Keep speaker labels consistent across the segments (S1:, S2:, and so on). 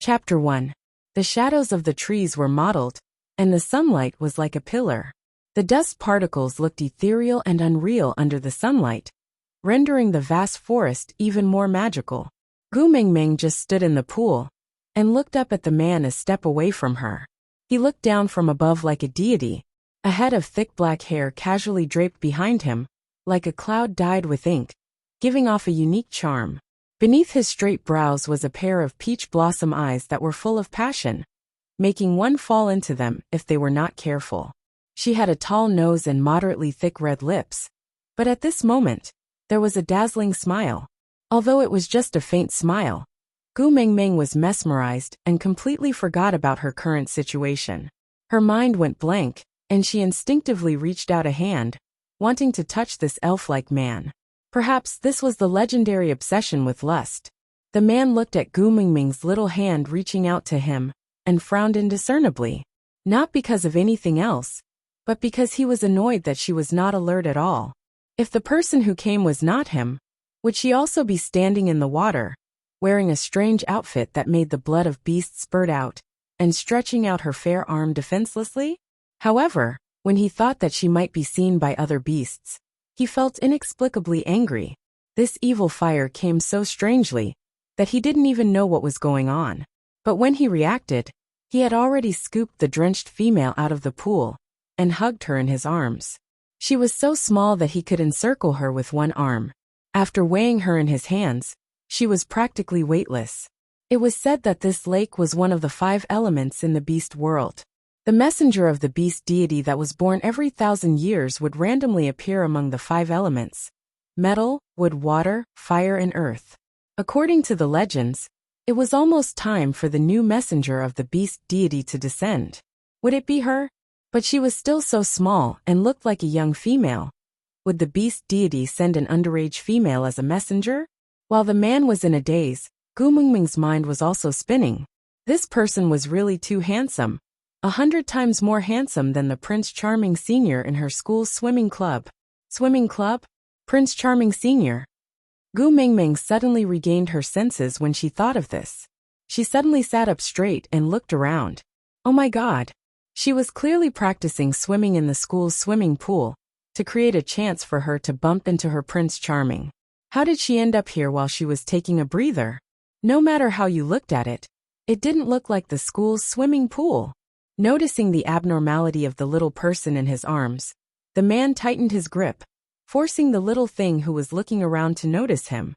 S1: Chapter 1. The shadows of the trees were mottled, and the sunlight was like a pillar. The dust particles looked ethereal and unreal under the sunlight, rendering the vast forest even more magical. Gu Mingming just stood in the pool and looked up at the man a step away from her. He looked down from above like a deity, a head of thick black hair casually draped behind him, like a cloud dyed with ink, giving off a unique charm. Beneath his straight brows was a pair of peach blossom eyes that were full of passion, making one fall into them if they were not careful. She had a tall nose and moderately thick red lips, but at this moment, there was a dazzling smile. Although it was just a faint smile, Gu Mingming was mesmerized and completely forgot about her current situation. Her mind went blank, and she instinctively reached out a hand, wanting to touch this elf-like man. Perhaps this was the legendary obsession with lust. The man looked at Gu Mingming's little hand reaching out to him, and frowned indiscernibly. Not because of anything else, but because he was annoyed that she was not alert at all. If the person who came was not him, would she also be standing in the water, wearing a strange outfit that made the blood of beasts spurt out, and stretching out her fair arm defenselessly? However, when he thought that she might be seen by other beasts, he felt inexplicably angry. This evil fire came so strangely that he didn't even know what was going on. But when he reacted, he had already scooped the drenched female out of the pool and hugged her in his arms. She was so small that he could encircle her with one arm. After weighing her in his hands, she was practically weightless. It was said that this lake was one of the 5 elements in the beast world. The messenger of the beast deity that was born every 1,000 years would randomly appear among the 5 elements: metal, wood, water, fire, and earth. According to the legends, it was almost time for the new messenger of the beast deity to descend. Would it be her? But she was still so small and looked like a young female. Would the beast deity send an underage female as a messenger? While the man was in a daze, Gu Mingming's mind was also spinning. This person was really too handsome. 100 times more handsome than the Prince Charming Senior in her school's swimming club. Swimming club? Prince Charming Senior. Gu Mingming suddenly regained her senses when she thought of this. She suddenly sat up straight and looked around. Oh my God! She was clearly practicing swimming in the school's swimming pool to create a chance for her to bump into her Prince Charming. How did she end up here while she was taking a breather? No matter how you looked at it, it didn't look like the school's swimming pool. Noticing the abnormality of the little person in his arms, the man tightened his grip, forcing the little thing who was looking around to notice him.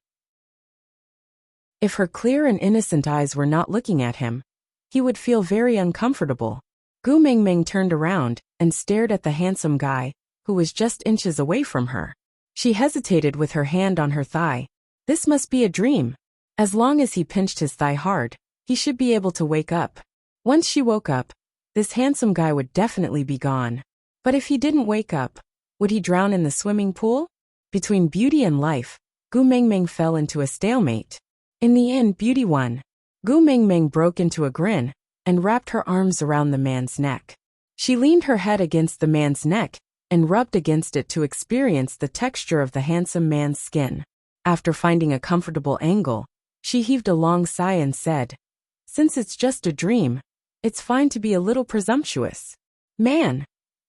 S1: If her clear and innocent eyes were not looking at him, he would feel very uncomfortable. Gu Mingming turned around and stared at the handsome guy, who was just inches away from her. She hesitated with her hand on her thigh. This must be a dream. As long as he pinched his thigh hard, he should be able to wake up. Once she woke up, this handsome guy would definitely be gone. But if he didn't wake up, would he drown in the swimming pool? Between beauty and life, Gu Mingming fell into a stalemate. In the end, beauty won. Gu Mingming broke into a grin and wrapped her arms around the man's neck. She leaned her head against the man's neck and rubbed against it to experience the texture of the handsome man's skin. After finding a comfortable angle, she heaved a long sigh and said, "Since it's just a dream, it's fine to be a little presumptuous." Man!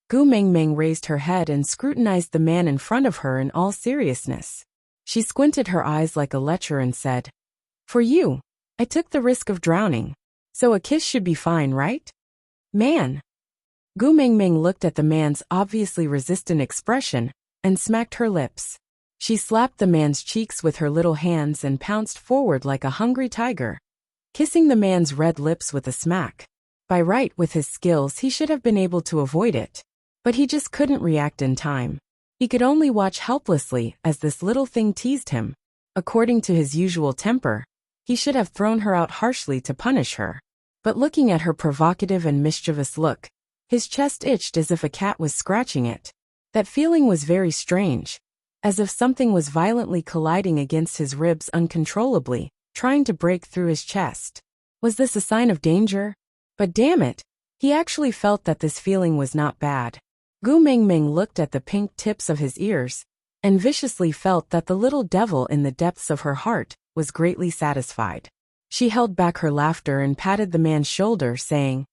S1: Gu Mingming raised her head and scrutinized the man in front of her in all seriousness. She squinted her eyes like a lecher and said, "For you, I took the risk of drowning, so a kiss should be fine, right?" Man! Gu Mingming looked at the man's obviously resistant expression and smacked her lips. She slapped the man's cheeks with her little hands and pounced forward like a hungry tiger, kissing the man's red lips with a smack. By right, with his skills, he should have been able to avoid it. But he just couldn't react in time. He could only watch helplessly as this little thing teased him. According to his usual temper, he should have thrown her out harshly to punish her. But looking at her provocative and mischievous look, his chest itched as if a cat was scratching it. That feeling was very strange, as if something was violently colliding against his ribs uncontrollably, trying to break through his chest. Was this a sign of danger? But damn it, he actually felt that this feeling was not bad. Gu Mingming looked at the pink tips of his ears, and viciously felt that the little devil in the depths of her heart was greatly satisfied. She held back her laughter and patted the man's shoulder, saying,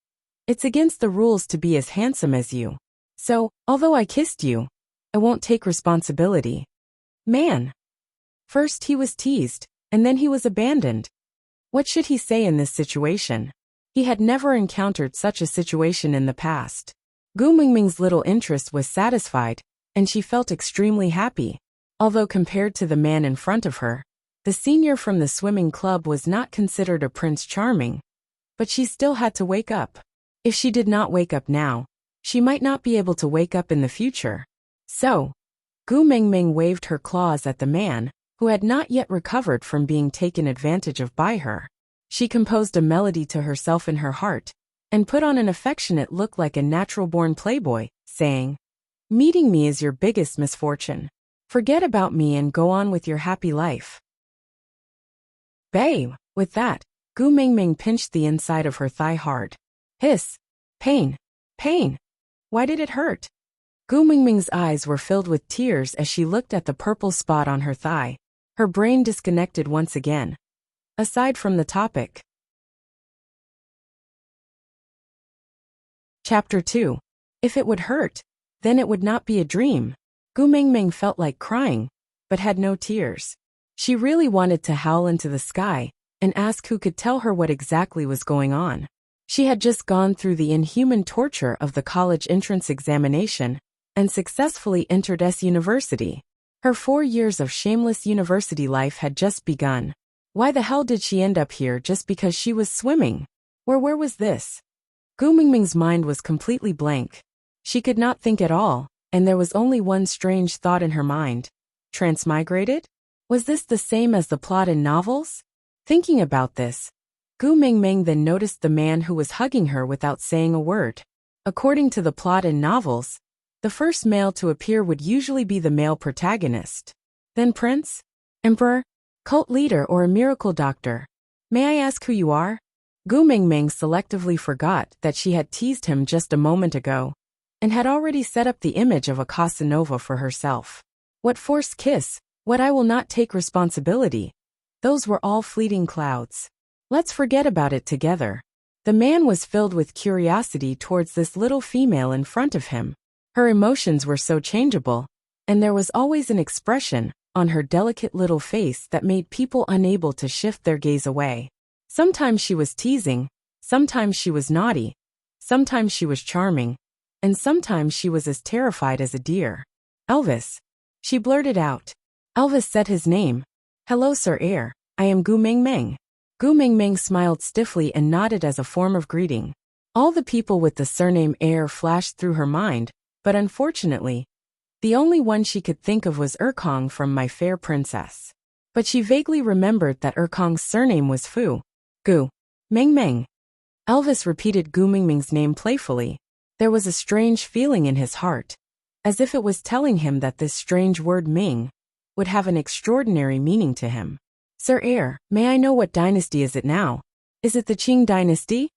S1: "It's against the rules to be as handsome as you. So, although I kissed you, I won't take responsibility." Man. First he was teased, and then he was abandoned. What should he say in this situation? He had never encountered such a situation in the past. Gu Mingming's little interest was satisfied, and she felt extremely happy. Although compared to the man in front of her, the senior from the swimming club was not considered a Prince Charming, but she still had to wake up. If she did not wake up now, she might not be able to wake up in the future. So, Gu Mingming waved her claws at the man, who had not yet recovered from being taken advantage of by her. She composed a melody to herself in her heart, and put on an affectionate look like a natural-born playboy, saying, "Meeting me is your biggest misfortune. Forget about me and go on with your happy life." Babe. With that, Gu Mingming pinched the inside of her thigh hard. Hiss. Pain. Pain. Why did it hurt? Gu Mingming's eyes were filled with tears as she looked at the purple spot on her thigh. Her brain disconnected once again. Aside from the topic. Chapter 2. If it would hurt, then it would not be a dream. Gu Mingming felt like crying, but had no tears. She really wanted to howl into the sky and ask who could tell her what exactly was going on. She had just gone through the inhuman torture of the college entrance examination and successfully entered S University. Her 4 years of shameless university life had just begun. Why the hell did she end up here just because she was swimming? Where was this? Gu Mingming's mind was completely blank. She could not think at all, and there was only one strange thought in her mind. Transmigrated? Was this the same as the plot in novels? Thinking about this, Gu Mingming then noticed the man who was hugging her without saying a word. According to the plot in novels, the first male to appear would usually be the male protagonist. Then prince, emperor, cult leader, or a miracle doctor. May I ask who you are? Gu Mingming selectively forgot that she had teased him just a moment ago, and had already set up the image of a Casanova for herself. What forced kiss? What I will not take responsibility? Those were all fleeting clouds. Let's forget about it together. The man was filled with curiosity towards this little female in front of him. Her emotions were so changeable, and there was always an expression on her delicate little face that made people unable to shift their gaze away. Sometimes she was teasing, sometimes she was naughty, sometimes she was charming, and sometimes she was as terrified as a deer. Elvis. She blurted out. Elvis said his name. Hello, Sir Air. I am Gu Mingming. Gu Mingming smiled stiffly and nodded as a form of greeting. All the people with the surname Air flashed through her mind, but unfortunately, the only one she could think of was Erkong from My Fair Princess. But she vaguely remembered that Erkong's surname was Fu. Gu Mingming. Elvis repeated Gu Mingming's name playfully. There was a strange feeling in his heart, as if it was telling him that this strange word Ming would have an extraordinary meaning to him. Sir Air, may I know what dynasty is it now? Is it the Qing dynasty?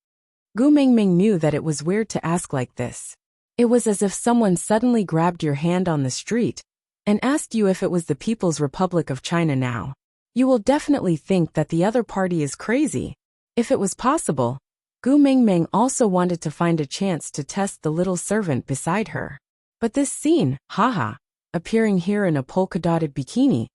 S1: Gu Mingming knew that it was weird to ask like this. It was as if someone suddenly grabbed your hand on the street and asked you if it was the People's Republic of China now. You will definitely think that the other party is crazy. If it was possible, Gu Mingming also wanted to find a chance to test the little servant beside her. But this scene, haha, appearing here in a polka-dotted bikini,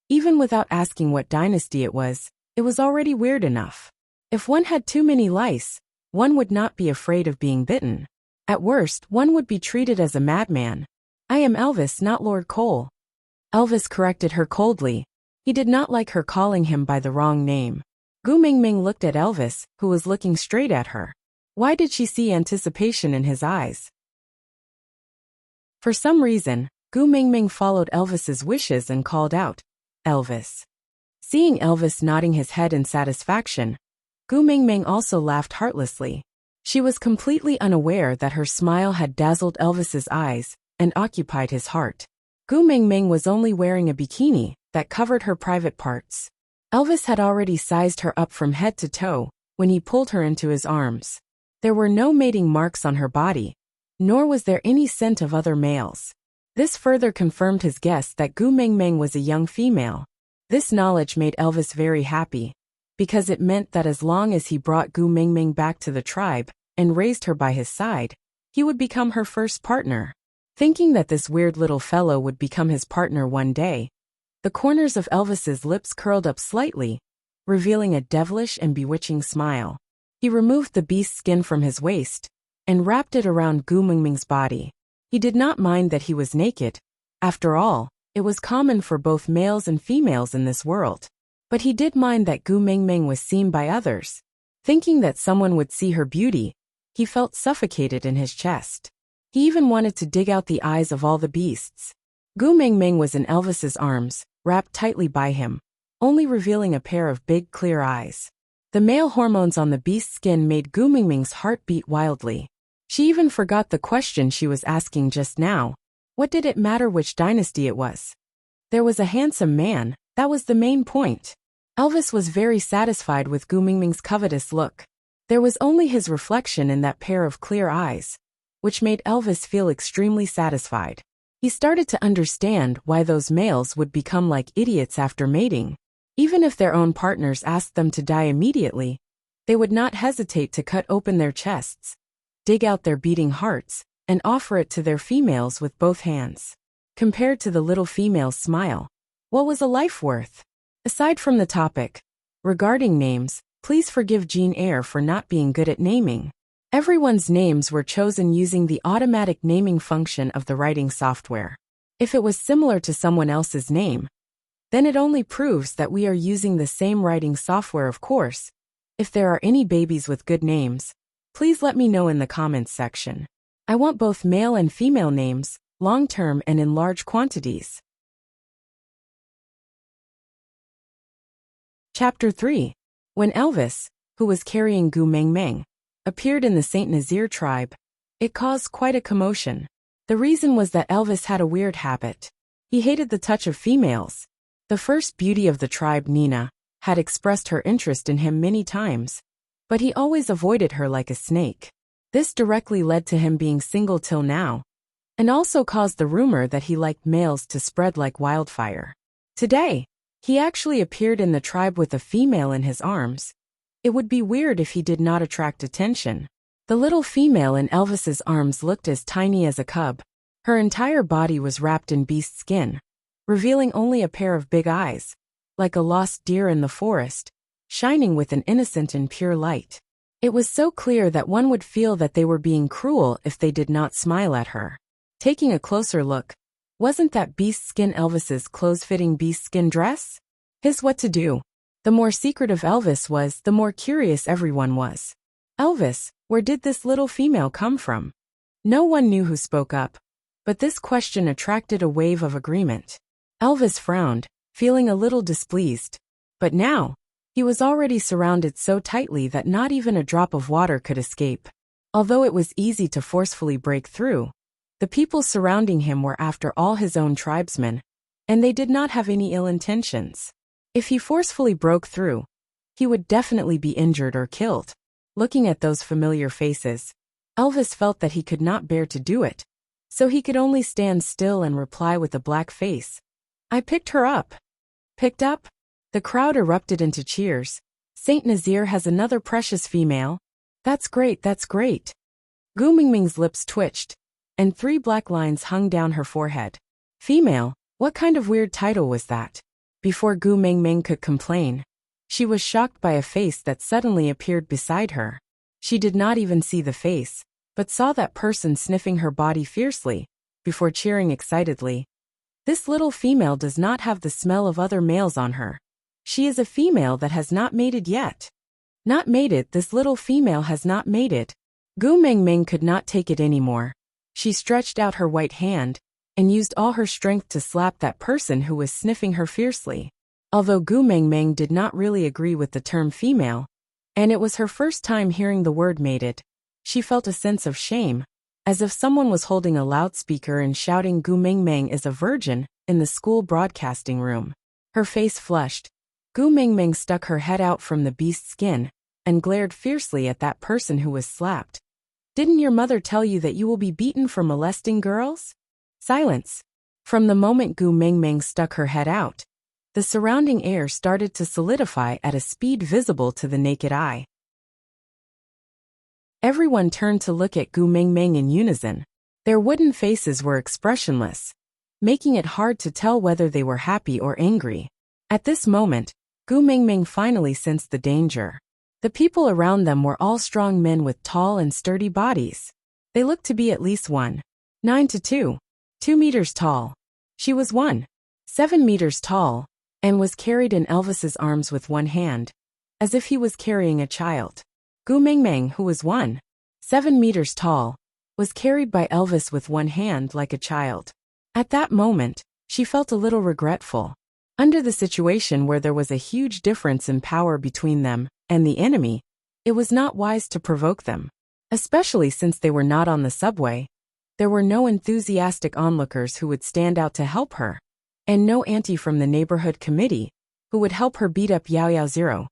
S1: even without asking what dynasty it was already weird enough. If one had too many lice, one would not be afraid of being bitten. At worst, one would be treated as a madman. I am Elvis, not Lord Cole. Elvis corrected her coldly. He did not like her calling him by the wrong name. Gu Mingming looked at Elvis, who was looking straight at her. Why did she see anticipation in his eyes? For some reason, Gu Mingming followed Elvis's wishes and called out, Elvis. Seeing Elvis nodding his head in satisfaction, Gu Mingming also laughed heartlessly. She was completely unaware that her smile had dazzled Elvis's eyes and occupied his heart. Gu Mingming was only wearing a bikini that covered her private parts. Elvis had already sized her up from head to toe when he pulled her into his arms. There were no mating marks on her body, nor was there any scent of other males. This further confirmed his guess that Gu Mingming was a young female. This knowledge made Elvis very happy. because it meant that as long as he brought Gu Mingming back to the tribe and raised her by his side, he would become her first partner. Thinking that this weird little fellow would become his partner one day, the corners of Elvis's lips curled up slightly, revealing a devilish and bewitching smile. He removed the beast's skin from his waist and wrapped it around Gu Mingming's body. He did not mind that he was naked. After all, it was common for both males and females in this world. But he did mind that Gu Mingming was seen by others. Thinking that someone would see her beauty, he felt suffocated in his chest. He even wanted to dig out the eyes of all the beasts. Gu Mingming was in Elvis's arms, wrapped tightly by him, only revealing a pair of big clear eyes. The male hormones on the beast's skin made Gu Mingming's heart beat wildly. She even forgot the question she was asking just now. What did it matter which dynasty it was? There was a handsome man, that was the main point. Elvis was very satisfied with Gu Mingming's covetous look. There was only his reflection in that pair of clear eyes, which made Elvis feel extremely satisfied. He started to understand why those males would become like idiots after mating. Even if their own partners asked them to die immediately, they would not hesitate to cut open their chests, dig out their beating hearts, and offer it to their females with both hands. Compared to the little female's smile, what was a life worth? Aside from the topic regarding names, please forgive Jean Eyre for not being good at naming. Everyone's names were chosen using the automatic naming function of the writing software. If it was similar to someone else's name, then it only proves that we are using the same writing software, of course. If there are any babies with good names, please let me know in the comments section. I want both male and female names, long-term and in large quantities. Chapter 3. When Elvis, who was carrying Gu Mingming, appeared in the Saint Nazaire tribe, it caused quite a commotion. The reason was that Elvis had a weird habit. He hated the touch of females. The first beauty of the tribe, Nina, had expressed her interest in him many times, but he always avoided her like a snake. This directly led to him being single till now, and also caused the rumor that he liked males to spread like wildfire. Today, he actually appeared in the tribe with a female in his arms. It would be weird if he did not attract attention. The little female in Elvis's arms looked as tiny as a cub. Her entire body was wrapped in beast skin, revealing only a pair of big eyes, like a lost deer in the forest, shining with an innocent and pure light. It was so clear that one would feel that they were being cruel if they did not smile at her. Taking a closer look, wasn't that beast skin Elvis's close-fitting beast skin dress? His what to do. The more secretive Elvis was, the more curious everyone was. Elvis, where did this little female come from? No one knew who spoke up, but this question attracted a wave of agreement. Elvis frowned, feeling a little displeased. But now, he was already surrounded so tightly that not even a drop of water could escape. Although it was easy to forcefully break through, the people surrounding him were after all his own tribesmen, and they did not have any ill intentions. If he forcefully broke through, he would definitely be injured or killed. Looking at those familiar faces, Elvis felt that he could not bear to do it, so he could only stand still and reply with a black face. I picked her up. Picked up? The crowd erupted into cheers. Saint Nazaire has another precious female. That's great, that's great. Gu Mingming's lips twitched, and 3 black lines hung down her forehead. Female? What kind of weird title was that? Before Gu Mingming could complain, she was shocked by a face that suddenly appeared beside her. She did not even see the face, but saw that person sniffing her body fiercely, before cheering excitedly. This little female does not have the smell of other males on her. She is a female that has not mated yet. Not mated, this little female has not mated. Gu Mingming could not take it anymore. She stretched out her white hand, and used all her strength to slap that person who was sniffing her fiercely. Although Gu Mingming did not really agree with the term female, and it was her first time hearing the word mated, she felt a sense of shame, as if someone was holding a loudspeaker and shouting Gu Mingming is a virgin in the school broadcasting room. Her face flushed. Gu Mingming stuck her head out from the beast's skin and glared fiercely at that person who was slapped. Didn't your mother tell you that you will be beaten for molesting girls? Silence. From the moment Gu Mingming stuck her head out, The surrounding air started to solidify at a speed visible to the naked eye. Everyone turned to look at Gu Mingming in unison. Their wooden faces were expressionless, making it hard to tell whether they were happy or angry. At this moment, Gu Mingming finally sensed the danger. The people around them were all strong men with tall and sturdy bodies. They looked to be at least 1.9 to 2 meters tall. She was 1.7 meters tall, and was carried in Elvis's arms with one hand, as if he was carrying a child. Gu Mingming, who was 1.7 meters tall, was carried by Elvis with one hand like a child. At that moment, she felt a little regretful. Under the situation where there was a huge difference in power between them and the enemy, it was not wise to provoke them. Especially since they were not on the subway. There were no enthusiastic onlookers who would stand out to help her, and no auntie from the neighborhood committee who would help her beat up Yao Yao Zero.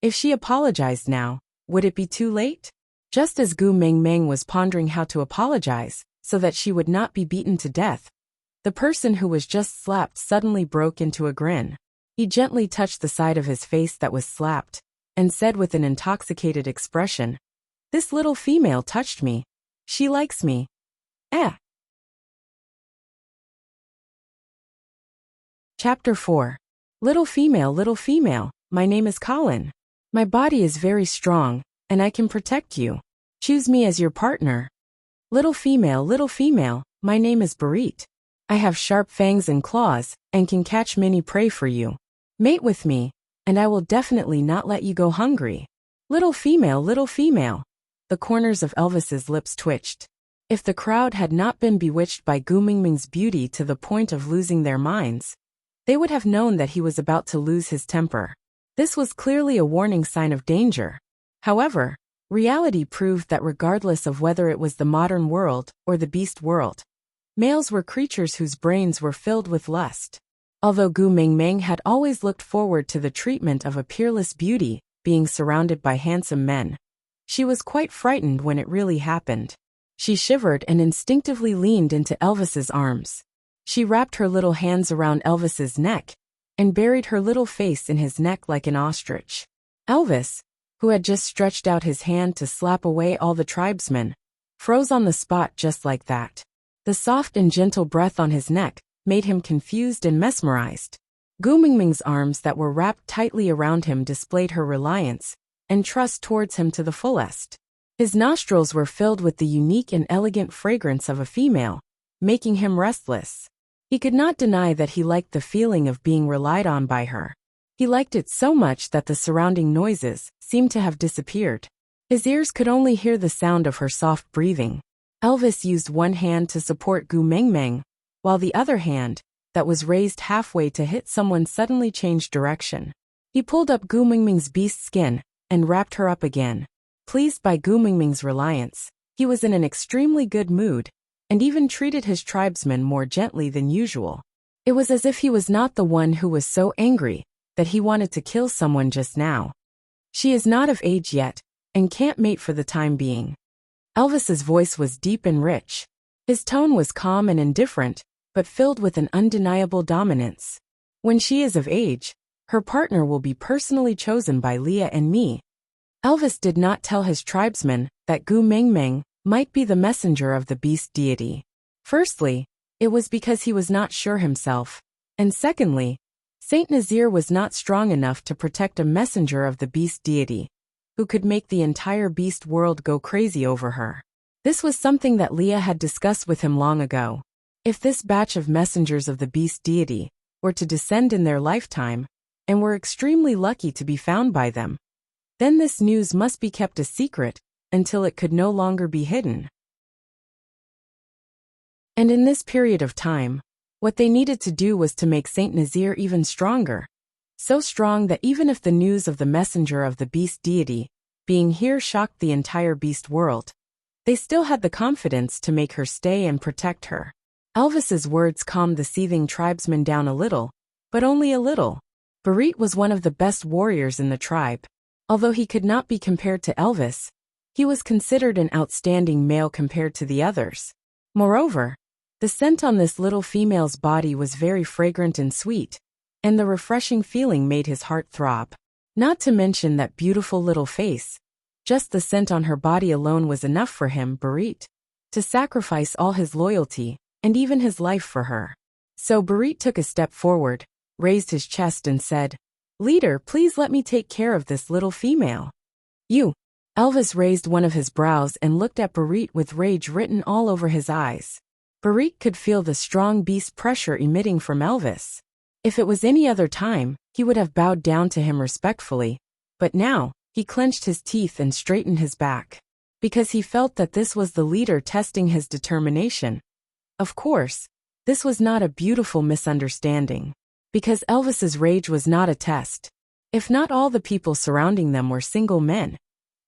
S1: If she apologized now, would it be too late? Just as Gu Mingming was pondering how to apologize so that she would not be beaten to death, the person who was just slapped suddenly broke into a grin. He gently touched the side of his face that was slapped and said with an intoxicated expression, "This little female touched me. She likes me. Chapter 4. Little female, my name is Colin. My body is very strong, and I can protect you. Choose me as your partner. Little female, my name is Barit. I have sharp fangs and claws, and can catch many prey for you. Mate with me, and I will definitely not let you go hungry. Little female. The corners of Elvis's lips twitched. If the crowd had not been bewitched by Gu Mingming's beauty to the point of losing their minds, they would have known that he was about to lose his temper. This was clearly a warning sign of danger. However, reality proved that regardless of whether it was the modern world or the beast world, males were creatures whose brains were filled with lust. Although Gu Mingming had always looked forward to the treatment of a peerless beauty being surrounded by handsome men, she was quite frightened when it really happened. She shivered and instinctively leaned into Elvis's arms. She wrapped her little hands around Elvis's neck and buried her little face in his neck like an ostrich. Elvis, who had just stretched out his hand to slap away all the tribesmen, froze on the spot just like that. The soft and gentle breath on his neck made him confused and mesmerized. Gu Mingming's arms that were wrapped tightly around him displayed her reliance and trust towards him to the fullest. His nostrils were filled with the unique and elegant fragrance of a female, making him restless. He could not deny that he liked the feeling of being relied on by her. He liked it so much that the surrounding noises seemed to have disappeared. His ears could only hear the sound of her soft breathing. Elvis used one hand to support Gu Mingming, while the other hand, that was raised halfway to hit someone, suddenly changed direction. He pulled up Gu Mingming's beast skin and wrapped her up again. Pleased by Gu Mingming's reliance, he was in an extremely good mood, and even treated his tribesmen more gently than usual. It was as if he was not the one who was so angry that he wanted to kill someone just now. She is not of age yet, and can't mate for the time being. Elvis's voice was deep and rich. His tone was calm and indifferent, but filled with an undeniable dominance. When she is of age, her partner will be personally chosen by Leah and me. Elvis did not tell his tribesmen that Gu Mingming might be the messenger of the beast deity. Firstly, it was because he was not sure himself, and secondly, Saint Nazir was not strong enough to protect a messenger of the beast deity, who could make the entire beast world go crazy over her. This was something that Leah had discussed with him long ago. If this batch of messengers of the beast deity were to descend in their lifetime, and were extremely lucky to be found by them, then this news must be kept a secret until it could no longer be hidden. And in this period of time, what they needed to do was to make Saint Nazir even stronger. So strong that even if the news of the messenger of the beast deity being here shocked the entire beast world, they still had the confidence to make her stay and protect her. Elvis's words calmed the seething tribesmen down a little, but only a little. Barit was one of the best warriors in the tribe. Although he could not be compared to Elvis, he was considered an outstanding male compared to the others. Moreover, the scent on this little female's body was very fragrant and sweet, and the refreshing feeling made his heart throb. Not to mention that beautiful little face. Just the scent on her body alone was enough for him, Barit, to sacrifice all his loyalty, and even his life for her. So Barit took a step forward, raised his chest and said, "Leader, please let me take care of this little female." "You." Elvis raised one of his brows and looked at Barit with rage written all over his eyes. Barit could feel the strong beast pressure emitting from Elvis. If it was any other time, he would have bowed down to him respectfully, but now, he clenched his teeth and straightened his back. Because he felt that this was the leader testing his determination. Of course, this was not a beautiful misunderstanding. Because Elvis's rage was not a test. If not all the people surrounding them were single men,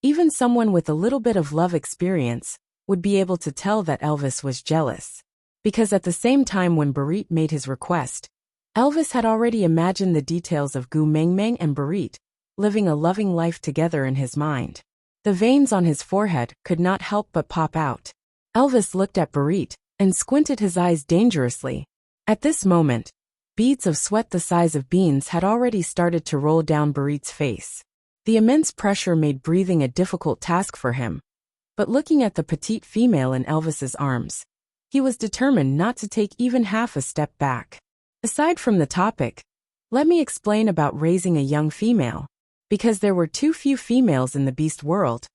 S1: even someone with a little bit of love experience would be able to tell that Elvis was jealous. Because at the same time when Barit made his request, Elvis had already imagined the details of Gu Mengmeng and Barit living a loving life together in his mind. The veins on his forehead could not help but pop out. Elvis looked at Barit and squinted his eyes dangerously. At this moment, beads of sweat the size of beans had already started to roll down Barit's face. The immense pressure made breathing a difficult task for him. But looking at the petite female in Elvis's arms, he was determined not to take even half a step back. Aside from the topic, let me explain about raising a young female. Because there were too few females in the beast world,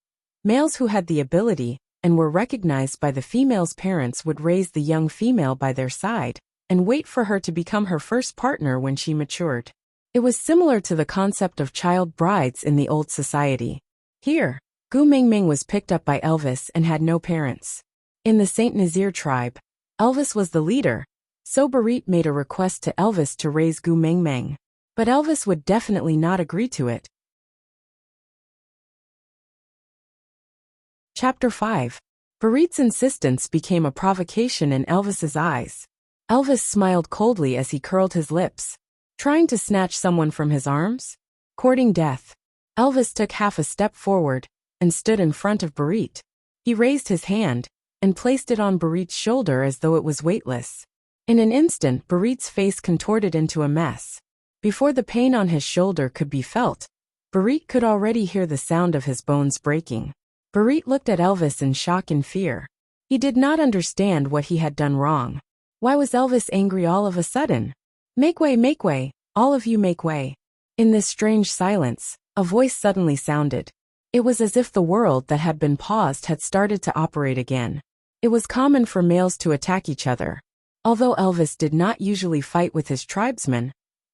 S1: males who had the ability and were recognized by the female's parents would raise the young female by their side and wait for her to become her first partner when she matured. It was similar to the concept of child brides in the old society. Here, Gu Mengmeng was picked up by Elvis and had no parents. In the Saint Nazaire tribe, Elvis was the leader, so Barit made a request to Elvis to raise Gu Mengmeng. But Elvis would definitely not agree to it. Chapter 5. Barit's insistence became a provocation in Elvis's eyes. Elvis smiled coldly as he curled his lips. Trying to snatch someone from his arms? Courting death. Elvis took half a step forward and stood in front of Barit. He raised his hand and placed it on Barit's shoulder as though it was weightless. In an instant, Barit's face contorted into a mess. Before the pain on his shoulder could be felt, Barit could already hear the sound of his bones breaking. Barit looked at Elvis in shock and fear. He did not understand what he had done wrong. Why was Elvis angry all of a sudden? Make way, all of you make way. In this strange silence, a voice suddenly sounded. It was as if the world that had been paused had started to operate again. It was common for males to attack each other. Although Elvis did not usually fight with his tribesmen,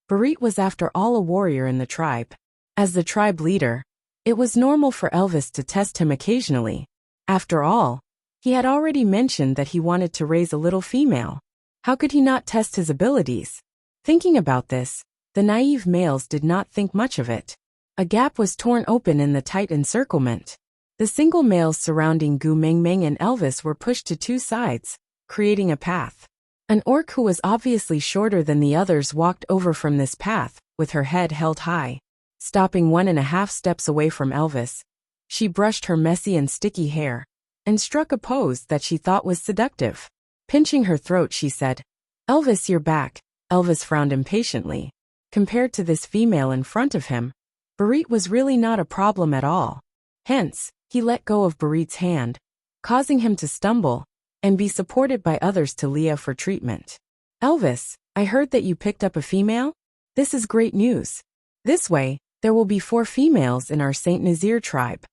S1: Barit was after all a warrior in the tribe. As the tribe leader, it was normal for Elvis to test him occasionally. After all, he had already mentioned that he wanted to raise a little female. How could he not test his abilities? Thinking about this, the naive males did not think much of it. A gap was torn open in the tight encirclement. The single males surrounding Gu Mengmeng and Elvis were pushed to two sides, creating a path. An orc who was obviously shorter than the others walked over from this path, with her head held high. Stopping 1.5 steps away from Elvis, she brushed her messy and sticky hair, and struck a pose that she thought was seductive. Pinching her throat, she said, "Elvis, you're back." Elvis frowned impatiently. Compared to this female in front of him, Barit was really not a problem at all. Hence, he let go of Barit's hand, causing him to stumble, and be supported by others to Leah for treatment. "Elvis, I heard that you picked up a female? This is great news. This way, there will be 4 females in our Saint Nazaire tribe."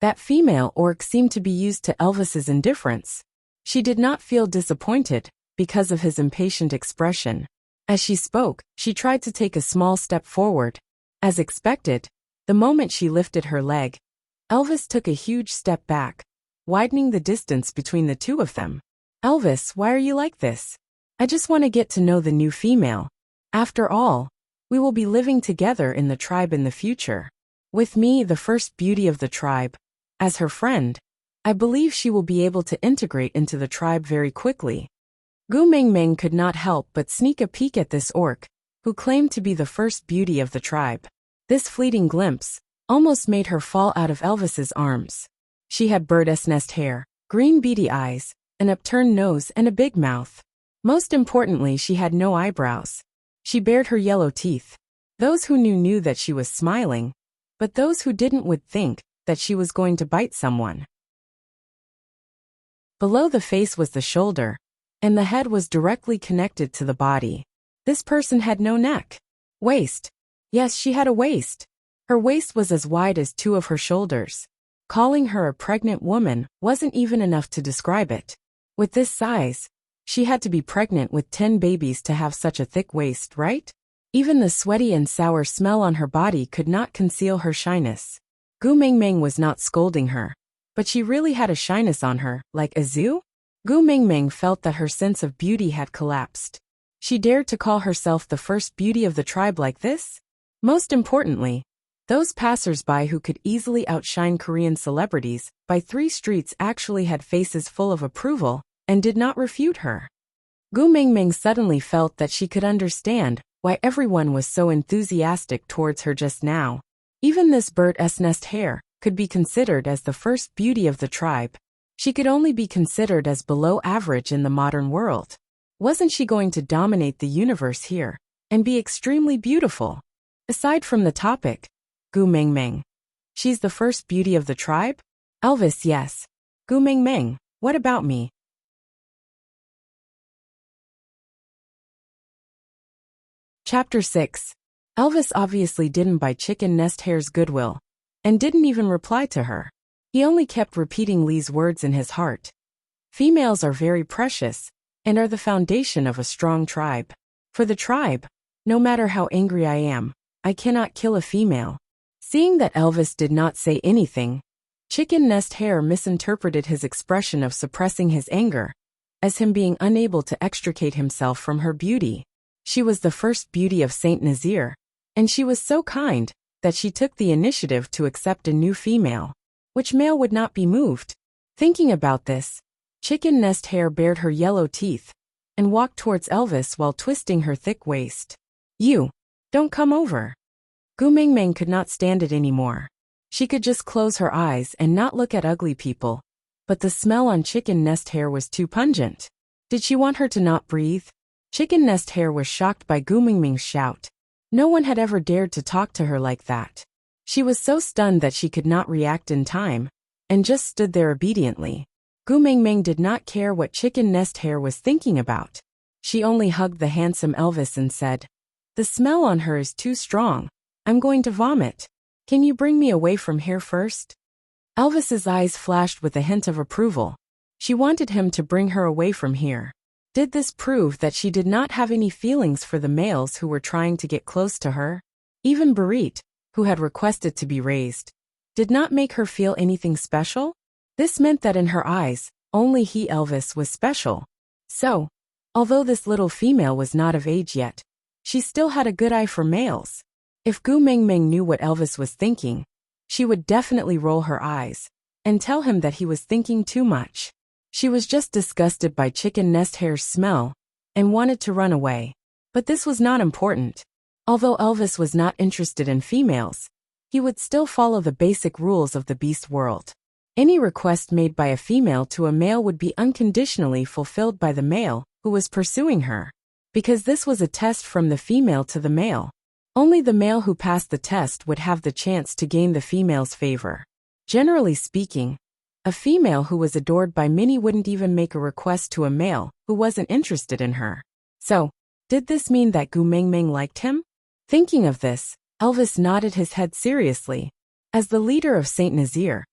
S1: That female orc seemed to be used to Elvis's indifference. She did not feel disappointed because of his impatient expression. As she spoke, she tried to take a small step forward. As expected, the moment she lifted her leg, Elvis took a huge step back, widening the distance between the two of them. "Elvis, why are you like this? I just want to get to know the new female. After all, we will be living together in the tribe in the future. With me, the first beauty of the tribe, as her friend, I believe she will be able to integrate into the tribe very quickly." Gu Mengmeng could not help but sneak a peek at this orc, who claimed to be the first beauty of the tribe. This fleeting glimpse almost made her fall out of Elvis's arms. She had bird's nest hair, green beady eyes, an upturned nose and a big mouth. Most importantly, she had no eyebrows. She bared her yellow teeth. Those who knew that she was smiling, but those who didn't would think that she was going to bite someone. Below the face was the shoulder, and the head was directly connected to the body. This person had no neck. Waist. Yes, she had a waist. Her waist was as wide as two of her shoulders. Calling her a pregnant woman wasn't even enough to describe it. With this size, she had to be pregnant with 10 babies to have such a thick waist, right? Even the sweaty and sour smell on her body could not conceal her shyness. Gu Mingming was not scolding her, but she really had a shyness on her, like a zoo? Gu Mingming felt that her sense of beauty had collapsed. She dared to call herself the first beauty of the tribe like this? Most importantly, those passers-by who could easily outshine Korean celebrities by 3 streets actually had faces full of approval and did not refute her. Gu Mingming suddenly felt that she could understand why everyone was so enthusiastic towards her just now. Even this bird's nest hair could be considered as the first beauty of the tribe. She could only be considered as below average in the modern world. Wasn't she going to dominate the universe here and be extremely beautiful? Aside from the topic, Gu Mingming. She's the first beauty of the tribe? Elvis, yes. Gu Mingming, what about me? Chapter 6. Elvis obviously didn't buy Chicken Nest Hair's goodwill, and didn't even reply to her. He only kept repeating Lee's words in his heart. Females are very precious, and are the foundation of a strong tribe. For the tribe, no matter how angry I am, I cannot kill a female. Seeing that Elvis did not say anything, Chicken Nest Hair misinterpreted his expression of suppressing his anger as him being unable to extricate himself from her beauty. She was the first beauty of Saint Nazir, and she was so kind that she took the initiative to accept a new female. Which male would not be moved? Thinking about this, Chicken Nest Hair bared her yellow teeth and walked towards Elvis while twisting her thick waist. You, don't come over. Gu Mingming could not stand it anymore. She could just close her eyes and not look at ugly people, but the smell on Chicken Nest Hair was too pungent. Did she want her to not breathe? Chicken Nest Hair was shocked by Gu Mingming's shout. No one had ever dared to talk to her like that. She was so stunned that she could not react in time, and just stood there obediently. Gu Mingming did not care what Chicken Nest Hair was thinking about. She only hugged the handsome Elvis and said, "The smell on her is too strong. I'm going to vomit. Can you bring me away from here first?" Elvis's eyes flashed with a hint of approval. She wanted him to bring her away from here. Did this prove that she did not have any feelings for the males who were trying to get close to her? Even Barit, who had requested to be raised, did not make her feel anything special? This meant that in her eyes, only he, Elvis, was special. So, although this little female was not of age yet, she still had a good eye for males. If Gu Mingming knew what Elvis was thinking, she would definitely roll her eyes and tell him that he was thinking too much. She was just disgusted by Chicken Nest Hair's smell and wanted to run away. But this was not important. Although Elvis was not interested in females, he would still follow the basic rules of the beast world. Any request made by a female to a male would be unconditionally fulfilled by the male who was pursuing her. Because this was a test from the female to the male. Only the male who passed the test would have the chance to gain the female's favor. Generally speaking, a female who was adored by many wouldn't even make a request to a male who wasn't interested in her. So, did this mean that Gu Mingming liked him? Thinking of this, Elvis nodded his head seriously. As the leader of Saint Nazir,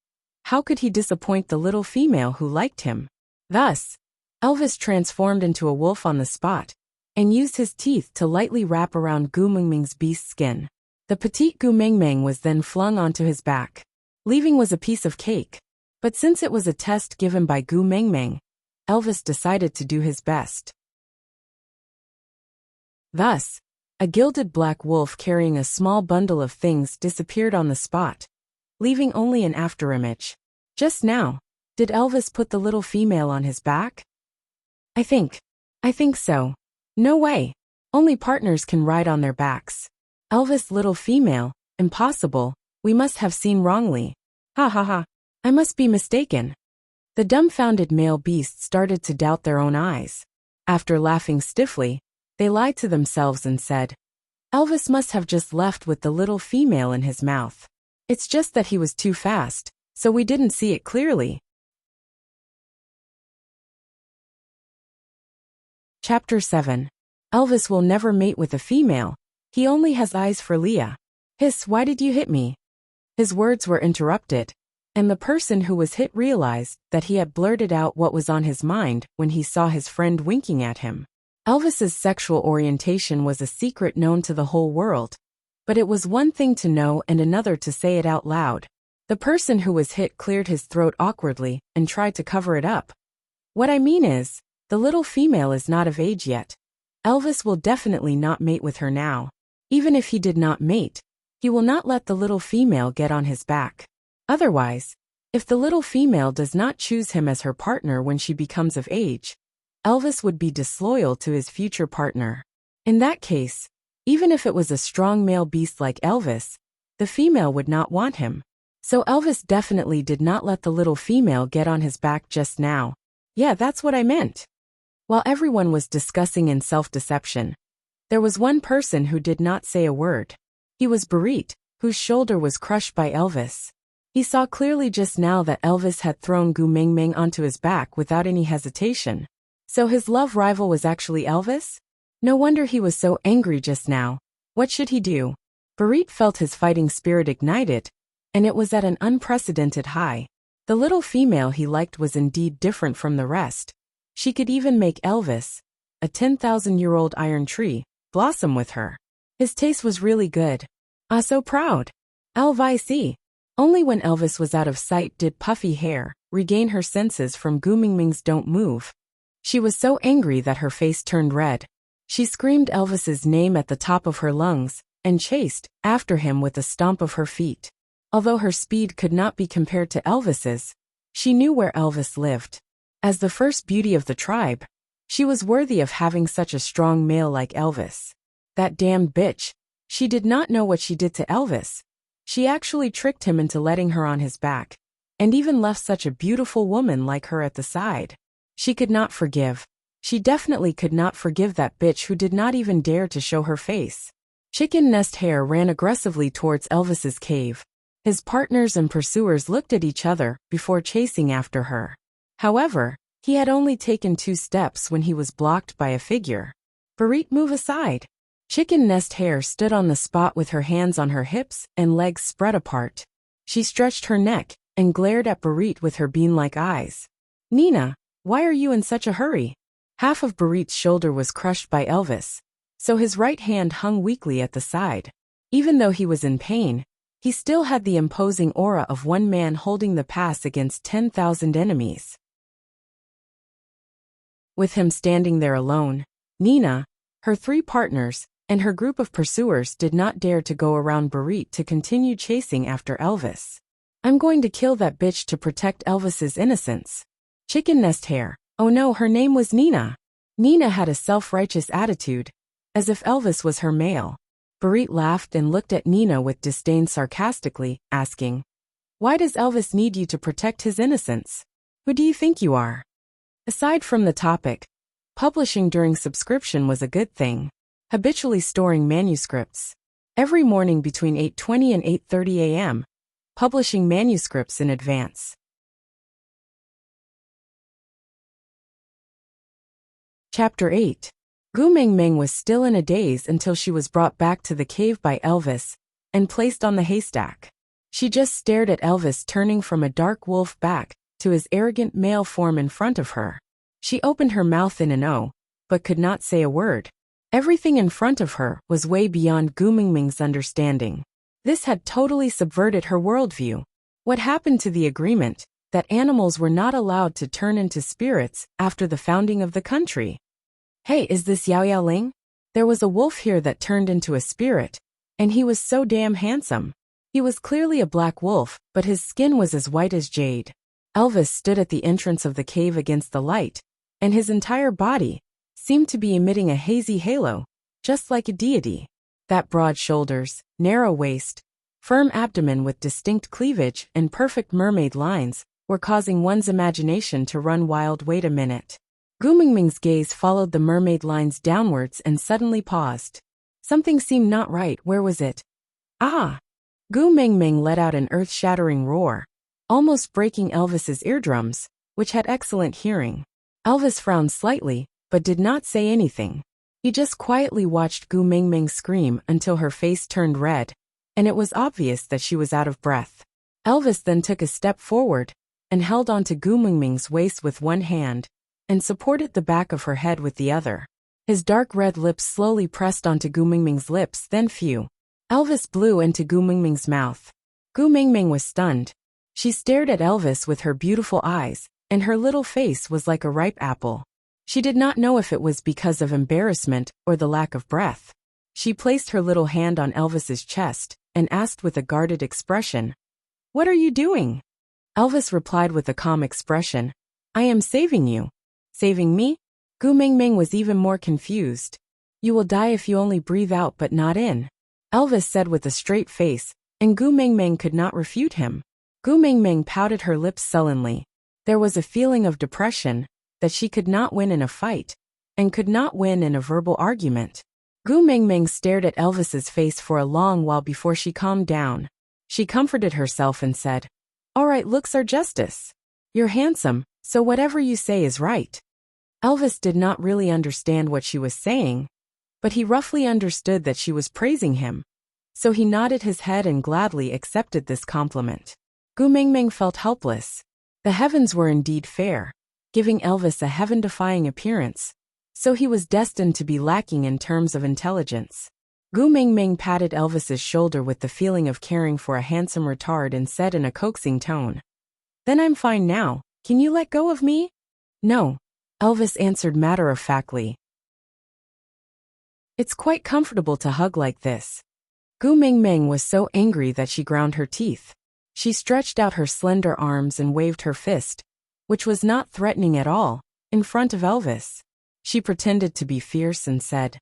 S1: how could he disappoint the little female who liked him? Thus, Elvis transformed into a wolf on the spot and used his teeth to lightly wrap around Gu Mingming's beast skin. The petite Gu Mingming was then flung onto his back. Leaving was a piece of cake. But since it was a test given by Gu Mingming, Elvis decided to do his best. Thus, a gilded black wolf carrying a small bundle of things disappeared on the spot, leaving only an afterimage. Just now, did Elvis put the little female on his back? I think so. No way. Only partners can ride on their backs. Elvis little female, impossible, we must have seen wrongly. Ha ha ha. I must be mistaken. The dumbfounded male beasts started to doubt their own eyes. After laughing stiffly, They lied to themselves and said, Elvis must have just left with the little female in his mouth. It's just that he was too fast, so we didn't see it clearly. Chapter 7. Elvis will never mate with a female. He only has eyes for Leah. Hiss, why did you hit me? His words were interrupted, and the person who was hit realized that he had blurted out what was on his mind when he saw his friend winking at him. Elvis's sexual orientation was a secret known to the whole world, but it was one thing to know and another to say it out loud. The person who was hit cleared his throat awkwardly and tried to cover it up. What I mean is, the little female is not of age yet. Elvis will definitely not mate with her now. Even if he did not mate, he will not let the little female get on his back. Otherwise, if the little female does not choose him as her partner when she becomes of age, Elvis would be disloyal to his future partner. In that case, even if it was a strong male beast like Elvis, the female would not want him. So Elvis definitely did not let the little female get on his back just now. Yeah, that's what I meant. While everyone was discussing in self-deception, there was one person who did not say a word. He was Barit, whose shoulder was crushed by Elvis. He saw clearly just now that Elvis had thrown Gu Mingming onto his back without any hesitation. So his love rival was actually Elvis? No wonder he was so angry just now. What should he do? Barit felt his fighting spirit ignited, and it was at an unprecedented high. The little female he liked was indeed different from the rest. She could even make Elvis, a 10,000-year-old iron tree, blossom with her. His taste was really good. Ah, so proud. LVC. Only when Elvis was out of sight did Puffy Hair regain her senses from Gu Mingming's "Don't move." She was so angry that her face turned red. She screamed Elvis's name at the top of her lungs and chased after him with a stomp of her feet. Although her speed could not be compared to Elvis's, she knew where Elvis lived. As the first beauty of the tribe, she was worthy of having such a strong male like Elvis. That damned bitch. She did not know what she did to Elvis. She actually tricked him into letting her on his back, and even left such a beautiful woman like her at the side. She could not forgive. She definitely could not forgive that bitch who did not even dare to show her face. Chicken Nest Hair ran aggressively towards Elvis's cave. His partners and pursuers looked at each other before chasing after her. However, he had only taken 2 steps when he was blocked by a figure. Barit, move aside. Chicken Nest Hair stood on the spot with her hands on her hips and legs spread apart. She stretched her neck and glared at Barit with her bean-like eyes. Nina, why are you in such a hurry? Half of Barit's shoulder was crushed by Elvis, so his right hand hung weakly at the side. Even though he was in pain, he still had the imposing aura of one man holding the pass against 10,000 enemies. With him standing there alone, Nina, her 3 partners, and her group of pursuers did not dare to go around Barit to continue chasing after Elvis. I'm going to kill that bitch to protect Elvis's innocence. Chicken Nest Hair. Oh no, her name was Nina. Nina had a self-righteous attitude, as if Elvis was her male. Barit laughed and looked at Nina with disdain sarcastically, asking, why does Elvis need you to protect his innocence? Who do you think you are? Aside from the topic, publishing during subscription was a good thing. Habitually storing manuscripts. Every morning between 8:20 and 8:30 a.m., publishing manuscripts in advance. Chapter 8. Gu Mingming was still in a daze until she was brought back to the cave by Elvis and placed on the haystack. She just stared at Elvis turning from a dark wolf back to his arrogant male form in front of her. She opened her mouth in an O, but could not say a word. Everything in front of her was way beyond Gu Mingming's understanding. This had totally subverted her worldview. What happened to the agreement that animals were not allowed to turn into spirits after the founding of the country? Hey, is this Yao Yao Ling? There was a wolf here that turned into a spirit, and he was so damn handsome. He was clearly a black wolf, but his skin was as white as jade. Elvis stood at the entrance of the cave against the light, and his entire body seemed to be emitting a hazy halo, just like a deity. That broad shoulders, narrow waist, firm abdomen with distinct cleavage and perfect mermaid lines were causing one's imagination to run wild. Wait a minute. Gu Mingming's gaze followed the mermaid lines downwards and suddenly paused. Something seemed not right. Where was it? Ah! Gu Mingming let out an earth-shattering roar, almost breaking Elvis's eardrums, which had excellent hearing. Elvis frowned slightly, but did not say anything. He just quietly watched Gu Mingming scream until her face turned red, and it was obvious that she was out of breath. Elvis then took a step forward and held onto Gu Mingming's waist with one hand and supported the back of her head with the other. His dark red lips slowly pressed onto Gu Mingming's lips, then phew. Elvis blew into Gu Mingming's mouth. Gu Mingming was stunned. She stared at Elvis with her beautiful eyes, and her little face was like a ripe apple. She did not know if it was because of embarrassment or the lack of breath. She placed her little hand on Elvis's chest and asked with a guarded expression, "What are you doing?" Elvis replied with a calm expression, "I am saving you." Saving me? Gu Mingming was even more confused. "You will die if you only breathe out but not in," Elvis said with a straight face, and Gu Mingming could not refute him. Gu Mingming pouted her lips sullenly. There was a feeling of depression, that she could not win in a fight, and could not win in a verbal argument. Gu Mingming stared at Elvis's face for a long while before she calmed down. She comforted herself and said, "All right, looks are justice. You're handsome, so whatever you say is right." Elvis did not really understand what she was saying, but he roughly understood that she was praising him. So he nodded his head and gladly accepted this compliment. Gu Mingming felt helpless. The heavens were indeed fair, giving Elvis a heaven-defying appearance, so he was destined to be lacking in terms of intelligence. Gu Mingming patted Elvis's shoulder with the feeling of caring for a handsome retard and said in a coaxing tone, "Then I'm fine now, can you let go of me?" "No," Elvis answered matter-of-factly. "It's quite comfortable to hug like this." Gu Mingming was so angry that she ground her teeth. She stretched out her slender arms and waved her fist, which was not threatening at all, in front of Elvis. She pretended to be fierce and said,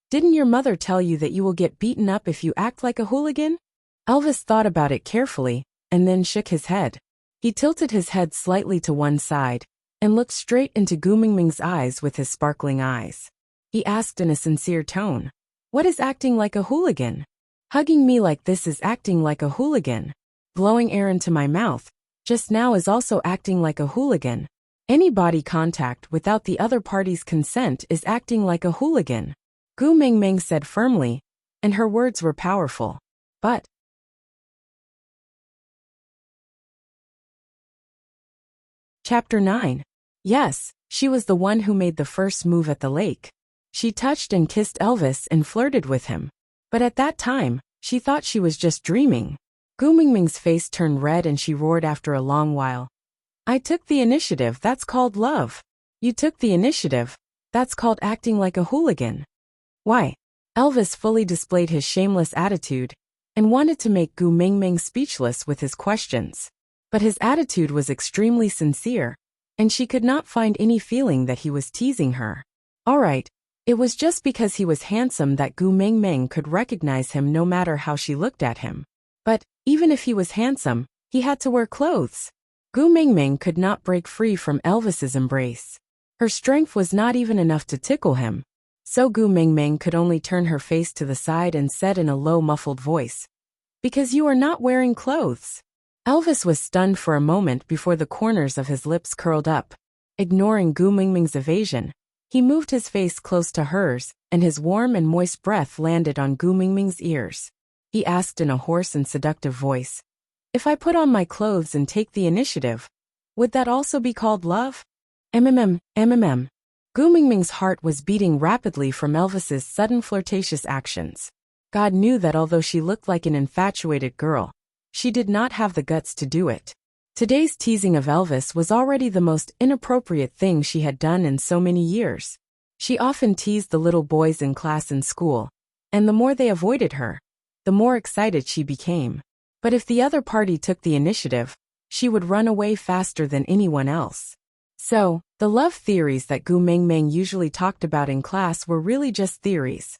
S1: "Didn't your mother tell you that you will get beaten up if you act like a hooligan?" Elvis thought about it carefully, and then shook his head. He tilted his head slightly to one side, and looked straight into Gu Mingming's eyes with his sparkling eyes. He asked in a sincere tone, "What is acting like a hooligan?" "Hugging me like this is acting like a hooligan. Blowing air into my mouth just now is also acting like a hooligan. Any body contact without the other party's consent is acting like a hooligan," Gu Mingming said firmly, and her words were powerful. But Chapter 9. Yes, she was the one who made the first move at the lake. She touched and kissed Elvis and flirted with him. But at that time, she thought she was just dreaming. Gu Mingming's face turned red and she roared after a long while, "I took the initiative, that's called love. You took the initiative, that's called acting like a hooligan." "Why?" Elvis fully displayed his shameless attitude and wanted to make Gu Mingming speechless with his questions. But his attitude was extremely sincere, and she could not find any feeling that he was teasing her. All right, it was just because he was handsome that Gu Mingming could recognize him no matter how she looked at him. But even if he was handsome, he had to wear clothes. Gu Mingming could not break free from Elvis's embrace. Her strength was not even enough to tickle him. So Gu Mingming could only turn her face to the side and said in a low muffled voice, "Because you are not wearing clothes." Elvis was stunned for a moment before the corners of his lips curled up. Ignoring Gu Mingming's evasion, he moved his face close to hers, and his warm and moist breath landed on Gu Mingming's ears. He asked in a hoarse and seductive voice, "If I put on my clothes and take the initiative, would that also be called love?" MMM. Gu Mingming's heart was beating rapidly from Elvis's sudden flirtatious actions. God knew that although she looked like an infatuated girl, she did not have the guts to do it. Today's teasing of Elvis was already the most inappropriate thing she had done in so many years. She often teased the little boys in class and school, and the more they avoided her, the more excited she became. But if the other party took the initiative, she would run away faster than anyone else. So, the love theories that Gu Mingming usually talked about in class were really just theories.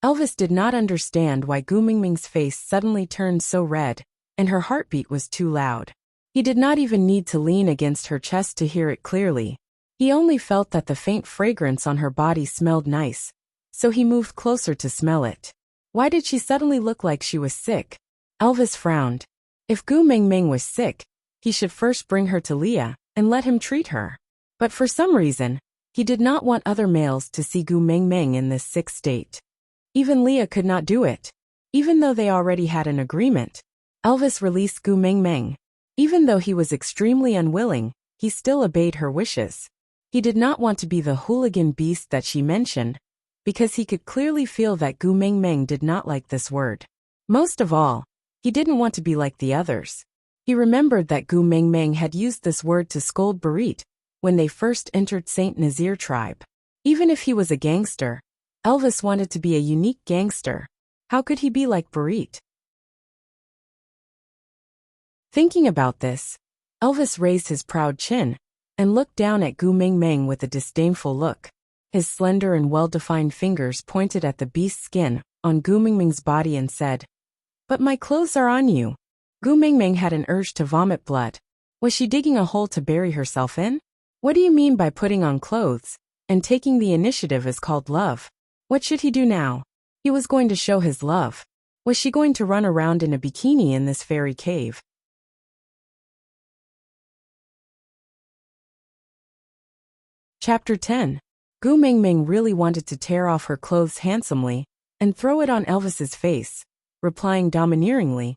S1: Elvis did not understand why Gu Mingming's face suddenly turned so red, and her heartbeat was too loud. He did not even need to lean against her chest to hear it clearly. He only felt that the faint fragrance on her body smelled nice, so he moved closer to smell it. Why did she suddenly look like she was sick? Elvis frowned. If Gu Mingming was sick, he should first bring her to Leah and let him treat her. But for some reason, he did not want other males to see Gu Mingming in this sick state. Even Leah could not do it. Even though they already had an agreement, Elvis released Gu Mingming. Even though he was extremely unwilling, he still obeyed her wishes. He did not want to be the hooligan beast that she mentioned, because he could clearly feel that Gu Mingming did not like this word. Most of all, he didn't want to be like the others. He remembered that Gu Mingming had used this word to scold Barit when they first entered Saint Nazir tribe. Even if he was a gangster, Elvis wanted to be a unique gangster. How could he be like Barit? Thinking about this, Elvis raised his proud chin and looked down at Gu Mingming with a disdainful look. His slender and well-defined fingers pointed at the beast's skin on Gu Mingming's body and said, "But my clothes are on you." Gu Mingming had an urge to vomit blood. Was she digging a hole to bury herself in? What do you mean by putting on clothes and taking the initiative is called love? What should he do now? He was going to show his love. Was she going to run around in a bikini in this fairy cave? Chapter 10. Gu Mingming really wanted to tear off her clothes handsomely and throw it on Elvis's face, replying domineeringly,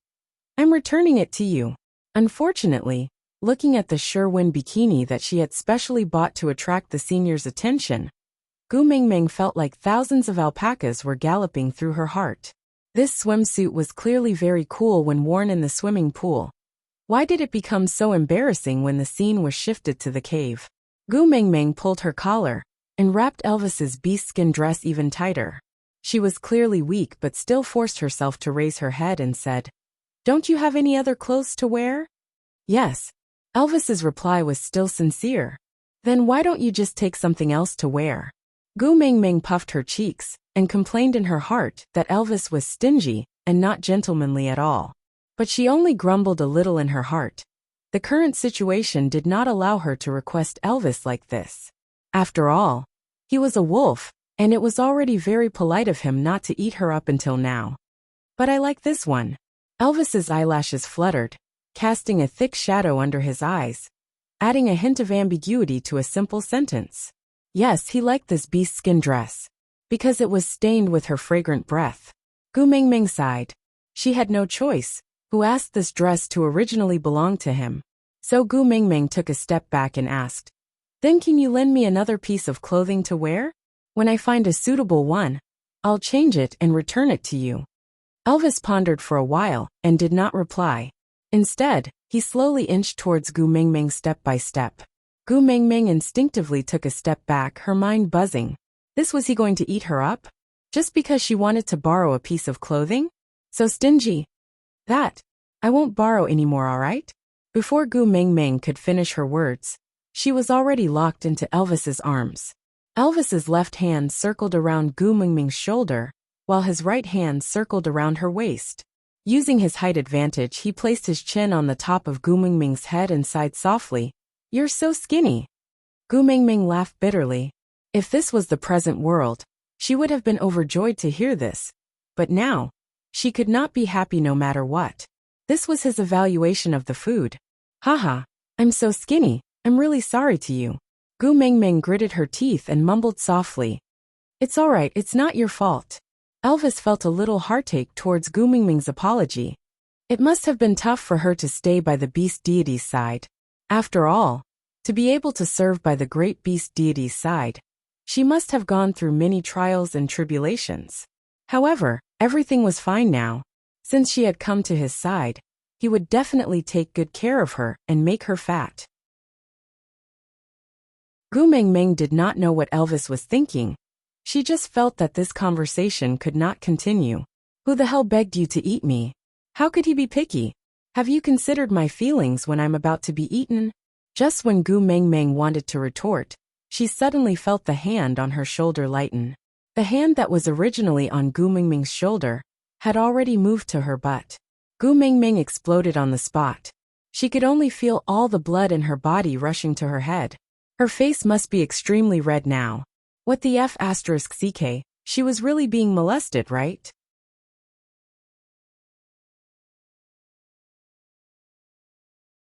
S1: "I'm returning it to you." Unfortunately, looking at the Sherwin bikini that she had specially bought to attract the senior's attention, Gu Mingming felt like thousands of alpacas were galloping through her heart. This swimsuit was clearly very cool when worn in the swimming pool. Why did it become so embarrassing when the scene was shifted to the cave? Gu Mingming pulled her collar and wrapped Elvis's beastskin dress even tighter. She was clearly weak but still forced herself to raise her head and said, "Don't you have any other clothes to wear?" "Yes." Elvis's reply was still sincere. "Then why don't you just take something else to wear?" Gu Mingming puffed her cheeks and complained in her heart that Elvis was stingy and not gentlemanly at all. But she only grumbled a little in her heart. The current situation did not allow her to request Elvis like this. After all, he was a wolf, and it was already very polite of him not to eat her up until now. "But I like this one." Elvis's eyelashes fluttered, casting a thick shadow under his eyes, adding a hint of ambiguity to a simple sentence. Yes, he liked this beastskin dress, because it was stained with her fragrant breath. Gu Mingming sighed. She had no choice, who asked this dress to originally belong to him. So Gu Mingming took a step back and asked, "Then can you lend me another piece of clothing to wear? When I find a suitable one, I'll change it and return it to you." Elvis pondered for a while and did not reply. Instead, he slowly inched towards Gu Mingming step by step. Gu Mingming instinctively took a step back, her mind buzzing. Was he going to eat her up? Just because she wanted to borrow a piece of clothing? So stingy. I won't borrow anymore, all right? Before Gu Mingming could finish her words, she was already locked into Elvis's arms. Elvis's left hand circled around Gu Mingming's shoulder, while his right hand circled around her waist. Using his height advantage, he placed his chin on the top of Gu Mingming's head and sighed softly, "You're so skinny." Gu Mingming laughed bitterly. If this was the present world, she would have been overjoyed to hear this. But now, she could not be happy no matter what. This was his evaluation of the food. "Haha, I'm so skinny, I'm really sorry to you." Gu Mingming gritted her teeth and mumbled softly, "It's alright, it's not your fault." Elvis felt a little heartache towards Gu Mingming's apology. It must have been tough for her to stay by the beast deity's side. After all, to be able to serve by the great beast deity's side, she must have gone through many trials and tribulations. However, everything was fine now. Since she had come to his side, he would definitely take good care of her and make her fat. Gu Mingming did not know what Elvis was thinking. She just felt that this conversation could not continue. "Who the hell begged you to eat me? How could he be picky? Have you considered my feelings when I'm about to be eaten?" Just when Gu Mingming wanted to retort, she suddenly felt the hand on her shoulder lighten. The hand that was originally on Gu Mingming's shoulder had already moved to her butt. Gu Mingming exploded on the spot. She could only feel all the blood in her body rushing to her head. Her face must be extremely red now. What the F asterisk CK, she was really being molested, right?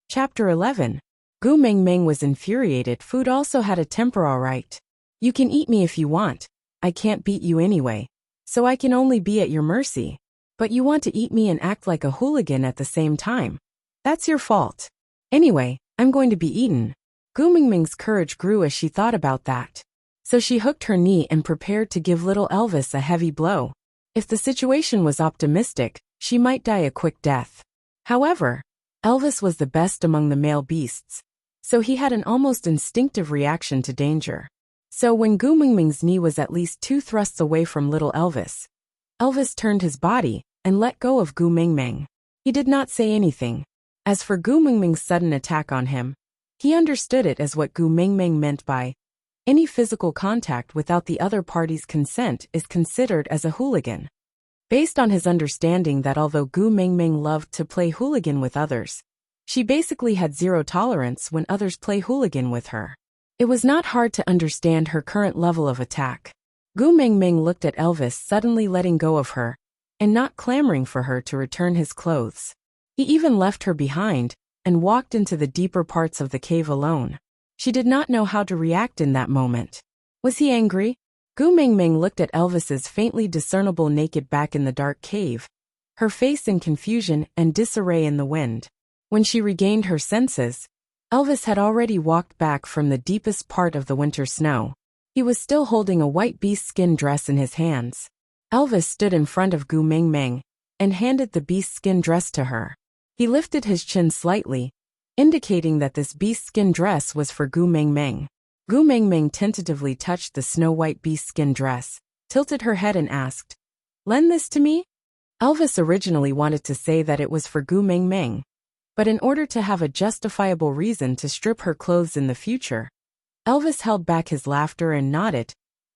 S1: Chapter 11. Gu Mengmeng was infuriated. Food also had a temper, alright. You can eat me if you want. I can't beat you anyway. So I can only be at your mercy. But you want to eat me and act like a hooligan at the same time. That's your fault. Anyway, I'm going to be eaten. Gu Mengmeng's courage grew as she thought about that. So she hooked her knee and prepared to give little Elvis a heavy blow. If the situation was optimistic, she might die a quick death. However, Elvis was the best among the male beasts, so he had an almost instinctive reaction to danger. So when Gu Mengmeng's knee was at least 2 thrusts away from little Elvis, Elvis turned his body and let go of Gu Mengmeng. He did not say anything. As for Gu Mengmeng's sudden attack on him, he understood it as what Gu Mengmeng meant by any physical contact without the other party's consent is considered as a hooligan. Based on his understanding that although Gu Mengmeng loved to play hooligan with others, she basically had zero tolerance when others play hooligan with her. It was not hard to understand her current level of attack. Gu Mengmeng looked at Elvis suddenly letting go of her, and not clamoring for her to return his clothes. He even left her behind, and walked into the deeper parts of the cave alone. She did not know how to react in that moment. Was he angry? Gu Mengmeng looked at Elvis's faintly discernible naked back in the dark cave, her face in confusion and disarray in the wind. When she regained her senses, Elvis had already walked back from the deepest part of the winter snow. He was still holding a white beast skin dress in his hands. Elvis stood in front of Gu Mengmeng and handed the beast skin dress to her. He lifted his chin slightly, indicating that this beast skin dress was for Gu Mengmeng. Gu Mengmeng tentatively touched the snow-white beast skin dress, tilted her head and asked, "Lend this to me?" Elvis originally wanted to say that it was for Gu Mengmeng, but in order to have a justifiable reason to strip her clothes in the future, Elvis held back his laughter and nodded,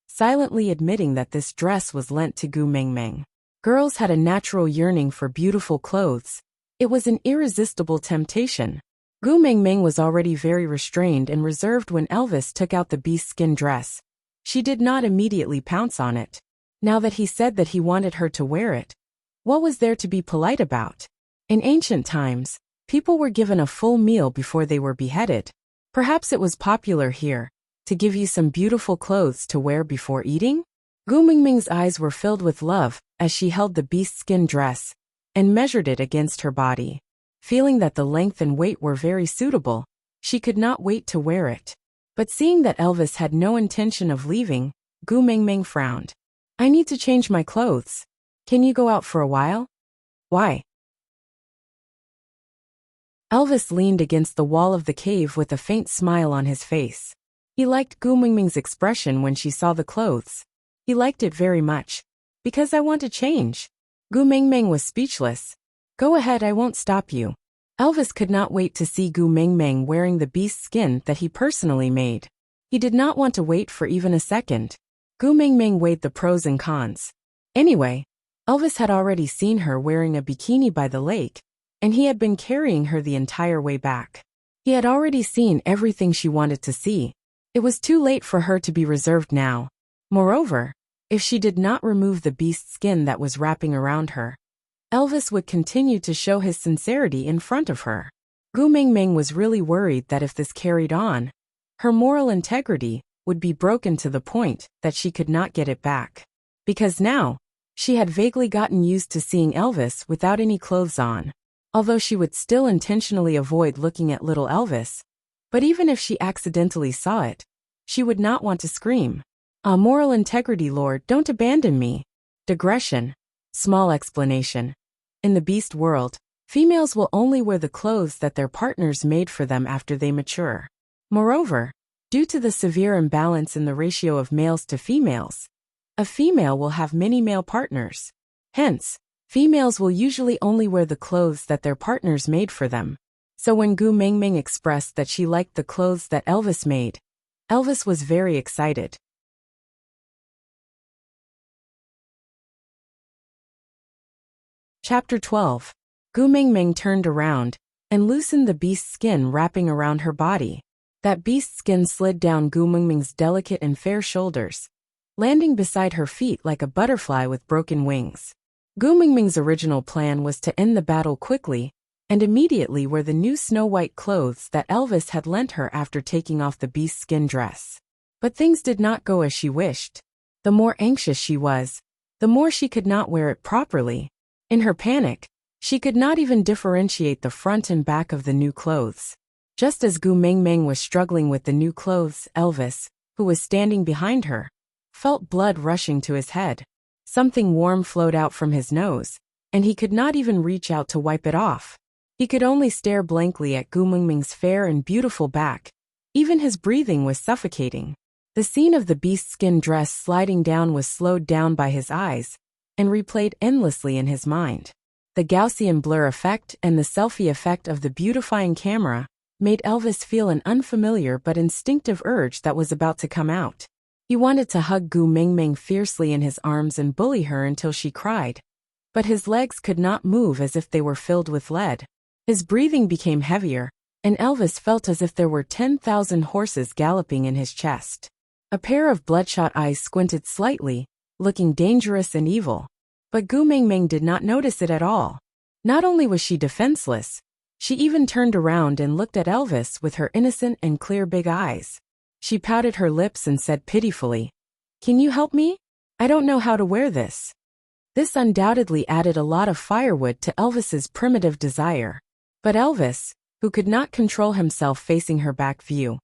S1: silently admitting that this dress was lent to Gu Mengmeng. Girls had a natural yearning for beautiful clothes. It was an irresistible temptation. Gu Mengmeng was already very restrained and reserved when Elvis took out the beast skin dress. She did not immediately pounce on it. Now that he said that he wanted her to wear it, what was there to be polite about? In ancient times, people were given a full meal before they were beheaded. Perhaps it was popular here to give you some beautiful clothes to wear before eating? Gu Mengmeng's eyes were filled with love as she held the beast skin dress and measured it against her body. Feeling that the length and weight were very suitable, she could not wait to wear it. But seeing that Elvis had no intention of leaving, Gu Mengmeng frowned. "I need to change my clothes. Can you go out for a while?" "Why?" Elvis leaned against the wall of the cave with a faint smile on his face. He liked Gu Mengmeng's expression when she saw the clothes. He liked it very much. "Because I want to change." Gu Mengmeng was speechless. "Go ahead, I won't stop you." Elvis could not wait to see Gu Mengmeng wearing the beast skin that he personally made. He did not want to wait for even a second. Gu Mengmeng weighed the pros and cons. Anyway, Elvis had already seen her wearing a bikini by the lake, and he had been carrying her the entire way back. He had already seen everything she wanted to see. It was too late for her to be reserved now. Moreover, if she did not remove the beast skin that was wrapping around her, Elvis would continue to show his sincerity in front of her. Gu Mengmeng was really worried that if this carried on, her moral integrity would be broken to the point that she could not get it back. Because now, she had vaguely gotten used to seeing Elvis without any clothes on. Although she would still intentionally avoid looking at little Elvis, but even if she accidentally saw it, she would not want to scream, "Ah, moral integrity, Lord, don't abandon me." Digression. Small explanation. In the beast world, females will only wear the clothes that their partners made for them after they mature. Moreover, due to the severe imbalance in the ratio of males to females, a female will have many male partners. Hence, females will usually only wear the clothes that their partners made for them. So when Gu Mengmeng expressed that she liked the clothes that Elvis made, Elvis was very excited. Chapter 12. Gu Mengmeng turned around and loosened the beast's skin wrapping around her body. That beast's skin slid down Gu Mingming's delicate and fair shoulders, landing beside her feet like a butterfly with broken wings. Gu Mingming's original plan was to end the battle quickly and immediately wear the new snow-white clothes that Elvis had lent her after taking off the beast skin dress. But things did not go as she wished. The more anxious she was, the more she could not wear it properly. In her panic, she could not even differentiate the front and back of the new clothes. Just as Gu Mingming was struggling with the new clothes, Elvis, who was standing behind her, felt blood rushing to his head. Something warm flowed out from his nose, and he could not even reach out to wipe it off. He could only stare blankly at Gu Mingming's fair and beautiful back. Even his breathing was suffocating. The scene of the beast skin dress sliding down was slowed down by his eyes and replayed endlessly in his mind. The Gaussian blur effect and the selfie effect of the beautifying camera made Elvis feel an unfamiliar but instinctive urge that was about to come out. He wanted to hug Gu Mingming fiercely in his arms and bully her until she cried, but his legs could not move as if they were filled with lead. His breathing became heavier, and Elvis felt as if there were 10,000 horses galloping in his chest. A pair of bloodshot eyes squinted slightly, looking dangerous and evil. But Gu Mingming did not notice it at all. Not only was she defenseless, she even turned around and looked at Elvis with her innocent and clear big eyes. She pouted her lips and said pitifully, "Can you help me? I don't know how to wear this." This undoubtedly added a lot of firewood to Elvis's primitive desire. But Elvis, who could not control himself facing her back view,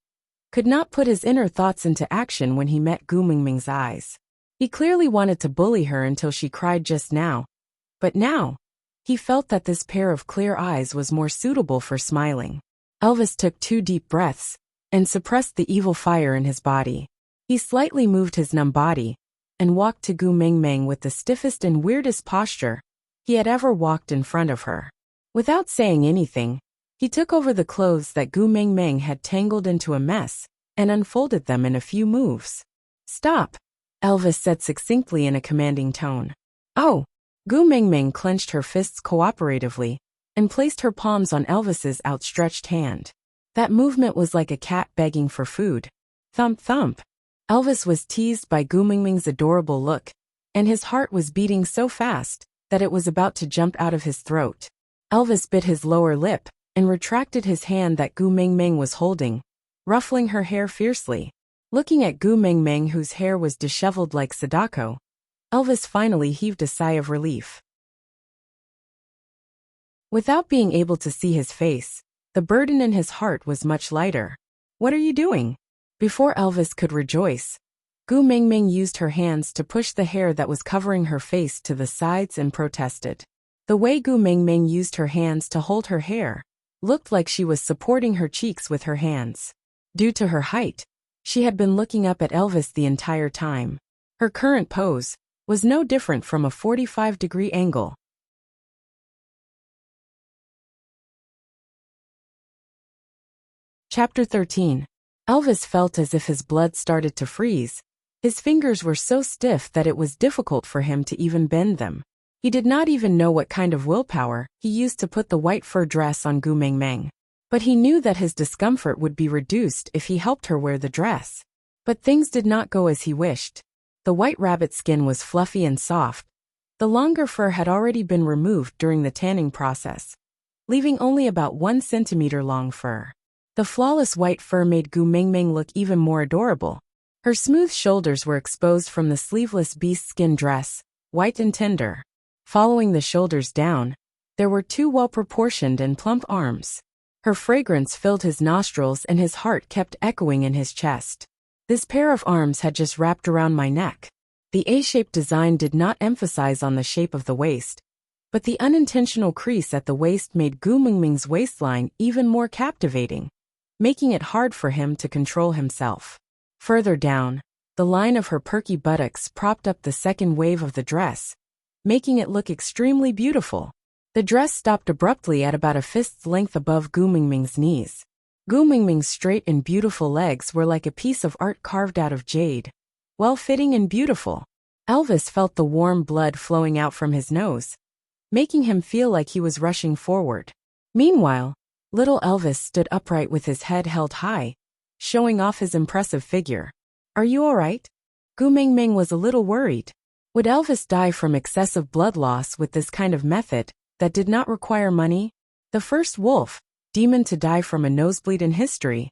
S1: could not put his inner thoughts into action when he met Gu Mingming's eyes. He clearly wanted to bully her until she cried just now, but now, he felt that this pair of clear eyes was more suitable for smiling. Elvis took 2 deep breaths and suppressed the evil fire in his body. He slightly moved his numb body and walked to Gu Mingming with the stiffest and weirdest posture he had ever walked in front of her. Without saying anything, he took over the clothes that Gu Mingming had tangled into a mess and unfolded them in a few moves. "Stop," Elvis said succinctly in a commanding tone. "Oh." Gu Mingming clenched her fists cooperatively and placed her palms on Elvis's outstretched hand. That movement was like a cat begging for food. Thump thump. Elvis was teased by Gu Mingming's adorable look, and his heart was beating so fast that it was about to jump out of his throat. Elvis bit his lower lip and retracted his hand that Gu Mingming was holding, ruffling her hair fiercely. Looking at Gu Mingming, whose hair was disheveled like Sadako, Elvis finally heaved a sigh of relief. Without being able to see his face, the burden in his heart was much lighter. "What are you doing?" Before Elvis could rejoice, Gu Mingming used her hands to push the hair that was covering her face to the sides and protested. The way Gu Mingming used her hands to hold her hair looked like she was supporting her cheeks with her hands. Due to her height, she had been looking up at Elvis the entire time. Her current pose was no different from a 45-degree angle. Chapter 13. Elvis felt as if his blood started to freeze. His fingers were so stiff that it was difficult for him to even bend them. He did not even know what kind of willpower he used to put the white fur dress on Gu Mingming. But he knew that his discomfort would be reduced if he helped her wear the dress. But things did not go as he wished. The white rabbit skin was fluffy and soft. The longer fur had already been removed during the tanning process, leaving only about 1 centimeter long fur. The flawless white fur made Gu Mingming look even more adorable. Her smooth shoulders were exposed from the sleeveless beast skin dress, white and tender. Following the shoulders down, there were 2 well-proportioned and plump arms. Her fragrance filled his nostrils and his heart kept echoing in his chest. "This pair of arms had just wrapped around my neck." The A-shaped design did not emphasize on the shape of the waist, but the unintentional crease at the waist made Gu Mingming's waistline even more captivating, making it hard for him to control himself. Further down, the line of her perky buttocks propped up the second wave of the dress, making it look extremely beautiful. The dress stopped abruptly at about a fist's length above Gu Mingming's knees. Gu Mingming's straight and beautiful legs were like a piece of art carved out of jade, well-fitting and beautiful. Elvis felt the warm blood flowing out from his nose, making him feel like he was rushing forward. Meanwhile, little Elvis stood upright with his head held high, showing off his impressive figure. "Are you all right?" Gu Mingming was a little worried. Would Elvis die from excessive blood loss with this kind of method that did not require money? The first wolf, demon to die from a nosebleed in history.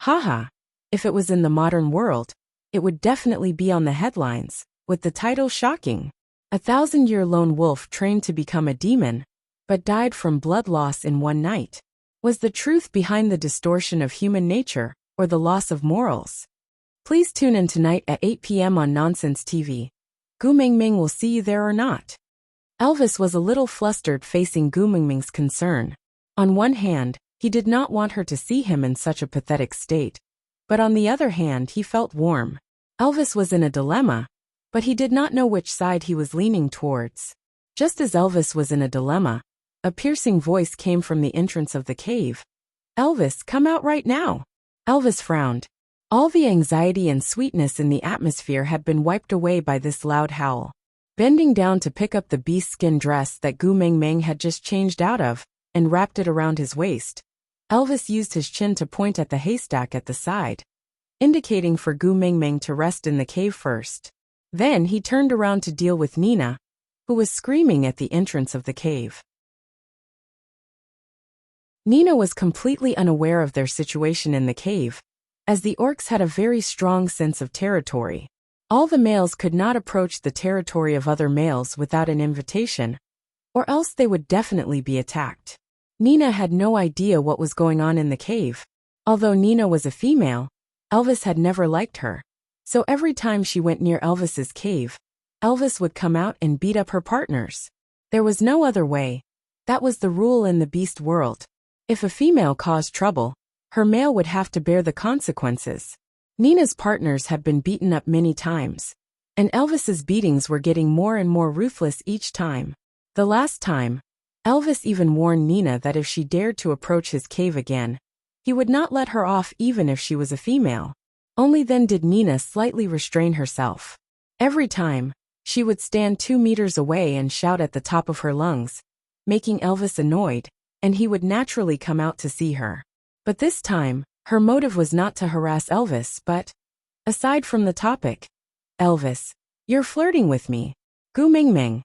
S1: Haha. If it was in the modern world, it would definitely be on the headlines, with the title shocking. 1,000-year lone wolf trained to become a demon, but died from blood loss in one night. Was the truth behind the distortion of human nature, or the loss of morals? Please tune in tonight at 8 p.m. on Nonsense TV. Gu Mingming will see you there or not. Elvis was a little flustered facing Gu Mingming's concern. On one hand, he did not want her to see him in such a pathetic state, but on the other hand he felt warm. Elvis was in a dilemma, but he did not know which side he was leaning towards. Just as Elvis was in a dilemma, a piercing voice came from the entrance of the cave. "Elvis, come out right now." Elvis frowned. All the anxiety and sweetness in the atmosphere had been wiped away by this loud howl. Bending down to pick up the beast skin dress that Gu Mingming had just changed out of, and wrapped it around his waist, Elvis used his chin to point at the haystack at the side, indicating for Gu Mingming to rest in the cave first. Then he turned around to deal with Nina, who was screaming at the entrance of the cave. Nina was completely unaware of their situation in the cave, as the orcs had a very strong sense of territory. All the males could not approach the territory of other males without an invitation, or else they would definitely be attacked. Nina had no idea what was going on in the cave. Although Nina was a female, Elvis had never liked her. So every time she went near Elvis's cave, Elvis would come out and beat up her partners. There was no other way. That was the rule in the beast world. If a female caused trouble, her male would have to bear the consequences. Nina's partners had been beaten up many times, and Elvis's beatings were getting more and more ruthless each time. The last time, Elvis even warned Nina that if she dared to approach his cave again, he would not let her off even if she was a female. Only then did Nina slightly restrain herself. Every time, she would stand 2 meters away and shout at the top of her lungs, making Elvis annoyed, and he would naturally come out to see her. But this time, her motive was not to harass Elvis but, aside from the topic, "Elvis, you're flirting with me." Gu Mingming.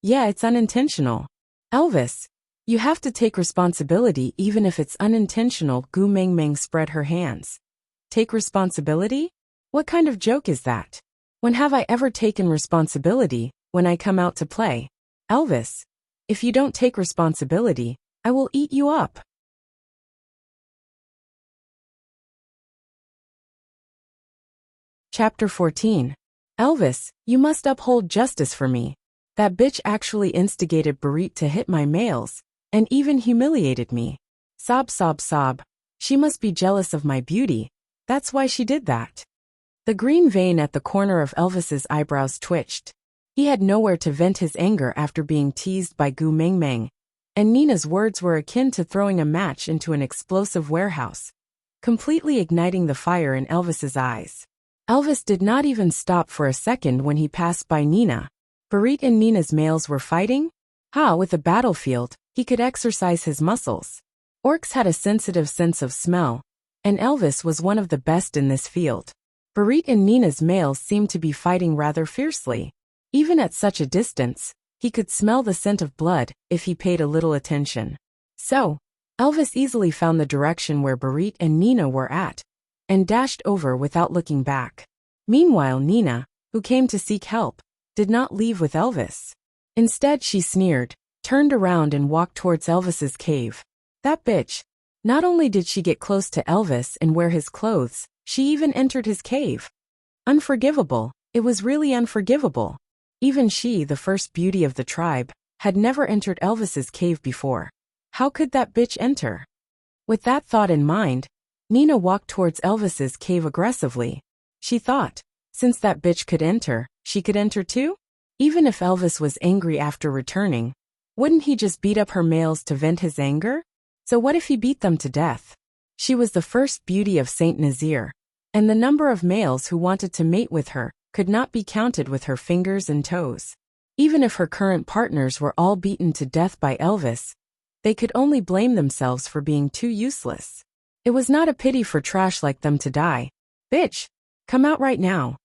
S1: "Yeah, it's unintentional." "Elvis, you have to take responsibility even if it's unintentional." Gu Mingming spread her hands. "Take responsibility? What kind of joke is that? When have I ever taken responsibility when I come out to play? Elvis, if you don't take responsibility, I will eat you up." Chapter 14. "Elvis, you must uphold justice for me. That bitch actually instigated Barit to hit my males, and even humiliated me. Sob sob sob. She must be jealous of my beauty. That's why she did that." The green vein at the corner of Elvis's eyebrows twitched. He had nowhere to vent his anger after being teased by Gu Mingming, and Nina's words were akin to throwing a match into an explosive warehouse, completely igniting the fire in Elvis's eyes. Elvis did not even stop for a second when he passed by Nina. Barit and Nina's males were fighting? With a battlefield, he could exercise his muscles. Orcs had a sensitive sense of smell, and Elvis was one of the best in this field. Barit and Nina's males seemed to be fighting rather fiercely. Even at such a distance, he could smell the scent of blood if he paid a little attention. So, Elvis easily found the direction where Barit and Nina were at, and dashed over without looking back. Meanwhile, Nina, who came to seek help, did not leave with Elvis. Instead, she sneered, turned around and walked towards Elvis's cave. That bitch. Not only did she get close to Elvis and wear his clothes, she even entered his cave. Unforgivable. It was really unforgivable. Even she, the first beauty of the tribe, had never entered Elvis's cave before. How could that bitch enter? With that thought in mind, Nina walked towards Elvis's cave aggressively. She thought, since that bitch could enter, she could enter too? Even if Elvis was angry after returning, wouldn't he just beat up her males to vent his anger? So what if he beat them to death? She was the first beauty of Saint Nazir, and the number of males who wanted to mate with her could not be counted with her fingers and toes. Even if her current partners were all beaten to death by Elvis, they could only blame themselves for being too useless. It was not a pity for trash like them to die. Bitch, come out right now.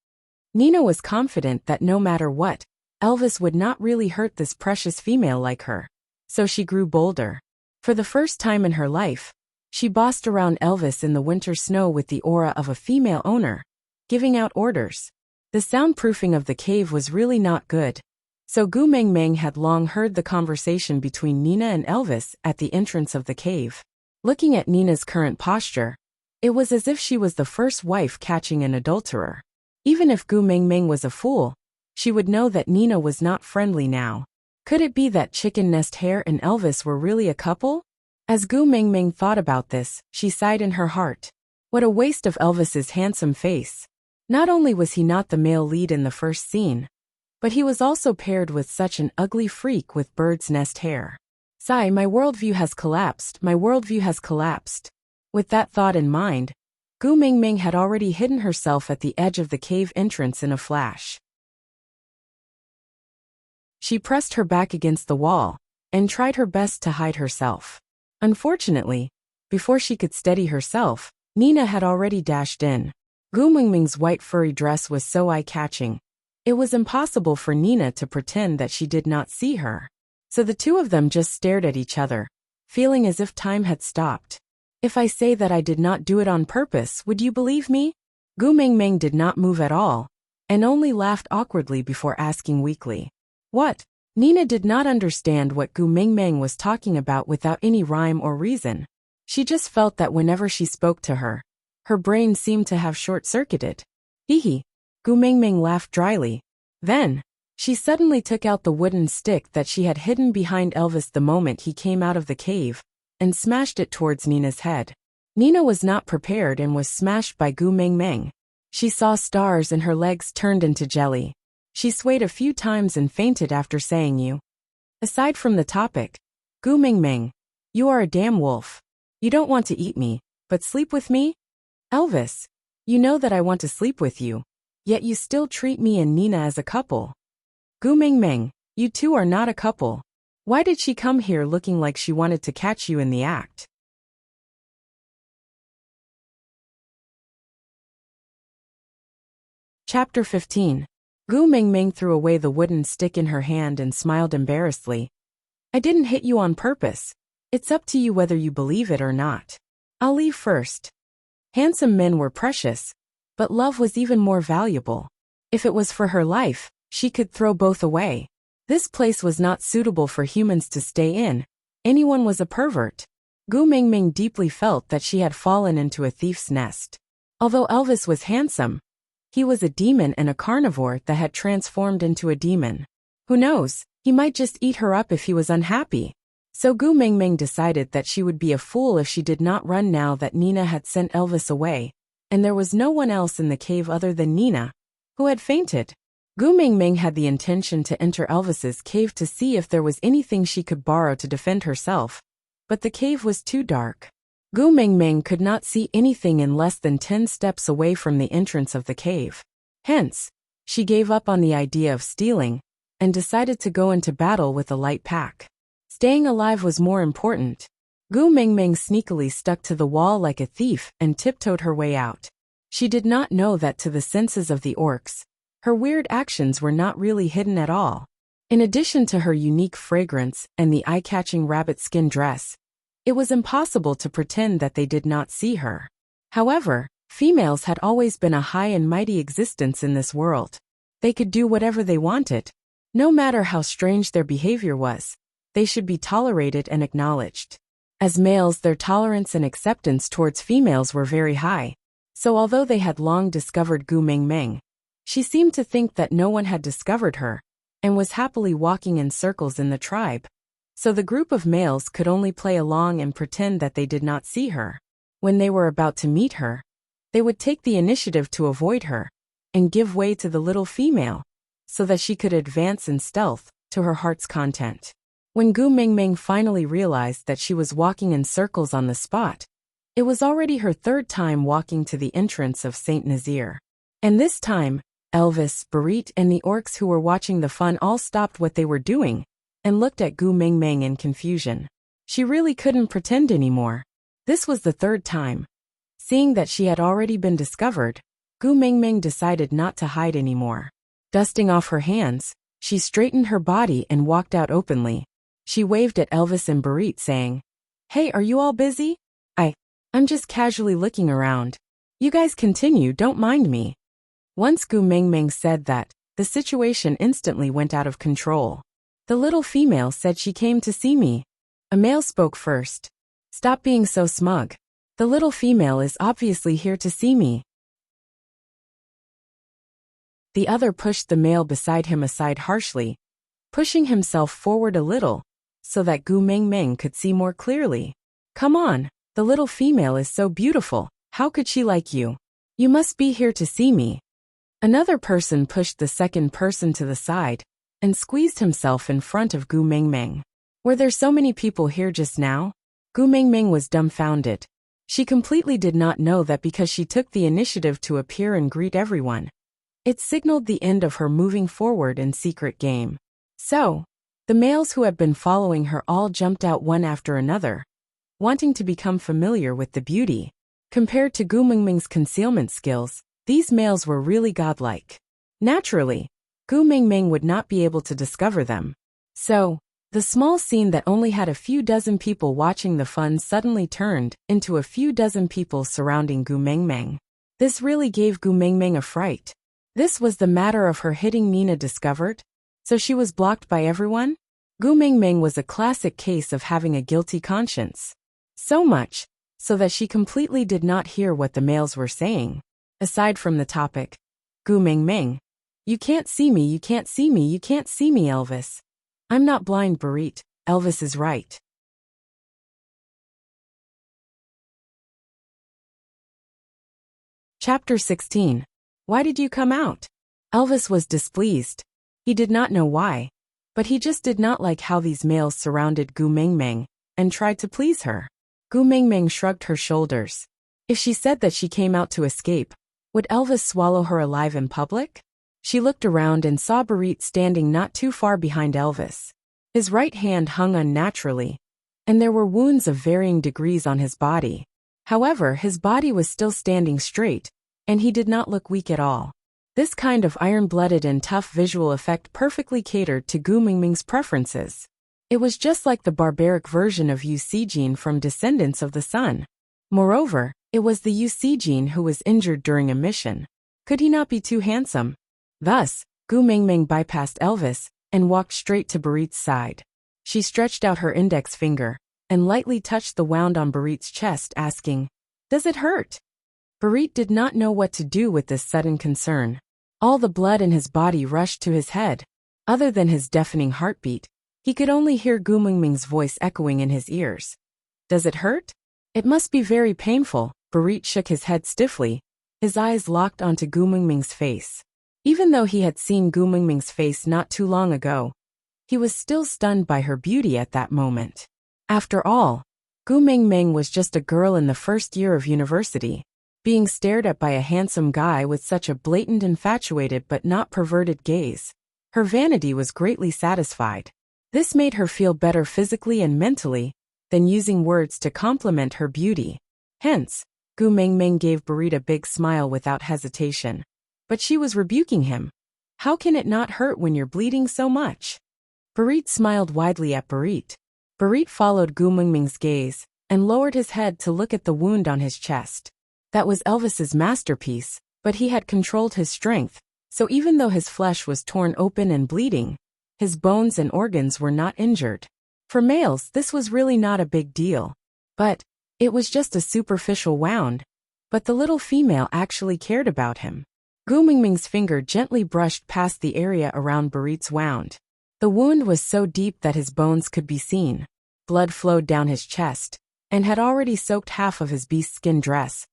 S1: Nina was confident that no matter what, Elvis would not really hurt this precious female like her. So she grew bolder. For the first time in her life, she bossed around Elvis in the winter snow with the aura of a female owner, giving out orders. The soundproofing of the cave was really not good. So Gu Meng Meng had long heard the conversation between Nina and Elvis at the entrance of the cave. Looking at Nina's current posture, it was as if she was the first wife catching an adulterer. Even if Gu Meng Meng was a fool, she would know that Nina was not friendly now. Could it be that Chicken Nest Hare and Elvis were really a couple? As Gu Meng Meng thought about this, she sighed in her heart. What a waste of Elvis's handsome face. Not only was he not the male lead in the first scene, but he was also paired with such an ugly freak with bird's nest hair. Sigh, my worldview has collapsed, my worldview has collapsed. With that thought in mind, Gu Meng Meng had already hidden herself at the edge of the cave entrance in a flash. She pressed her back against the wall and tried her best to hide herself. Unfortunately, before she could steady herself, Nina had already dashed in. Gu Meng Meng's white furry dress was so eye-catching, it was impossible for Nina to pretend that she did not see her. So the two of them just stared at each other, feeling as if time had stopped. If I say that I did not do it on purpose, would you believe me? Gu Meng Meng did not move at all, and only laughed awkwardly before asking weakly. What? Nina did not understand what Gu Meng Meng was talking about without any rhyme or reason. She just felt that whenever she spoke to her, her brain seemed to have short-circuited. Hee. Gu Meng Meng laughed dryly. Then, she suddenly took out the wooden stick that she had hidden behind Elvis the moment he came out of the cave, and smashed it towards Nina's head. Nina was not prepared and was smashed by Gu Meng Meng. She saw stars and her legs turned into jelly. She swayed a few times and fainted after saying you. Aside from the topic, Gu Meng Meng, you are a damn wolf. You don't want to eat me, but sleep with me? Elvis, you know that I want to sleep with you, yet you still treat me and Nina as a couple. Gu Meng Meng, you two are not a couple. Why did she come here looking like she wanted to catch you in the act? Chapter 15. Gu Meng Meng threw away the wooden stick in her hand and smiled embarrassedly. I didn't hit you on purpose. It's up to you whether you believe it or not. I'll leave first. Handsome men were precious, but love was even more valuable. If it was for her life, she could throw both away. This place was not suitable for humans to stay in. Anyone was a pervert. Gu Meng Meng deeply felt that she had fallen into a thief's nest. Although Elvis was handsome, he was a demon and a carnivore that had transformed into a demon. Who knows, he might just eat her up if he was unhappy. So Gu Meng Meng decided that she would be a fool if she did not run now that Nina had sent Elvis away, and there was no one else in the cave other than Nina, who had fainted. Gu Meng Meng had the intention to enter Elvis's cave to see if there was anything she could borrow to defend herself, but the cave was too dark. Gu Meng Meng could not see anything in less than 10 steps away from the entrance of the cave. Hence, she gave up on the idea of stealing, and decided to go into battle with a light pack. Staying alive was more important. Gu Meng Meng sneakily stuck to the wall like a thief and tiptoed her way out. She did not know that to the senses of the orcs, her weird actions were not really hidden at all. In addition to her unique fragrance and the eye-catching rabbit skin dress, it was impossible to pretend that they did not see her. However, females had always been a high and mighty existence in this world. They could do whatever they wanted. No matter how strange their behavior was, they should be tolerated and acknowledged. As males, their tolerance and acceptance towards females were very high. So although they had long discovered Gu Meng Meng, she seemed to think that no one had discovered her, and was happily walking in circles in the tribe. So the group of males could only play along and pretend that they did not see her. When they were about to meet her, they would take the initiative to avoid her, and give way to the little female, so that she could advance in stealth to her heart's content. When Gu Meng Meng finally realized that she was walking in circles on the spot, it was already her third time walking to the entrance of Saint Nazir. And this time, Elvis, Barit, and the orcs who were watching the fun all stopped what they were doing and looked at Gu Meng Meng in confusion. She really couldn't pretend anymore. This was the third time. Seeing that she had already been discovered, Gu Mingming decided not to hide anymore. Dusting off her hands, she straightened her body and walked out openly. She waved at Elvis and Barit saying, "Hey, are you all busy? I'm just casually looking around. You guys continue, don't mind me." Once Gu Mingming said that, the situation instantly went out of control. The little female said she came to see me. A male spoke first. "Stop being so smug. The little female is obviously here to see me." The other pushed the male beside him aside harshly, pushing himself forward a little, so that Gu Mingming could see more clearly. "Come on, the little female is so beautiful, how could she like you? You must be here to see me." Another person pushed the second person to the side, and squeezed himself in front of Gu Mingming. Were there so many people here just now? Gu Mingming was dumbfounded. She completely did not know that because she took the initiative to appear and greet everyone, it signaled the end of her moving forward in secret game. So, the males who had been following her all jumped out one after another, wanting to become familiar with the beauty. Compared to Gu Mingming's concealment skills, these males were really godlike. Naturally, Gu Mingming would not be able to discover them. So, the small scene that only had a few dozen people watching the fun suddenly turned into a few dozen people surrounding Gu Mingming. This really gave Gu Mingming a fright. This was the matter of her hitting Nina discovered? So she was blocked by everyone? Gu Mingming was a classic case of having a guilty conscience. So much, so that she completely did not hear what the males were saying. Aside from the topic, "Gu Mingming, you can't see me, you can't see me, you can't see me, Elvis. I'm not blind, Barit, Elvis is right." Chapter 16. Why did you come out? Elvis was displeased. He did not know why, but he just did not like how these males surrounded Gu Mingming and tried to please her. Gu Mingming shrugged her shoulders. If she said that she came out to escape, would Elvis swallow her alive in public? She looked around and saw Barit standing not too far behind Elvis. His right hand hung unnaturally, and there were wounds of varying degrees on his body. However, his body was still standing straight, and he did not look weak at all. This kind of iron-blooded and tough visual effect perfectly catered to Gu Mingming's preferences. It was just like the barbaric version of Yu Sijin from Descendants of the Sun. Moreover, it was the Yu Sijin who was injured during a mission. Could he not be too handsome? Thus, Gu Mingming bypassed Elvis and walked straight to Barit's side. She stretched out her index finger and lightly touched the wound on Barit's chest, asking, "Does it hurt?" Barit did not know what to do with this sudden concern. All the blood in his body rushed to his head. Other than his deafening heartbeat, he could only hear Gu Mingming's voice echoing in his ears. "Does it hurt? It must be very painful." Barit shook his head stiffly, his eyes locked onto Gu Mingming's face. Even though he had seen Gu Mingming's face not too long ago, he was still stunned by her beauty at that moment. After all, Gu Mingming was just a girl in the first year of university, being stared at by a handsome guy with such a blatant infatuated but not perverted gaze. Her vanity was greatly satisfied. This made her feel better physically and mentally than using words to compliment her beauty. Hence, Gu Mingming gave Barit a big smile without hesitation. But she was rebuking him. "How can it not hurt when you're bleeding so much?" Barit smiled widely at Barit. Barit followed Gu Mingming's gaze and lowered his head to look at the wound on his chest. That was Elvis's masterpiece, but he had controlled his strength, so even though his flesh was torn open and bleeding, his bones and organs were not injured. For males, this was really not a big deal. But it was just a superficial wound. But the little female actually cared about him. Gu Mingming's finger gently brushed past the area around Barit's wound. The wound was so deep that his bones could be seen. Blood flowed down his chest, and had already soaked half of his beast-skin dress.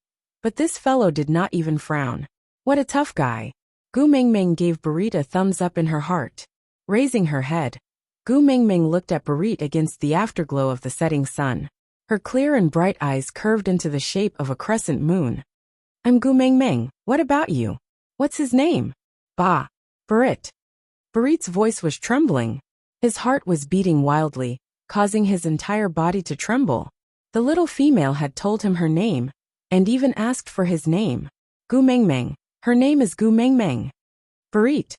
S1: But this fellow did not even frown. What a tough guy. Gu Mingming gave Barit a thumbs up in her heart. Raising her head, Gu Mingming looked at Barit against the afterglow of the setting sun. Her clear and bright eyes curved into the shape of a crescent moon. "I'm Gu Mingming, what about you? What's his name?" "Bah, Barit." Barit's voice was trembling. His heart was beating wildly, causing his entire body to tremble. The little female had told him her name, and even asked for his name. Gu Mengmeng. Her name is Gu Mengmeng. Barit.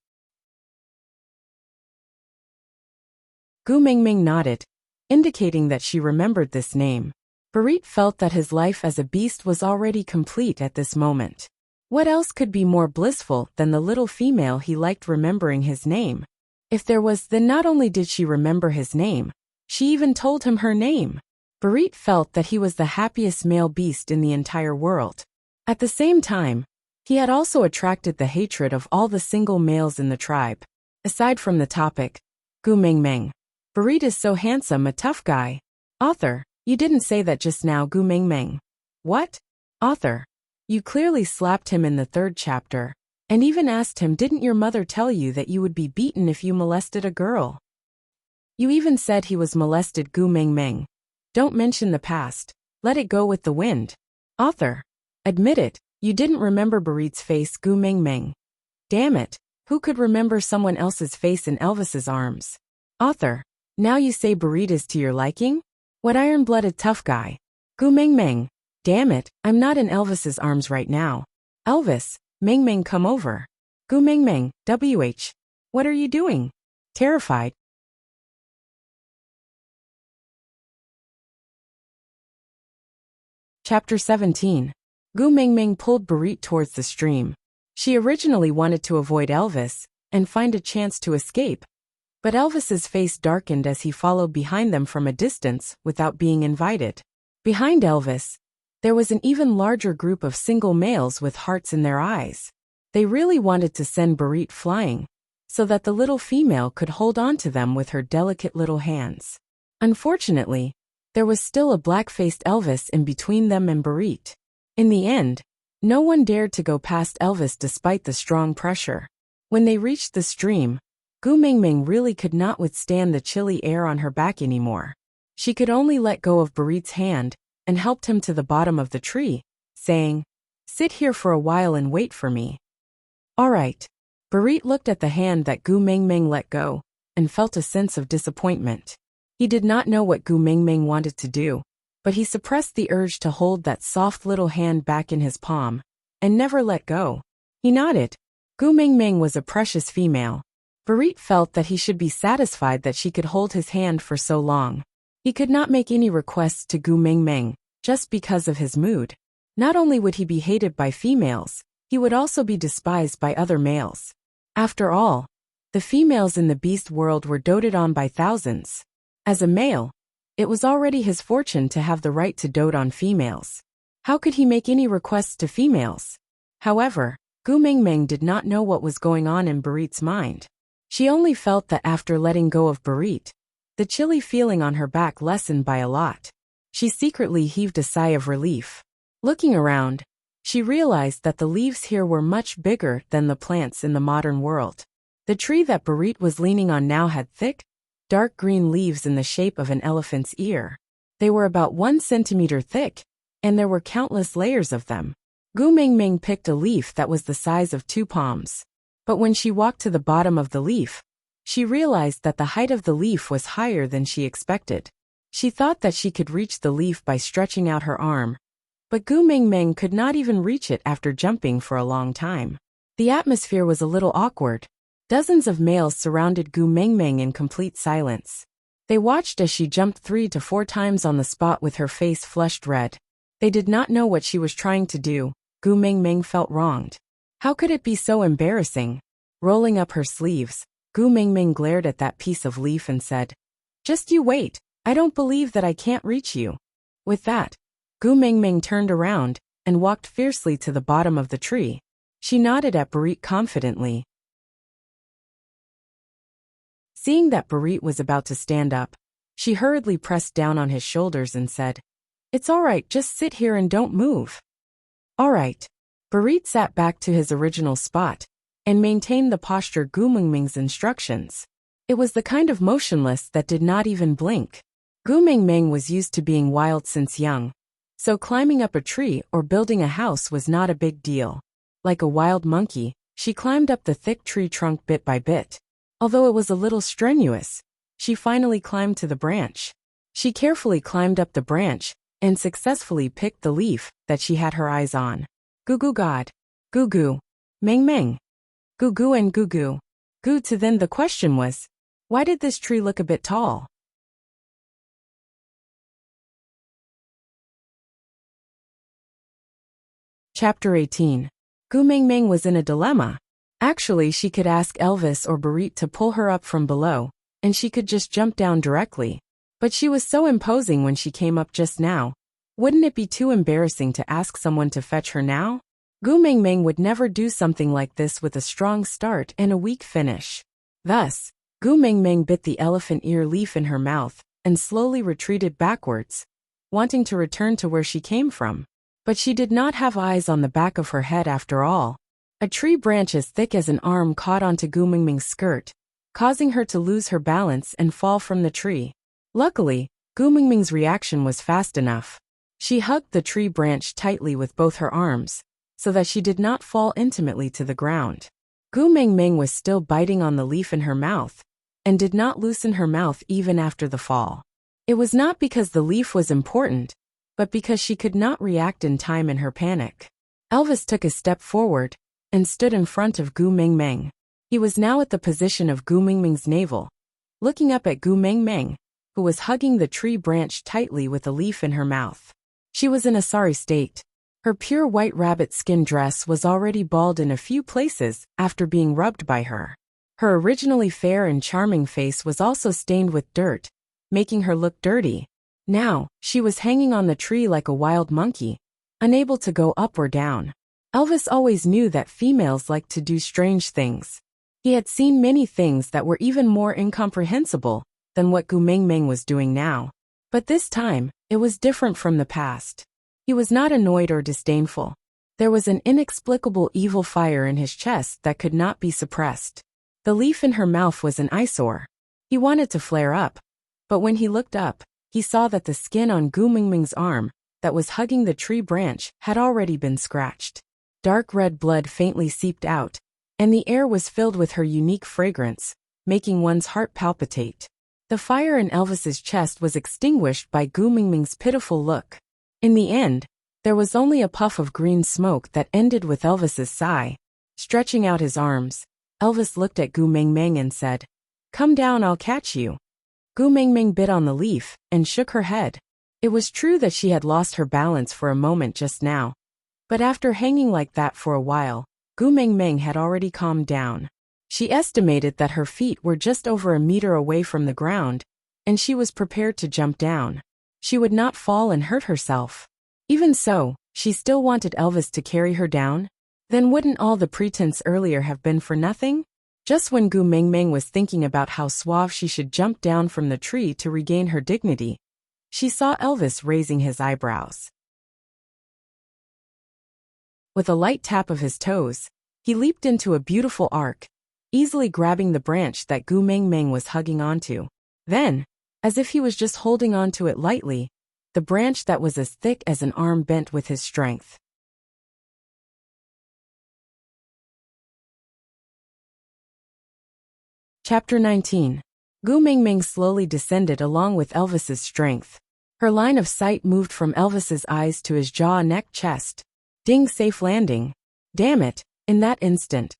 S1: Gu Mengmeng nodded, indicating that she remembered this name. Barit felt that his life as a beast was already complete at this moment. What else could be more blissful than the little female he liked remembering his name? If there was, then not only did she remember his name, she even told him her name. Barit felt that he was the happiest male beast in the entire world. At the same time, he had also attracted the hatred of all the single males in the tribe. Aside from the topic, Gu Mengmeng. Barit is so handsome, a tough guy. Author, you didn't say that just now, Gu Mengmeng. What? Author, you clearly slapped him in the 3rd chapter, and even asked him, didn't your mother tell you that you would be beaten if you molested a girl? You even said he was molested, Gu Mengmeng. Don't mention the past. Let it go with the wind. Author, admit it, you didn't remember Barit's face, Gu Mengmeng. Damn it, who could remember someone else's face in Elvis's arms? Author, now you say Barit is to your liking? What iron-blooded tough guy? Gu Mengmeng. Damn it, I'm not in Elvis's arms right now. Elvis, Mengmeng, come over. Gu Mengmeng, WH. What are you doing? Terrified. Chapter 17. Gu Mengmeng pulled Barit towards the stream. She originally wanted to avoid Elvis and find a chance to escape, but Elvis's face darkened as he followed behind them from a distance without being invited. Behind Elvis, there was an even larger group of single males with hearts in their eyes. They really wanted to send Barit flying, so that the little female could hold on to them with her delicate little hands. Unfortunately, there was still a black-faced Elvis in between them and Barit. In the end, no one dared to go past Elvis despite the strong pressure. When they reached the stream, Gu Mengmeng really could not withstand the chilly air on her back anymore. She could only let go of Barit's hand and helped him to the bottom of the tree, saying, "Sit here for a while and wait for me." All right. Barit looked at the hand that Gu Mengmeng let go and felt a sense of disappointment. He did not know what Gu Mengmeng wanted to do, but he suppressed the urge to hold that soft little hand back in his palm and never let go. He nodded. Gu Mengmeng was a precious female. Barit felt that he should be satisfied that she could hold his hand for so long. He could not make any requests to Gu Mengmeng just because of his mood. Not only would he be hated by females, he would also be despised by other males. After all, the females in the beast world were doted on by thousands. As a male, it was already his fortune to have the right to dote on females. How could he make any requests to females? However, Gu Mengmeng did not know what was going on in Barit's mind. She only felt that after letting go of Barit, the chilly feeling on her back lessened by a lot. She secretly heaved a sigh of relief. Looking around, she realized that the leaves here were much bigger than the plants in the modern world. The tree that Barit was leaning on now had thick, dark green leaves in the shape of an elephant's ear. They were about 1 centimeter thick, and there were countless layers of them. Gu Mengmeng picked a leaf that was the size of 2 palms. But when she walked to the bottom of the leaf, she realized that the height of the leaf was higher than she expected. She thought that she could reach the leaf by stretching out her arm, but Gu Mengmeng could not even reach it after jumping for a long time. The atmosphere was a little awkward. Dozens of males surrounded Gu Mengmeng in complete silence. They watched as she jumped 3 to 4 times on the spot with her face flushed red. They did not know what she was trying to do. Gu Mengmeng felt wronged. How could it be so embarrassing? Rolling up her sleeves, Gu Mengmeng glared at that piece of leaf and said, "Just you wait, I don't believe that I can't reach you." With that, Gu Mengmeng turned around and walked fiercely to the bottom of the tree. She nodded at Barit confidently. Seeing that Barit was about to stand up, she hurriedly pressed down on his shoulders and said, "It's all right, just sit here and don't move." All right. Barit sat back to his original spot and maintained the posture Gu Mengmeng's instructions. It was the kind of motionless that did not even blink. Gu Mengmeng was used to being wild since young, so climbing up a tree or building a house was not a big deal. Like a wild monkey, she climbed up the thick tree trunk bit by bit. Although it was a little strenuous, she finally climbed to the branch. She carefully climbed up the branch and successfully picked the leaf that she had her eyes on. Goo goo god. Goo goo. Meng meng. Goo goo and goo goo. Goo to then the question was, why did this tree look a bit tall? Chapter 18. Gu Meng Meng was in a dilemma. Actually, she could ask Elvis or Barit to pull her up from below, and she could just jump down directly. But she was so imposing when she came up just now. Wouldn't it be too embarrassing to ask someone to fetch her now? Gu Meng Meng would never do something like this with a strong start and a weak finish. Thus, Gu Meng Meng bit the elephant ear leaf in her mouth and slowly retreated backwards, wanting to return to where she came from. But she did not have eyes on the back of her head after all. A tree branch as thick as an arm caught onto Gu Meng Meng's skirt, causing her to lose her balance and fall from the tree. Luckily, Gu Meng Meng's reaction was fast enough. She hugged the tree branch tightly with both her arms, so that she did not fall intimately to the ground. Gu Meng Meng was still biting on the leaf in her mouth, and did not loosen her mouth even after the fall. It was not because the leaf was important, but because she could not react in time in her panic. Elvis took a step forward, and stood in front of Gu Meng Meng. He was now at the position of Gu Meng Meng's navel, looking up at Gu Meng Meng, who was hugging the tree branch tightly with a leaf in her mouth. She was in a sorry state. Her pure white rabbit skin dress was already bald in a few places after being rubbed by her. Her originally fair and charming face was also stained with dirt, making her look dirty. Now, she was hanging on the tree like a wild monkey, unable to go up or down. Elvis always knew that females liked to do strange things. He had seen many things that were even more incomprehensible than what Gu Meng Meng was doing now. But this time, it was different from the past. He was not annoyed or disdainful. There was an inexplicable evil fire in his chest that could not be suppressed. The leaf in her mouth was an eyesore. He wanted to flare up. But when he looked up, he saw that the skin on Gu Meng Meng's arm that was hugging the tree branch had already been scratched. Dark red blood faintly seeped out, and the air was filled with her unique fragrance, making one's heart palpitate. The fire in Elvis's chest was extinguished by Gu Meng Meng's pitiful look. In the end, there was only a puff of green smoke that ended with Elvis's sigh. Stretching out his arms, Elvis looked at Gu Meng Meng and said, "Come down, I'll catch you." Gu Meng Meng bit on the leaf and shook her head. It was true that she had lost her balance for a moment just now. But after hanging like that for a while, Gu Meng Meng had already calmed down. She estimated that her feet were just over a meter away from the ground, and she was prepared to jump down. She would not fall and hurt herself. Even so, she still wanted Elvis to carry her down. Then wouldn't all the pretense earlier have been for nothing? Just when Gu Meng Meng was thinking about how suave she should jump down from the tree to regain her dignity, she saw Elvis raising his eyebrows. With a light tap of his toes, he leaped into a beautiful arc, easily grabbing the branch that Gu Meng Meng was hugging onto. Then, as if he was just holding onto it lightly, the branch that was as thick as an arm bent with his strength. Chapter 19. Gu Meng Meng slowly descended along with Elvis's strength. Her line of sight moved from Elvis's eyes to his jaw, neck, chest. Ding, safe landing. Damn it, in that instant,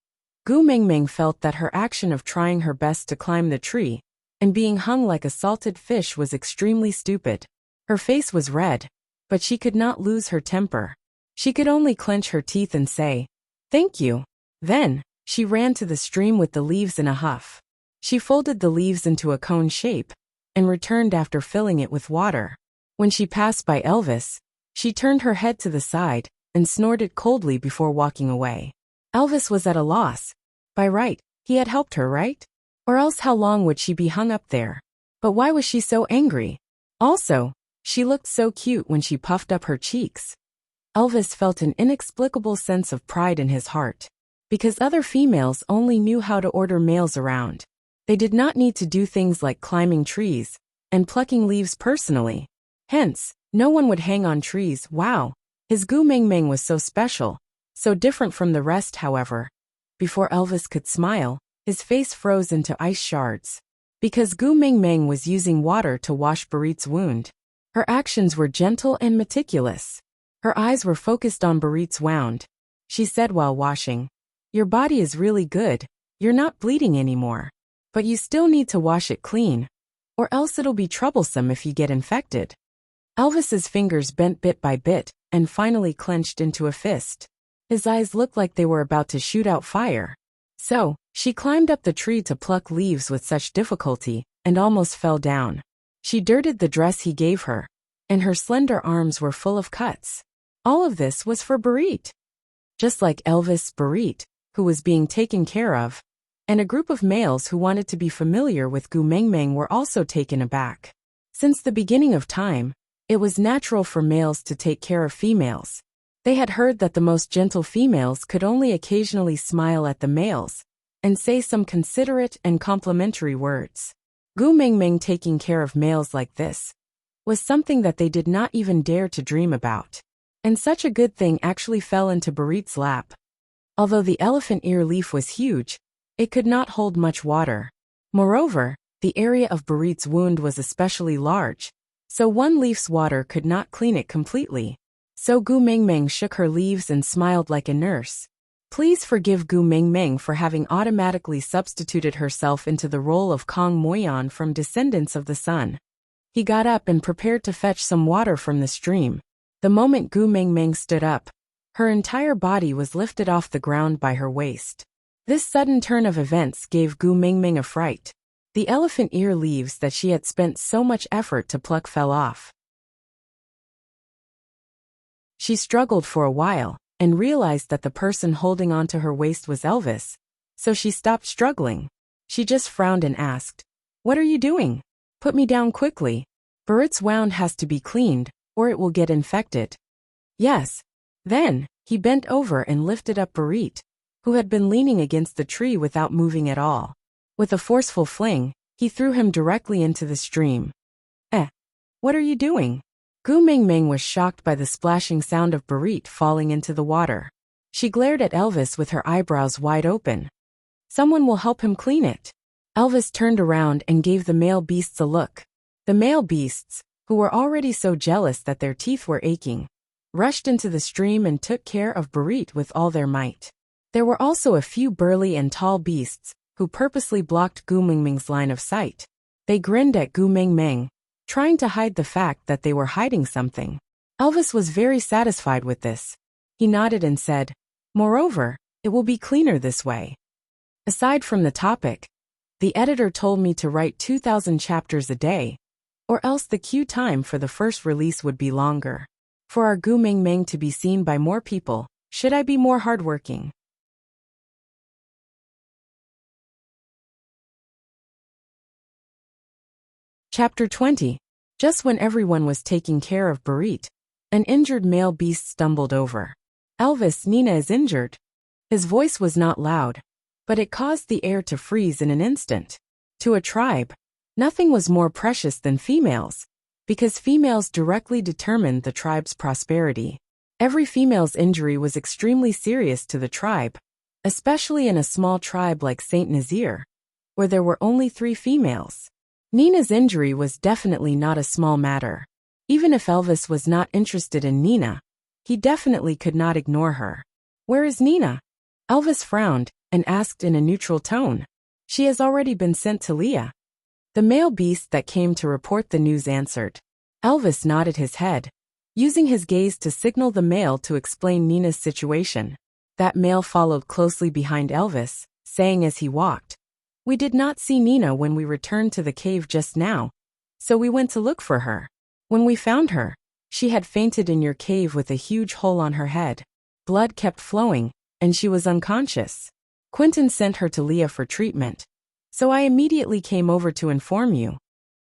S1: Gu Meng Meng felt that her action of trying her best to climb the tree and being hung like a salted fish was extremely stupid. Her face was red, but she could not lose her temper. She could only clench her teeth and say, "Thank you." Then, she ran to the stream with the leaves in a huff. She folded the leaves into a cone shape and returned after filling it with water. When she passed by Elvis, she turned her head to the side and snorted coldly before walking away. Elvis was at a loss. By right, he had helped her, right? Or else how long would she be hung up there? But why was she so angry? Also, she looked so cute when she puffed up her cheeks. Elvis felt an inexplicable sense of pride in his heart. Because other females only knew how to order males around. They did not need to do things like climbing trees and plucking leaves personally. Hence, no one would hang on trees. Wow, his Gu Meng Meng was so special, so different from the rest. However, before Elvis could smile, his face froze into ice shards. Because Gu Meng Meng was using water to wash Barit's wound. Her actions were gentle and meticulous. Her eyes were focused on Barit's wound. She said while washing, "Your body is really good, you're not bleeding anymore. But you still need to wash it clean, or else it'll be troublesome if you get infected." Elvis's fingers bent bit by bit, and finally clenched into a fist. His eyes looked like they were about to shoot out fire. So, she climbed up the tree to pluck leaves with such difficulty, and almost fell down. She dirtied the dress he gave her, and her slender arms were full of cuts. All of this was for Barit. Just like Elvis, Barit, who was being taken care of, and a group of males who wanted to be familiar with Gu Mengmeng were also taken aback. Since the beginning of time, it was natural for males to take care of females. They had heard that the most gentle females could only occasionally smile at the males and say some considerate and complimentary words. Gu Mengmeng taking care of males like this was something that they did not even dare to dream about. And such a good thing actually fell into Barit's lap. Although the elephant ear leaf was huge, it could not hold much water. Moreover, the area of Barit's wound was especially large, so one leaf's water could not clean it completely. So Gu Mengmeng shook her leaves and smiled like a nurse. Please forgive Gu Mengmeng for having automatically substituted herself into the role of Kong Moyan from Descendants of the Sun. He got up and prepared to fetch some water from the stream. The moment Gu Mengmeng stood up, her entire body was lifted off the ground by her waist. This sudden turn of events gave Gu Mengmeng a fright. The elephant ear leaves that she had spent so much effort to pluck fell off. She struggled for a while, and realized that the person holding onto her waist was Elvis, so she stopped struggling. She just frowned and asked, "What are you doing? Put me down quickly. Barit's wound has to be cleaned, or it will get infected." "Yes." Then, he bent over and lifted up Barit, who had been leaning against the tree without moving at all. With a forceful fling, he threw him directly into the stream. What are you doing?" Gu Mengmeng was shocked by the splashing sound of Barit falling into the water. She glared at Elvis with her eyebrows wide open. "Someone will help him clean it." Elvis turned around and gave the male beasts a look. The male beasts, who were already so jealous that their teeth were aching, rushed into the stream and took care of Barit with all their might. There were also a few burly and tall beasts, who purposely blocked Gu Mengmeng's line of sight. They grinned at Gu Mengmeng, trying to hide the fact that they were hiding something. Elvis was very satisfied with this. He nodded and said, "Moreover, it will be cleaner this way." Aside from the topic, the editor told me to write 2,000 chapters a day, or else the queue time for the first release would be longer. For our Gu Mengmeng to be seen by more people, should I be more hardworking? Chapter 20. Just when everyone was taking care of Barit, an injured male beast stumbled over. "Elvis, Nina is injured." His voice was not loud, but it caused the air to freeze in an instant. To a tribe, nothing was more precious than females, because females directly determined the tribe's prosperity. Every female's injury was extremely serious to the tribe, especially in a small tribe like Saint Nazaire, where there were only 3 females. Nina's injury was definitely not a small matter. Even if Elvis was not interested in Nina, he definitely could not ignore her. "Where is Nina?" Elvis frowned and asked in a neutral tone. "She has already been sent to Leah." The male beast that came to report the news answered. Elvis nodded his head, using his gaze to signal the male to explain Nina's situation. That male followed closely behind Elvis, saying as he walked, "We did not see Nina when we returned to the cave just now, so we went to look for her. When we found her, she had fainted in your cave with a huge hole on her head. Blood kept flowing, and she was unconscious. Quentin sent her to Leah for treatment, so I immediately came over to inform you."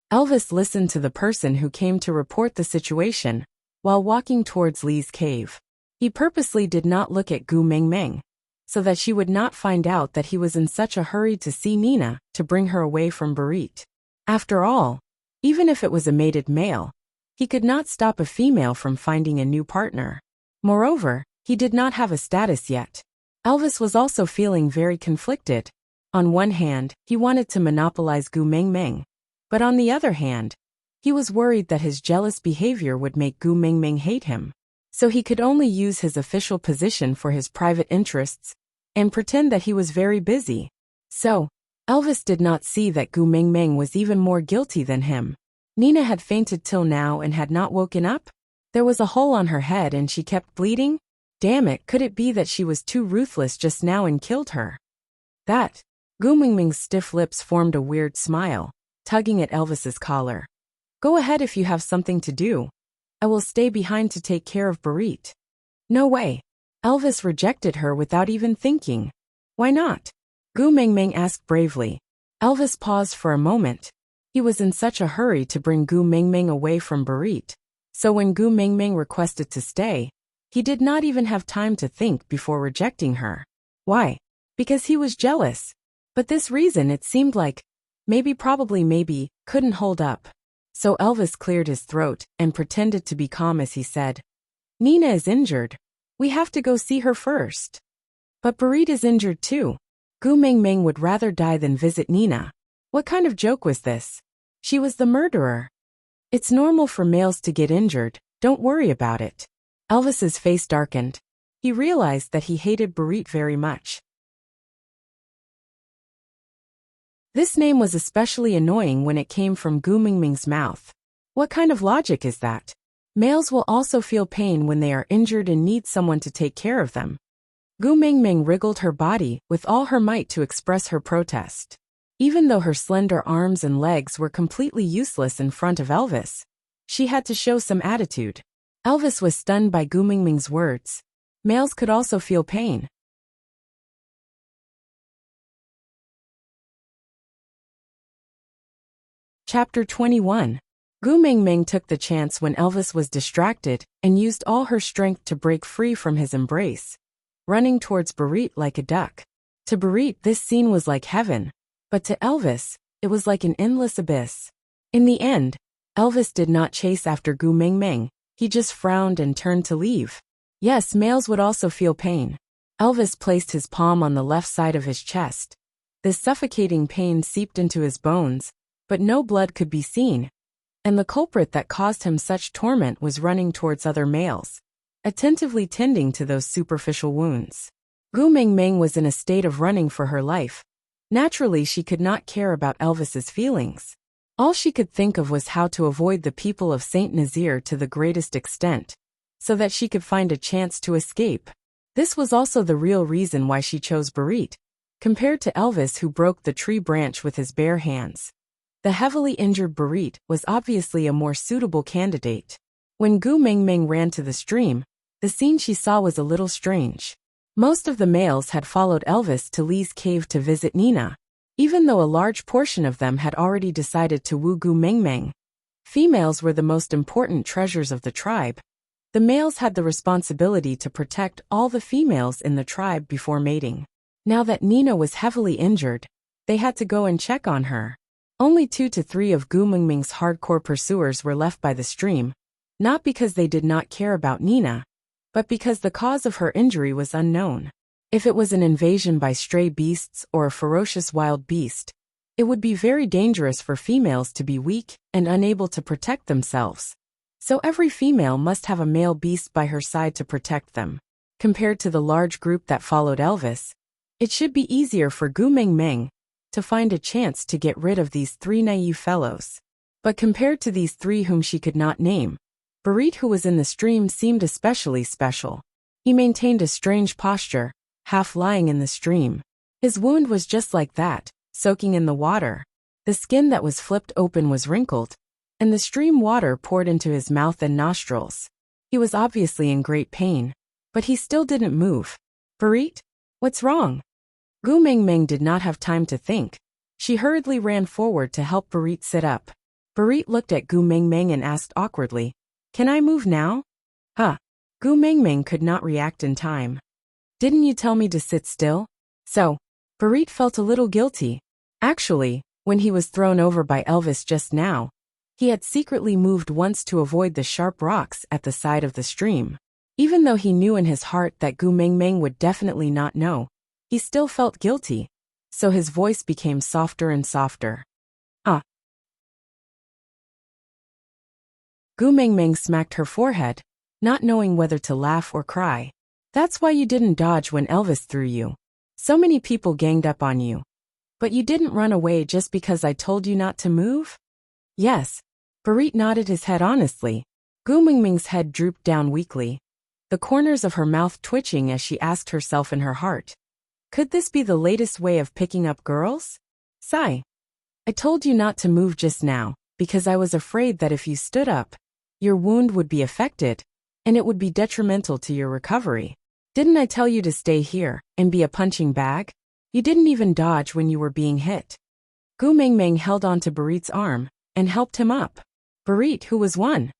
S1: Elvis listened to the person who came to report the situation while walking towards Lee's cave. He purposely did not look at Gu Mengmeng, so that she would not find out that he was in such a hurry to see Nina to bring her away from Barit. After all, even if it was a mated male, he could not stop a female from finding a new partner. Moreover, he did not have a status yet. Elvis was also feeling very conflicted. On one hand, he wanted to monopolize Gu Mengmeng, but on the other hand, He was worried that his jealous behavior would make Gu Mingming hate him. So he could only use his official position for his private interests and pretend that he was very busy. So, Elvis did not see that Gu Mingming was even more guilty than him. Nina had fainted till now and had not woken up? There was a hole on her head and she kept bleeding? Damn it, could it be that she was too ruthless just now and killed her? That. Gu Mingming's stiff lips formed a weird smile, tugging at Elvis's collar. Go ahead if you have something to do. I will stay behind to take care of Barit. No way. Elvis rejected her without even thinking. Why not? Gu Mingming asked bravely. Elvis paused for a moment. He was in such a hurry to bring Gu Mingming away from Barit. So when Gu Mingming requested to stay, he did not even have time to think before rejecting her. Why? Because he was jealous. But this reason, it seemed like, maybe, couldn't hold up. So Elvis cleared his throat and pretended to be calm as he said, Nina is injured. We have to go see her first. But Barit is injured too. Gu Mingming would rather die than visit Nina. What kind of joke was this? She was the murderer. It's normal for males to get injured, don't worry about it. Elvis's face darkened. He realized that he hated Barit very much. This name was especially annoying when it came from Gu Mingming's mouth. What kind of logic is that? Males will also feel pain when they are injured and need someone to take care of them. Gu Mingming wriggled her body with all her might to express her protest. Even though her slender arms and legs were completely useless in front of Elvis, she had to show some attitude. Elvis was stunned by Gu Mingming's words. Males could also feel pain. Chapter 21. Gu Mingming took the chance when Elvis was distracted and used all her strength to break free from his embrace, running towards Barit like a duck. To Barit, this scene was like heaven, but to Elvis, it was like an endless abyss. In the end, Elvis did not chase after Gu Mingming, he just frowned and turned to leave. Yes, males would also feel pain. Elvis placed his palm on the left side of his chest. This suffocating pain seeped into his bones, but no blood could be seen, and the culprit that caused him such torment was running towards other males, attentively tending to those superficial wounds. Gu Mingming was in a state of running for her life. Naturally, she could not care about Elvis's feelings. All she could think of was how to avoid the people of Saint Nazaire to the greatest extent, so that she could find a chance to escape. This was also the real reason why she chose Barit, compared to Elvis, who broke the tree branch with his bare hands. The heavily injured Barit was obviously a more suitable candidate. When Gu Mingming ran to the stream, the scene she saw was a little strange. Most of the males had followed Elvis to Lee's cave to visit Nina, even though a large portion of them had already decided to woo Gu Mingming. Females were the most important treasures of the tribe. The males had the responsibility to protect all the females in the tribe before mating. Now that Nina was heavily injured, they had to go and check on her. Only 2 to 3 of Gu Mingming's hardcore pursuers were left by the stream, not because they did not care about Nina, but because the cause of her injury was unknown. If it was an invasion by stray beasts or a ferocious wild beast, it would be very dangerous for females to be weak and unable to protect themselves. So every female must have a male beast by her side to protect them. Compared to the large group that followed Elvis, it should be easier for Gu Mingming to find a chance to get rid of these 3 naive fellows. But compared to these 3 whom she could not name, Barit, who was in the stream, seemed especially special. He maintained a strange posture, half lying in the stream. His wound was just like that, soaking in the water. The skin that was flipped open was wrinkled, and the stream water poured into his mouth and nostrils. He was obviously in great pain, but he still didn't move. Barit? What's wrong? Gu Mingming did not have time to think. She hurriedly ran forward to help Barit sit up. Barit looked at Gu Mingming and asked awkwardly, Can I move now? Huh. Gu Mingming could not react in time. Didn't you tell me to sit still? So, Barit felt a little guilty. Actually, when he was thrown over by Elvis just now, he had secretly moved once to avoid the sharp rocks at the side of the stream. Even though he knew in his heart that Gu Mingming would definitely not know, he still felt guilty, so his voice became softer and softer. Gu Mengmeng smacked her forehead, not knowing whether to laugh or cry. That's why you didn't dodge when Elvis threw you. So many people ganged up on you. But you didn't run away just because I told you not to move? Yes. Barit nodded his head honestly. Gu Mingming's head drooped down weakly, the corners of her mouth twitching as she asked herself in her heart. Could this be the latest way of picking up girls? Sigh. I told you not to move just now, because I was afraid that if you stood up, your wound would be affected, and it would be detrimental to your recovery. Didn't I tell you to stay here and be a punching bag? You didn't even dodge when you were being hit. Gu Mengmeng held onto Barit's arm and helped him up. Barit, who was 9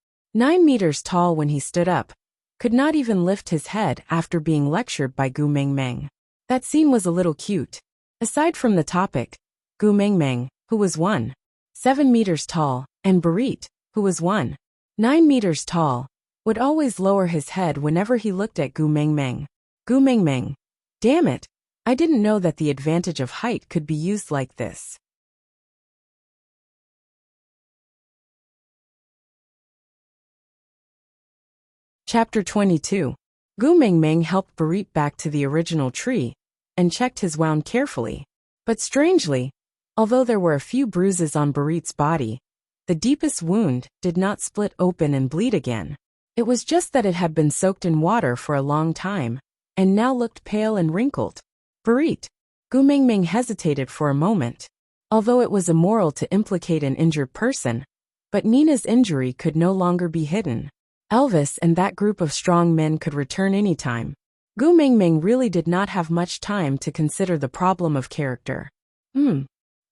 S1: meters tall when he stood up, could not even lift his head after being lectured by Gu Mengmeng. That scene was a little cute. Aside from the topic, Gu Mengmeng, who was 7 meters tall, and Barit, who was 9 meters tall, would always lower his head whenever he looked at Gu Mengmeng. Gu Mengmeng. Damn it, I didn't know that the advantage of height could be used like this. Chapter 22. Gu Mengmeng helped Barit back to the original tree and checked his wound carefully. But strangely, although there were a few bruises on Barit's body, the deepest wound did not split open and bleed again. It was just that it had been soaked in water for a long time and now looked pale and wrinkled. Barit. Gu Mengmeng hesitated for a moment. Although it was immoral to implicate an injured person, but Nina's injury could no longer be hidden. Elvis and that group of strong men could return anytime. Gu Mengmeng really did not have much time to consider the problem of character.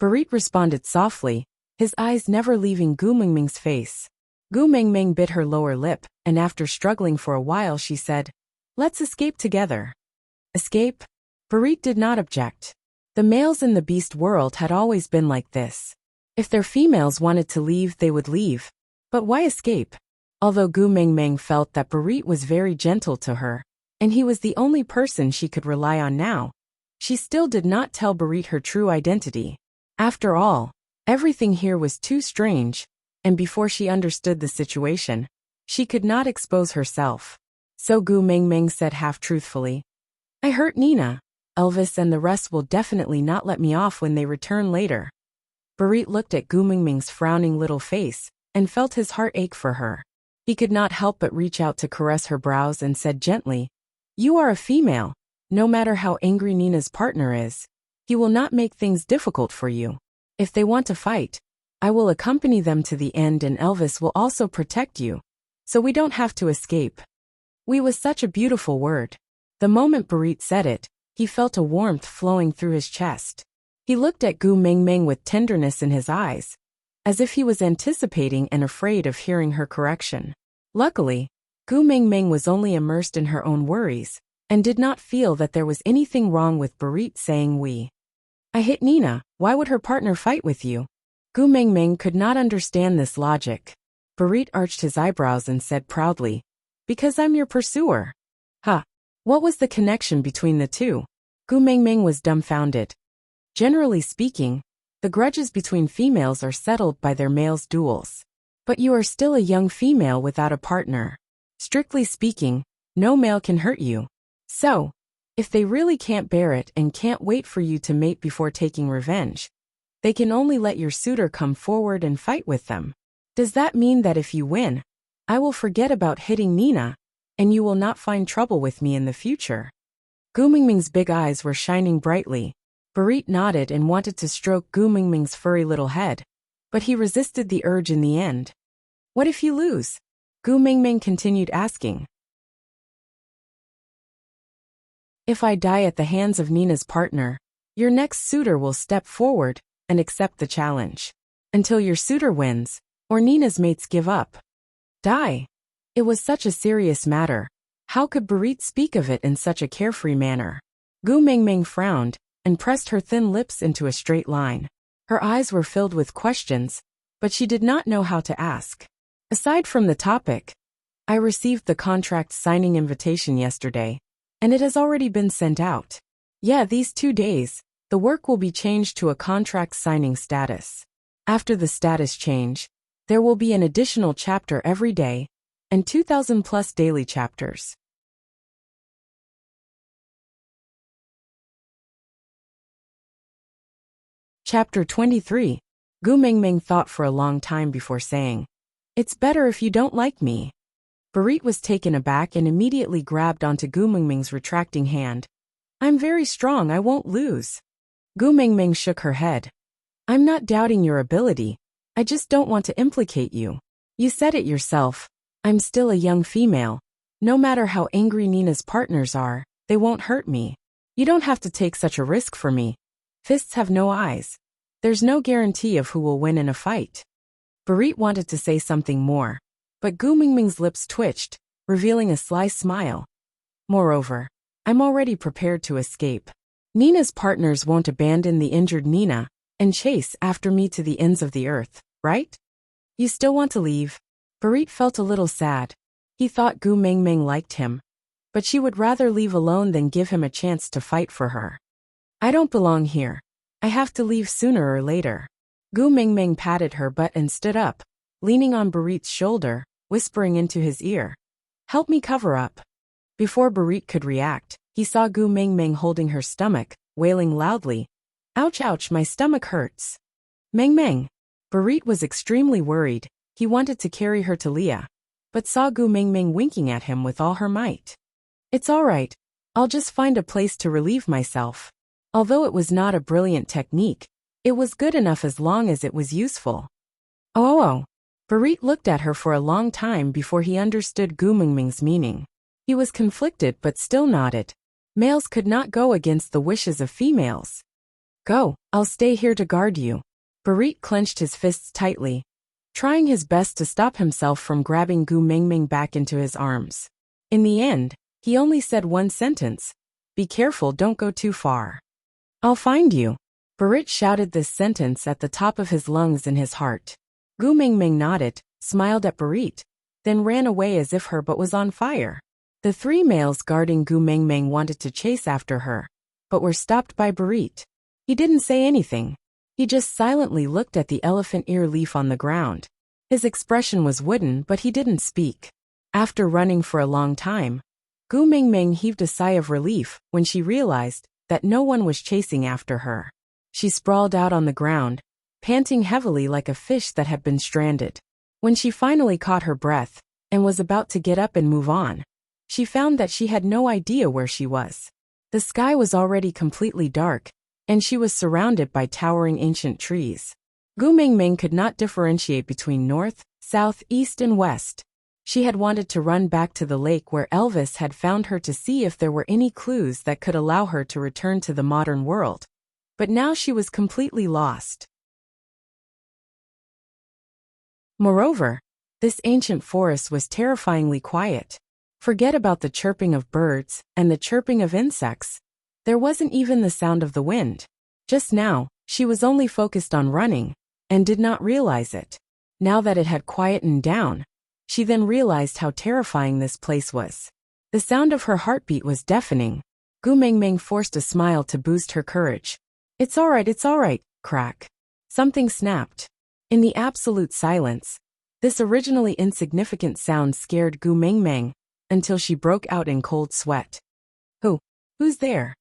S1: Barit responded softly, his eyes never leaving Gu Mengmeng's face. Gu Mengmeng bit her lower lip, and after struggling for a while she said, "Let's escape together." Escape? Barit did not object. The males in the beast world had always been like this. If their females wanted to leave, they would leave. But why escape? Although Gu Mengmeng felt that Barit was very gentle to her, and he was the only person she could rely on now, she still did not tell Barit her true identity. After all, everything here was too strange, and before she understood the situation, she could not expose herself. So Gu Mengmeng said half-truthfully, "I hurt Nina. Elvis and the rest will definitely not let me off when they return later." Barit looked at Gu Mengmeng's frowning little face and felt his heart ache for her. He could not help but reach out to caress her brows and said gently, "You are a female. No matter how angry Nina's partner is, he will not make things difficult for you. If they want to fight, I will accompany them to the end, and Elvis will also protect you, so we don't have to escape." "We" was such a beautiful word. The moment Barit said it, he felt a warmth flowing through his chest. He looked at Gu Mengmeng with tenderness in his eyes, as if he was anticipating and afraid of hearing her correction. Luckily, Gu Mengmeng was only immersed in her own worries, and did not feel that there was anything wrong with Barit saying "we." "I hit Nina, why would her partner fight with you?" Gu Mengmeng could not understand this logic. Barit arched his eyebrows and said proudly, "Because I'm your pursuer." "Huh. What was the connection between the two?" Gu Mengmeng was dumbfounded. Generally speaking, the grudges between females are settled by their males' duels. But you are still a young female without a partner. Strictly speaking, no male can hurt you. So, if they really can't bear it and can't wait for you to mate before taking revenge, they can only let your suitor come forward and fight with them. Does that mean that if you win, I will forget about hitting Nina, and you will not find trouble with me in the future? Gu Mengmeng's big eyes were shining brightly. Barit nodded and wanted to stroke Gu Mengmeng's furry little head, but he resisted the urge in the end. "What if you lose?" Gu Mengmeng continued asking. "If I die at the hands of Nina's partner, your next suitor will step forward and accept the challenge. Until your suitor wins, or Nina's mates give up." Die? It was such a serious matter. How could Barit speak of it in such a carefree manner? Gu Mengmeng frowned and pressed her thin lips into a straight line. Her eyes were filled with questions, but she did not know how to ask. Aside from the topic, "I received the contract signing invitation yesterday, and it has already been sent out. Yeah, these 2 days, the work will be changed to a contract signing status. After the status change, There will be an additional chapter every day, and 2,000 plus daily chapters. Chapter 23. Gu Mingming thought for a long time before saying, "It's better if you don't like me." Barit was taken aback and immediately grabbed onto Gu Mingming's retracting hand. "I'm very strong, I won't lose." Gu Mingming shook her head. "I'm not doubting your ability, I just don't want to implicate you. You said it yourself, I'm still a young female. No matter how angry Nina's partners are, they won't hurt me. You don't have to take such a risk for me. Fists have no eyes. There's no guarantee of who will win in a fight." Barit wanted to say something more, but Gu Mingming's lips twitched, revealing a sly smile. "Moreover, I'm already prepared to escape. Nina's partners won't abandon the injured Nina and chase after me to the ends of the earth, right? You still want to leave?" Barit felt a little sad. He thought Gu Mingming liked him, but she would rather leave alone than give him a chance to fight for her. "I don't belong here. I have to leave sooner or later." Gu Mingming patted her butt and stood up, leaning on Barit's shoulder, whispering into his ear, "Help me cover up." Before Barit could react, he saw Gu Mingming holding her stomach, wailing loudly, "Ouch, ouch, my stomach hurts." Mingming. Barit was extremely worried. He wanted to carry her to Leah, but saw Gu Mingming winking at him with all her might. "It's all right. I'll just find a place to relieve myself." Although it was not a brilliant technique, it was good enough as long as it was useful. Oh. Barit looked at her for a long time before he understood Gu Mingming's meaning. He was conflicted but still nodded. Males could not go against the wishes of females. "Go, I'll stay here to guard you." Barit clenched his fists tightly, trying his best to stop himself from grabbing Gu Mingming back into his arms. In the end, he only said one sentence, "Be careful, don't go too far." "I'll find you." Barit shouted this sentence at the top of his lungs in his heart. Gu Mingming nodded, smiled at Barit, then ran away as if her butt was on fire. The three males guarding Gu Mingming wanted to chase after her, but were stopped by Barit. He didn't say anything. He just silently looked at the elephant ear leaf on the ground. His expression was wooden, but he didn't speak. After running for a long time, Gu Mingming heaved a sigh of relief when she realized that no one was chasing after her. She sprawled out on the ground, panting heavily like a fish that had been stranded. When she finally caught her breath and was about to get up and move on, she found that she had no idea where she was. The sky was already completely dark, and she was surrounded by towering ancient trees. Gu Mingming could not differentiate between north, south, east, and west. She had wanted to run back to the lake where Elvis had found her to see if there were any clues that could allow her to return to the modern world. But now she was completely lost. Moreover, this ancient forest was terrifyingly quiet. Forget about the chirping of birds and the chirping of insects. There wasn't even the sound of the wind. Just now, she was only focused on running, and did not realize it. Now that it had quietened down, she then realized how terrifying this place was. The sound of her heartbeat was deafening. Gu Mingming forced a smile to boost her courage. It's all right, crack. Something snapped. In the absolute silence, this originally insignificant sound scared Gu Mingming until she broke out in cold sweat. Who's there?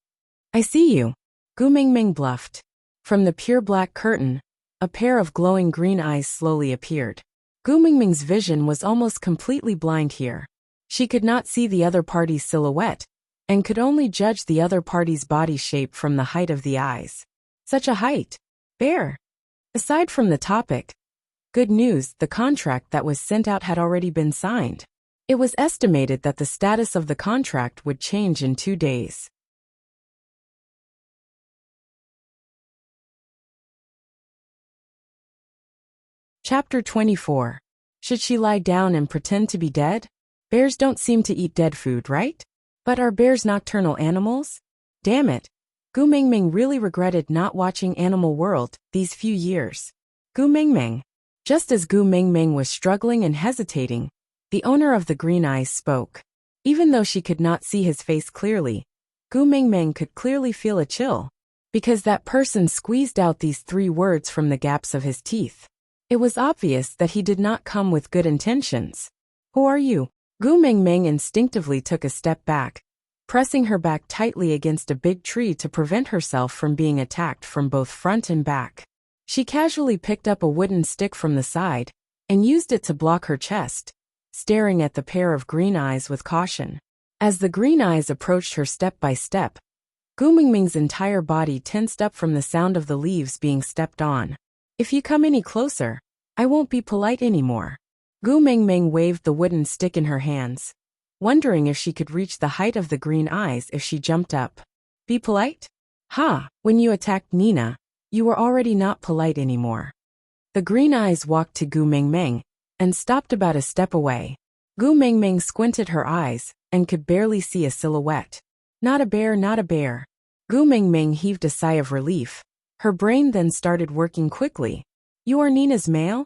S1: "I see you," Gu Mingming bluffed. From the pure black curtain, a pair of glowing green eyes slowly appeared. Gu Mingming's vision was almost completely blind here. She could not see the other party's silhouette, and could only judge the other party's body shape from the height of the eyes. Such a height. Bear. Aside from the topic, good news, the contract that was sent out had already been signed. It was estimated that the status of the contract would change in 2 days. Chapter 24. Should she lie down and pretend to be dead? Bears don't seem to eat dead food, right? But are bears nocturnal animals? Damn it. Gu Mingming really regretted not watching Animal World these few years. Gu Mingming. Just as Gu Mingming was struggling and hesitating, the owner of the green eyes spoke. Even though she could not see his face clearly, Gu Mingming could clearly feel a chill, because that person squeezed out these 3 words from the gaps of his teeth. It was obvious that he did not come with good intentions. Who are you? Gu Mengmeng instinctively took a step back, pressing her back tightly against a big tree to prevent herself from being attacked from both front and back. She casually picked up a wooden stick from the side and used it to block her chest, staring at the pair of green eyes with caution. As the green eyes approached her step by step, Gu Mingming's entire body tensed up from the sound of the leaves being stepped on. If you come any closer, I won't be polite anymore. Gu Mingming waved the wooden stick in her hands, wondering if she could reach the height of the green eyes if she jumped up. Be polite? Ha! When you attacked Nina, you were already not polite anymore. The green eyes walked to Gu Mingming and stopped about a step away. Gu Mingming squinted her eyes and could barely see a silhouette. Not a bear, not a bear. Gu Mingming heaved a sigh of relief. Her brain then started working quickly. You are Nina's male?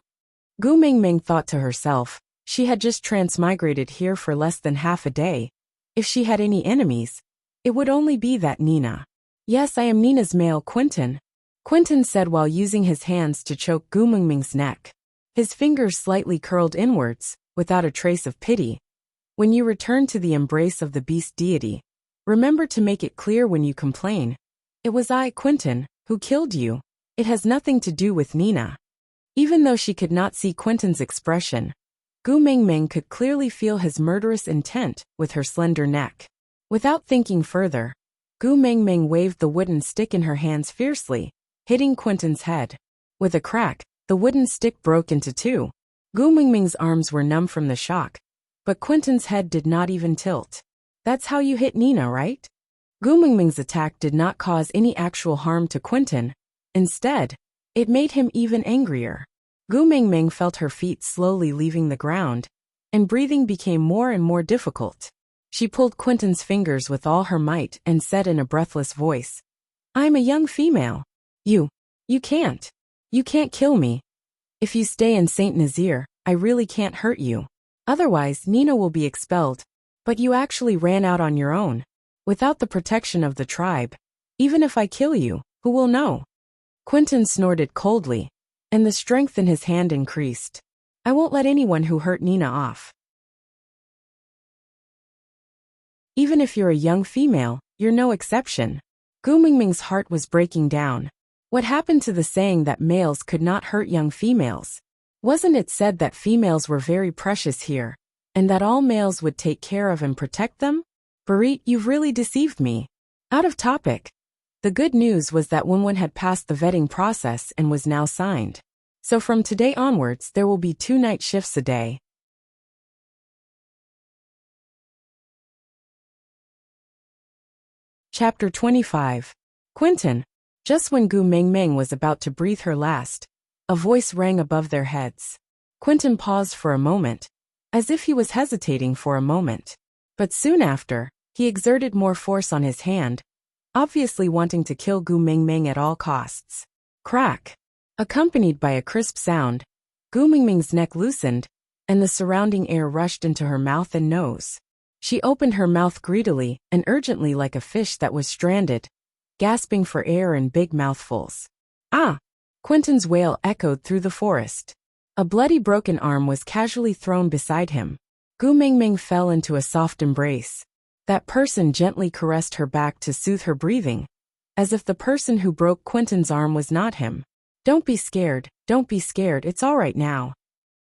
S1: Gu Mingming thought to herself. She had just transmigrated here for less than half a day. If she had any enemies, it would only be that Nina. Yes, I am Nina's male, Quentin. Quentin said while using his hands to choke Gu Mingming's neck. His fingers slightly curled inwards, without a trace of pity. When you return to the embrace of the beast deity, remember to make it clear when you complain. It was I, Quentin, who killed you. It has nothing to do with Nina. Even though she could not see Quentin's expression, Gu Mingming could clearly feel his murderous intent with her slender neck. Without thinking further, Gu Mingming waved the wooden stick in her hands fiercely, hitting Quentin's head. With a crack, the wooden stick broke into two. Gu Mingming's arms were numb from the shock, but Quentin's head did not even tilt. That's how you hit Nina, right? Gu Mingming's attack did not cause any actual harm to Quentin. Instead, it made him even angrier. Gu Mingming felt her feet slowly leaving the ground, and breathing became more and more difficult. She pulled Quentin's fingers with all her might and said in a breathless voice, I'm a young female. You can't kill me. If you stay in Saint Nazaire, I really can't hurt you. Otherwise, Nina will be expelled. But you actually ran out on your own, without the protection of the tribe. Even if I kill you, who will know? Quentin snorted coldly, and the strength in his hand increased. I won't let anyone who hurt Nina off. Even if you're a young female, you're no exception. Gu Mingming's heart was breaking down. What happened to the saying that males could not hurt young females? Wasn't it said that females were very precious here, and that all males would take care of and protect them? Barit, you've really deceived me. Out of topic. The good news was that Wenwen had passed the vetting process and was now signed. So from today onwards there will be 2 night shifts a day. Chapter 25. Quentin. Just when Gu Mingming was about to breathe her last, a voice rang above their heads. Quentin paused for a moment, as if he was hesitating for a moment. But soon after, he exerted more force on his hand, obviously wanting to kill Gu Mingming at all costs. Crack! Accompanied by a crisp sound, Gu Mingming's neck loosened, and the surrounding air rushed into her mouth and nose. She opened her mouth greedily and urgently like a fish that was stranded, gasping for air in big mouthfuls. Ah! Quentin's wail echoed through the forest. A bloody broken arm was casually thrown beside him. Gu Mingming fell into a soft embrace. That person gently caressed her back to soothe her breathing, as if the person who broke Quentin's arm was not him. Don't be scared, it's all right now.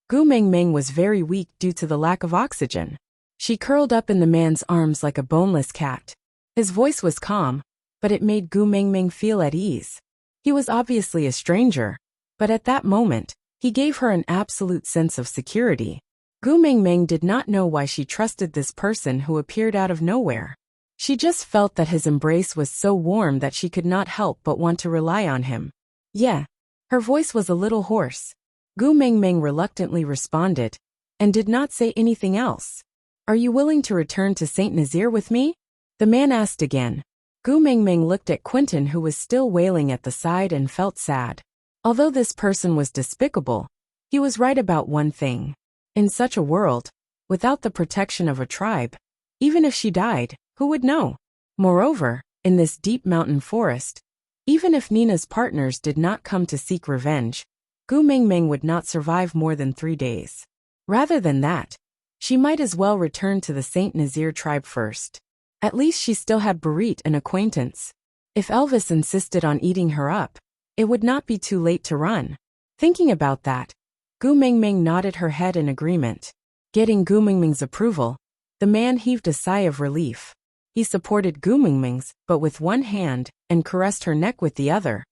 S1: Gu Mingming was very weak due to the lack of oxygen. She curled up in the man's arms like a boneless cat. His voice was calm, but it made Gu Mingming feel at ease. He was obviously a stranger, but at that moment, he gave her an absolute sense of security. Gu Mingming did not know why she trusted this person who appeared out of nowhere. She just felt that his embrace was so warm that she could not help but want to rely on him. Yeah. Her voice was a little hoarse. Gu Mingming reluctantly responded, and did not say anything else. Are you willing to return to Saint Nazaire with me? The man asked again. Gu Mingming looked at Quentin, who was still wailing at the side, and felt sad. Although this person was despicable, he was right about one thing. In such a world, without the protection of a tribe, even if she died, who would know? Moreover, in this deep mountain forest, even if Nina's partners did not come to seek revenge, Gu Mingming would not survive more than 3 days. Rather than that, she might as well return to the Saint Nazaire tribe first. At least she still had Barit an acquaintance. If Elvis insisted on eating her up, it would not be too late to run. Thinking about that, Gu Mingming nodded her head in agreement. Getting Gu Mingming's approval, the man heaved a sigh of relief. He supported Gu Mingming's, but with one hand, and caressed her neck with the other,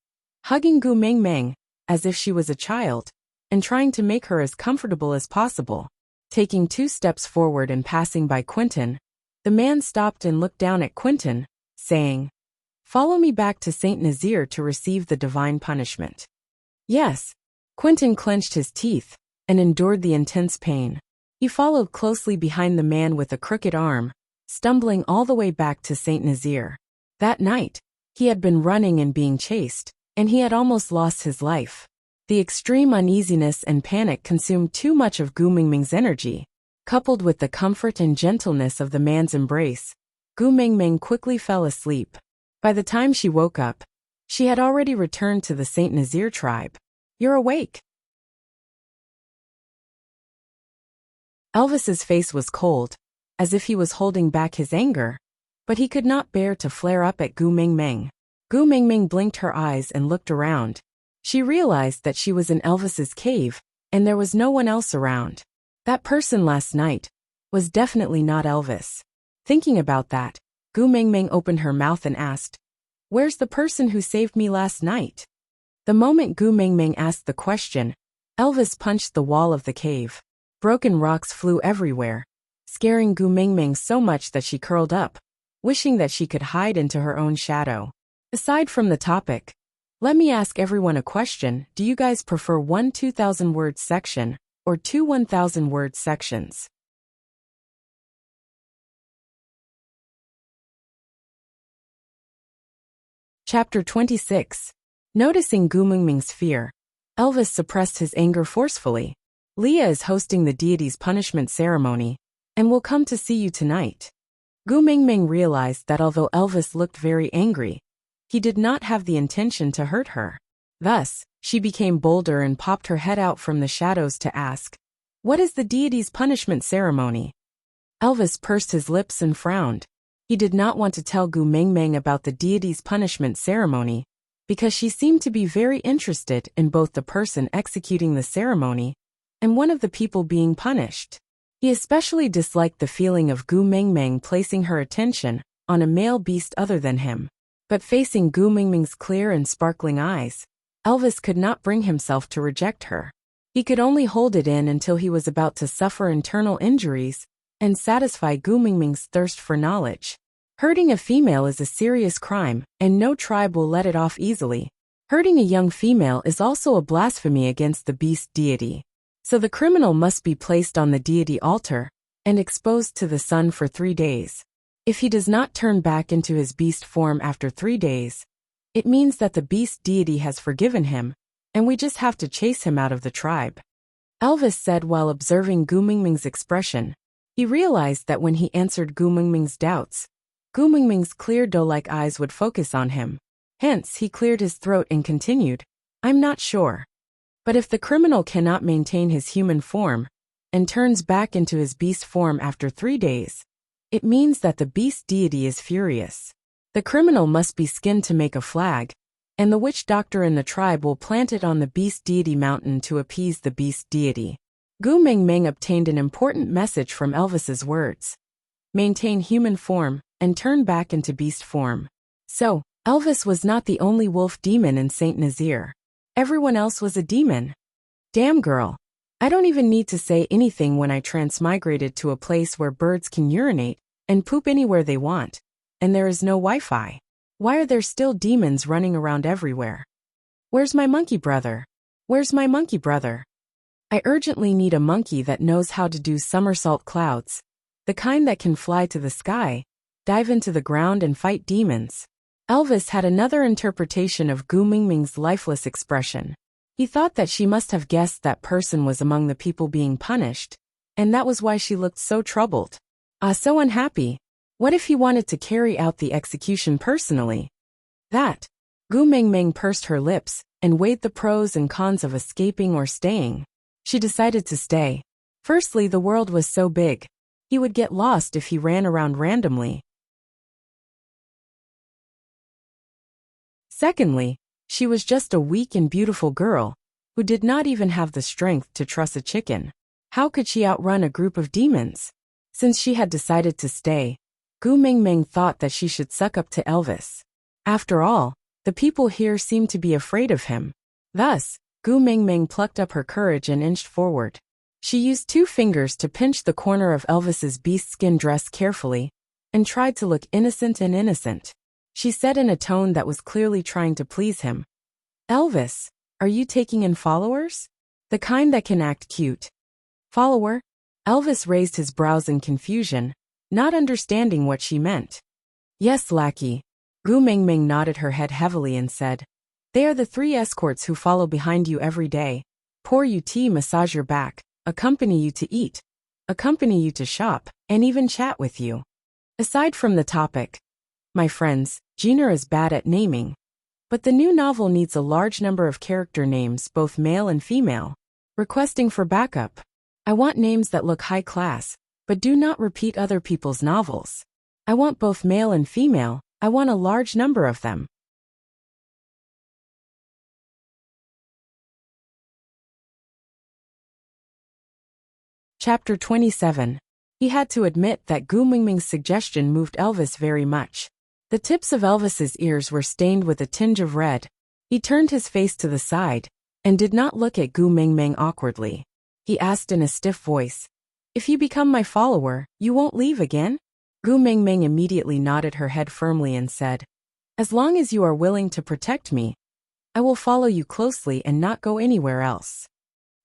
S1: hugging Gu Mingming, as if she was a child, and trying to make her as comfortable as possible. Taking 2 steps forward and passing by Quentin, the man stopped and looked down at Quentin, saying, "Follow me back to Saint Nazaire to receive the divine punishment." Yes. Quentin clenched his teeth and endured the intense pain. He followed closely behind the man with a crooked arm, stumbling all the way back to Saint Nazaire. That night, he had been running and being chased, and he had almost lost his life. The extreme uneasiness and panic consumed too much of Gu Mingming's energy. Coupled with the comfort and gentleness of the man's embrace, Gu Mingming quickly fell asleep. By the time she woke up, she had already returned to the Saint Nazaire tribe. "You're awake." Elvis's face was cold, as if he was holding back his anger, but he could not bear to flare up at Gu Mingming. Gu Mingming blinked her eyes and looked around. She realized that she was in Elvis's cave, and there was no one else around. That person last night was definitely not Elvis. Thinking about that, Gu Mingming opened her mouth and asked, "Where's the person who saved me last night?" The moment Gu Mingming asked the question, Elvis punched the wall of the cave. Broken rocks flew everywhere, scaring Gu Mingming so much that she curled up, wishing that she could hide into her own shadow. Aside from the topic, let me ask everyone a question. Do you guys prefer one 2,000-word section or 2 1,000-word sections? Chapter 26. Noticing Gu Mingming's fear, Elvis suppressed his anger forcefully. "Leah is hosting the deity's punishment ceremony, and will come to see you tonight." Gu Mingming realized that although Elvis looked very angry, he did not have the intention to hurt her. Thus, she became bolder and popped her head out from the shadows to ask, "What is the deity's punishment ceremony?" Elvis pursed his lips and frowned. He did not want to tell Gu Mingming about the deity's punishment ceremony, because she seemed to be very interested in both the person executing the ceremony and one of the people being punished. He especially disliked the feeling of Gu Mingming placing her attention on a male beast other than him. But facing Gu Mingming's clear and sparkling eyes, Elvis could not bring himself to reject her. He could only hold it in until he was about to suffer internal injuries and satisfy Gu Mingming's thirst for knowledge. Hurting a female is a serious crime, and no tribe will let it off easily. Hurting a young female is also a blasphemy against the beast deity. So the criminal must be placed on the deity altar and exposed to the sun for 3 days. If he does not turn back into his beast form after 3 days, it means that the beast deity has forgiven him, and we just have to chase him out of the tribe. Elvis said while observing Gu Mingming's expression. He realized that when he answered Gu Mingming's doubts, Gu Mingming's clear doe-like eyes would focus on him. Hence, he cleared his throat and continued, "I'm not sure. But if the criminal cannot maintain his human form and turns back into his beast form after 3 days, it means that the beast deity is furious. The criminal must be skinned to make a flag, and the witch doctor in the tribe will plant it on the beast deity mountain to appease the beast deity." Gu Mingming obtained an important message from Elvis's words. Maintain human form and turn back into beast form. So, Elvis was not the only wolf demon in Saint Nazaire. Everyone else was a demon. Damn girl. I don't even need to say anything when I transmigrated to a place where birds can urinate and poop anywhere they want, and there is no Wi-Fi. Why are there still demons running around everywhere? Where's my monkey brother? Where's my monkey brother? I urgently need a monkey that knows how to do somersault clouds, the kind that can fly to the sky, dive into the ground and fight demons. Elvis had another interpretation of Gu Mingming's lifeless expression. He thought that she must have guessed that person was among the people being punished, and that was why she looked so troubled. So unhappy. What if he wanted to carry out the execution personally? That. Gu Mingming pursed her lips and weighed the pros and cons of escaping or staying. She decided to stay. Firstly, the world was so big. He would get lost if he ran around randomly. Secondly, she was just a weak and beautiful girl who did not even have the strength to truss a chicken. How could she outrun a group of demons? Since she had decided to stay, Gu Mingming thought that she should suck up to Elvis. After all, the people here seemed to be afraid of him. Thus, Gu Mingming plucked up her courage and inched forward. She used 2 fingers to pinch the corner of Elvis's beast-skin dress carefully and tried to look innocent and innocent. She said in a tone that was clearly trying to please him, "Elvis, are you taking in followers? The kind that can act cute." "Follower?" Elvis raised his brows in confusion, not understanding what she meant. "Yes, lackey." Gu Mingming nodded her head heavily and said, "They are the 3 escorts who follow behind you every day, pour you tea, massage your back, accompany you to eat, accompany you to shop, and even chat with you." Aside from the topic, my friends, Gina is bad at naming. But the new novel needs a large number of character names, both male and female. Requesting for backup. I want names that look high class, but do not repeat other people's novels. I want both male and female. I want a large number of them. Chapter 27. He had to admit that Gu Mingming's suggestion moved Elvis very much. The tips of Elvis's ears were stained with a tinge of red. He turned his face to the side and did not look at Gu Mingming awkwardly. He asked in a stiff voice, "If you become my follower, you won't leave again?" Gu Mingming immediately nodded her head firmly and said, "As long as you are willing to protect me, I will follow you closely and not go anywhere else."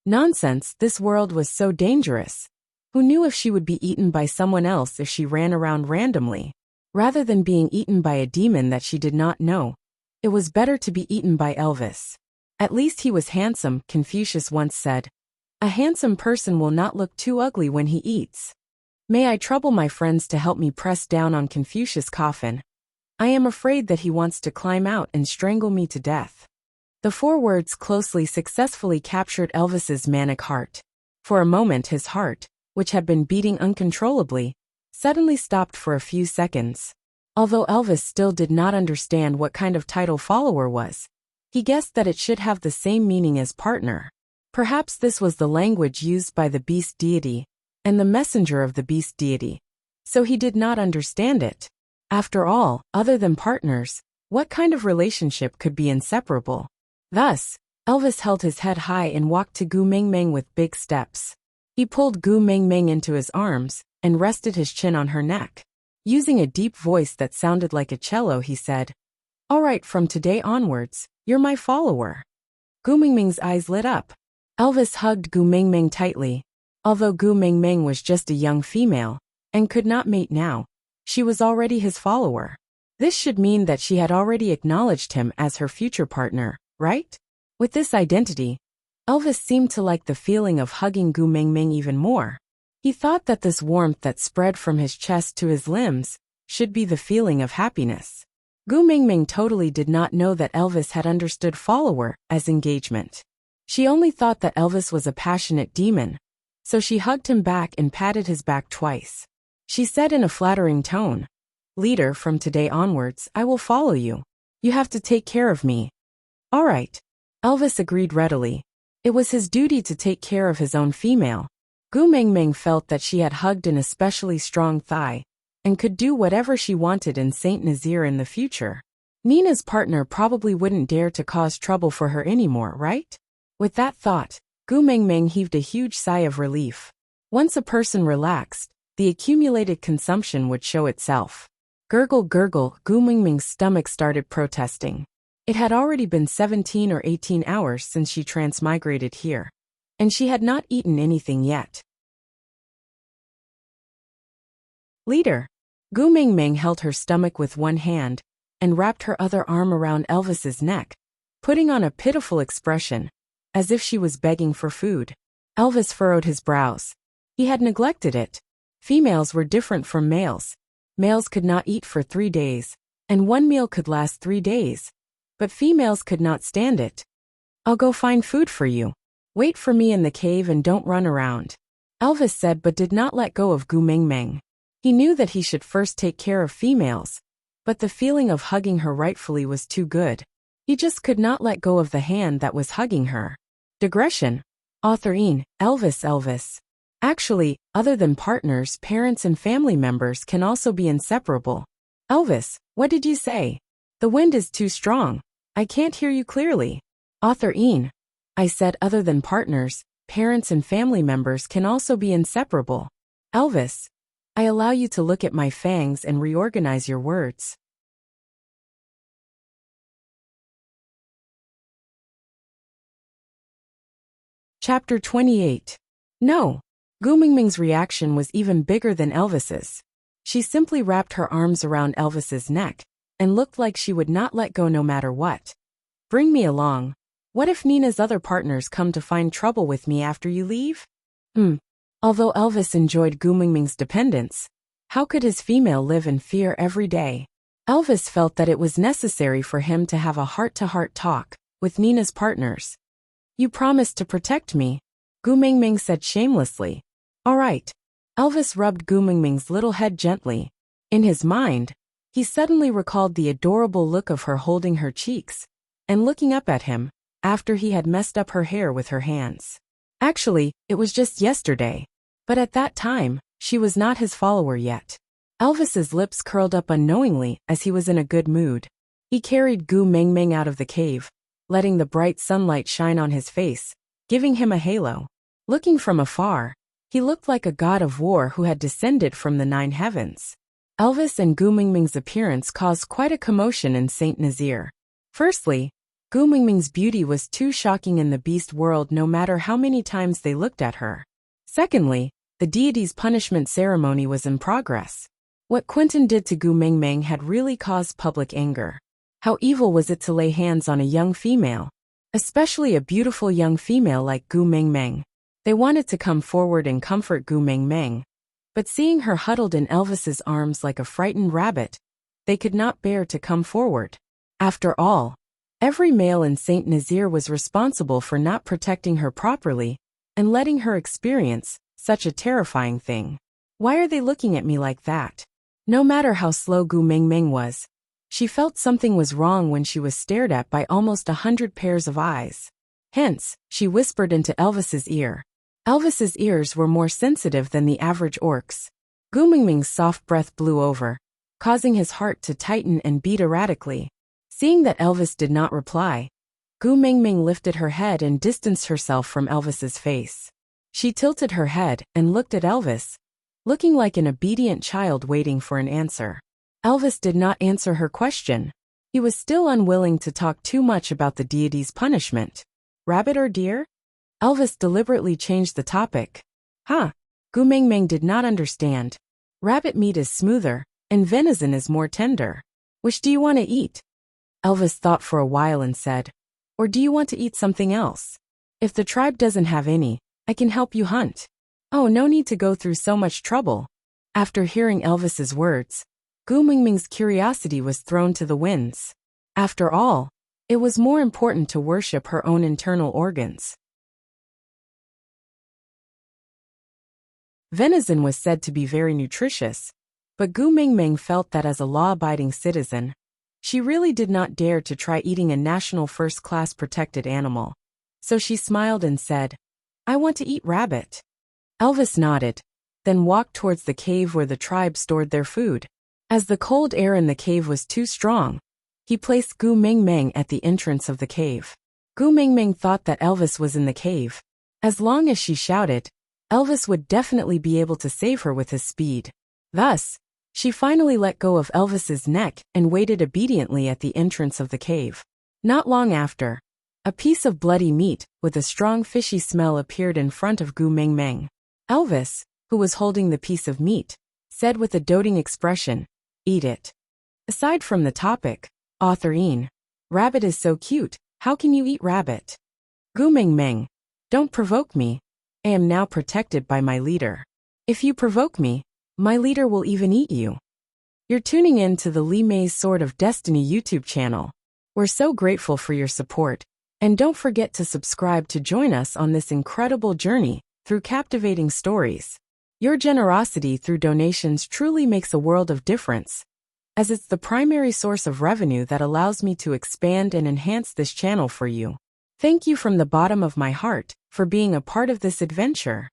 S1: Nonsense, this world was so dangerous. Who knew if she would be eaten by someone else if she ran around randomly? Rather than being eaten by a demon that she did not know, it was better to be eaten by Elvis. At least he was handsome, Confucius once said. A handsome person will not look too ugly when he eats. May I trouble my friends to help me press down on Confucius' coffin? I am afraid that he wants to climb out and strangle me to death. The 4 words closely successfully captured Elvis's manic heart. For a moment his heart, which had been beating uncontrollably, suddenly stopped for a few seconds. Although Elvis still did not understand what kind of title follower was, he guessed that it should have the same meaning as partner. Perhaps this was the language used by the beast deity and the messenger of the beast deity, so he did not understand it. After all, other than partners, what kind of relationship could be inseparable? Thus, Elvis held his head high and walked to Gu Mingming with big steps. He pulled Gu Mingming into his arms and rested his chin on her neck. Using a deep voice that sounded like a cello, he said, "All right, from today onwards, you're my follower." Gu Mingming's eyes lit up. Elvis hugged Gu Mingming tightly. Although Gu Mingming was just a young female and could not mate now, she was already his follower. This should mean that she had already acknowledged him as her future partner, right? With this identity, Elvis seemed to like the feeling of hugging Gu Mingming even more. He thought that this warmth that spread from his chest to his limbs should be the feeling of happiness. Gu Mingming totally did not know that Elvis had understood follower as engagement. She only thought that Elvis was a passionate demon, so she hugged him back and patted his back twice. She said in a flattering tone, "Leader, from today onwards, I will follow you. You have to take care of me." "All right." Elvis agreed readily. It was his duty to take care of his own female. Gu Mingming felt that she had hugged an especially strong thigh and could do whatever she wanted in Saint Nazaire in the future. Nina's partner probably wouldn't dare to cause trouble for her anymore, right? With that thought, Gu Mingming heaved a huge sigh of relief. Once a person relaxed, the accumulated consumption would show itself. Gurgle gurgle, Gu Mingming's stomach started protesting. It had already been 17 or 18 hours since she transmigrated here, and she had not eaten anything yet. "Leader." Gu Mingming held her stomach with one hand and wrapped her other arm around Elvis's neck, putting on a pitiful expression, as if she was begging for food. Elvis furrowed his brows. He had neglected it. Females were different from males. Males could not eat for 3 days, and one meal could last 3 days. But females could not stand it. I'll go find food for you. Wait for me in the cave and don't run around. Elvis said but did not let go of Gu Mingming. He knew that he should first take care of females, but the feeling of hugging her rightfully was too good. He just could not let go of the hand that was hugging her. Digression. Author Ian, Elvis. Actually, other than partners, parents and family members can also be inseparable. Elvis, what did you say? The wind is too strong. I can't hear you clearly. Author Ian, I said other than partners, parents and family members can also be inseparable. Elvis, I allow you to look at my fangs and reorganize your words. Chapter 28. No. Gu Mingming's reaction was even bigger than Elvis's. She simply wrapped her arms around Elvis's neck and looked like she would not let go no matter what. Bring me along. What if Nina's other partners come to find trouble with me after you leave? Although Elvis enjoyed Gu Mingming's dependence, how could his female live in fear every day? Elvis felt that it was necessary for him to have a heart-to-heart talk with Nina's partners. You promised to protect me, Gu Mingming said shamelessly. All right. Elvis rubbed Gu Mingming's little head gently. In his mind, he suddenly recalled the adorable look of her holding her cheeks and looking up at him after he had messed up her hair with her hands. Actually, it was just yesterday, but at that time, she was not his follower yet. Elvis's lips curled up unknowingly as he was in a good mood. He carried Gu Mingming out of the cave, letting the bright sunlight shine on his face, giving him a halo. Looking from afar, he looked like a god of war who had descended from the 9 heavens. Elvis and Gu Mingming's appearance caused quite a commotion in Saint Nazaire. Firstly, Gu Mingming's beauty was too shocking in the beast world no matter how many times they looked at her. Secondly, the deity's punishment ceremony was in progress. What Quentin did to Gu Mingming had really caused public anger. How evil was it to lay hands on a young female, especially a beautiful young female like Gu Mingming? They wanted to come forward and comfort Gu Mingming, but seeing her huddled in Elvis's arms like a frightened rabbit, they could not bear to come forward. After all, every male in Saint Nazaire was responsible for not protecting her properly and letting her experience such a terrifying thing. Why are they looking at me like that? No matter how slow Gu Mingming was, she felt something was wrong when she was stared at by almost 100 pairs of eyes. Hence, she whispered into Elvis's ear. Elvis's ears were more sensitive than the average orc's. Gu Mingming's soft breath blew over, causing his heart to tighten and beat erratically. Seeing that Elvis did not reply, Gu Mingming lifted her head and distanced herself from Elvis's face. She tilted her head and looked at Elvis, looking like an obedient child waiting for an answer. Elvis did not answer her question. He was still unwilling to talk too much about the deity's punishment. Rabbit or deer? Elvis deliberately changed the topic. Gu Mingming did not understand. Rabbit meat is smoother, and venison is more tender. Which do you want to eat? Elvis thought for a while and said, or do you want to eat something else? If the tribe doesn't have any, I can help you hunt. Oh, no need to go through so much trouble. After hearing Elvis's words, Gu Mingming's curiosity was thrown to the winds. After all, it was more important to worship her own internal organs. Venison was said to be very nutritious, but Gu Mingming felt that as a law-abiding citizen, she really did not dare to try eating a national first-class protected animal. So she smiled and said, I want to eat rabbit. Elvis nodded, then walked towards the cave where the tribe stored their food. As the cold air in the cave was too strong, he placed Gu Mingming at the entrance of the cave. Gu Mingming thought that Elvis was in the cave. As long as she shouted, Elvis would definitely be able to save her with his speed. Thus, she finally let go of Elvis's neck and waited obediently at the entrance of the cave. Not long after, a piece of bloody meat with a strong fishy smell appeared in front of Gu Mingming. Elvis, who was holding the piece of meat, said with a doting expression, Eat it. Aside from the topic, author Ian, rabbit is so cute, how can you eat rabbit? Gu Mingming, don't provoke me. I am now protected by my leader. If you provoke me, my leader will even eat you. You're tuning in to the Li Mei's Sword of Destiny YouTube channel. We're so grateful for your support, And don't forget to subscribe to join us on this incredible journey through captivating stories. Your generosity through donations truly makes a world of difference, as it's the primary source of revenue that allows me to expand and enhance this channel for you. Thank you from the bottom of my heart for being a part of this adventure.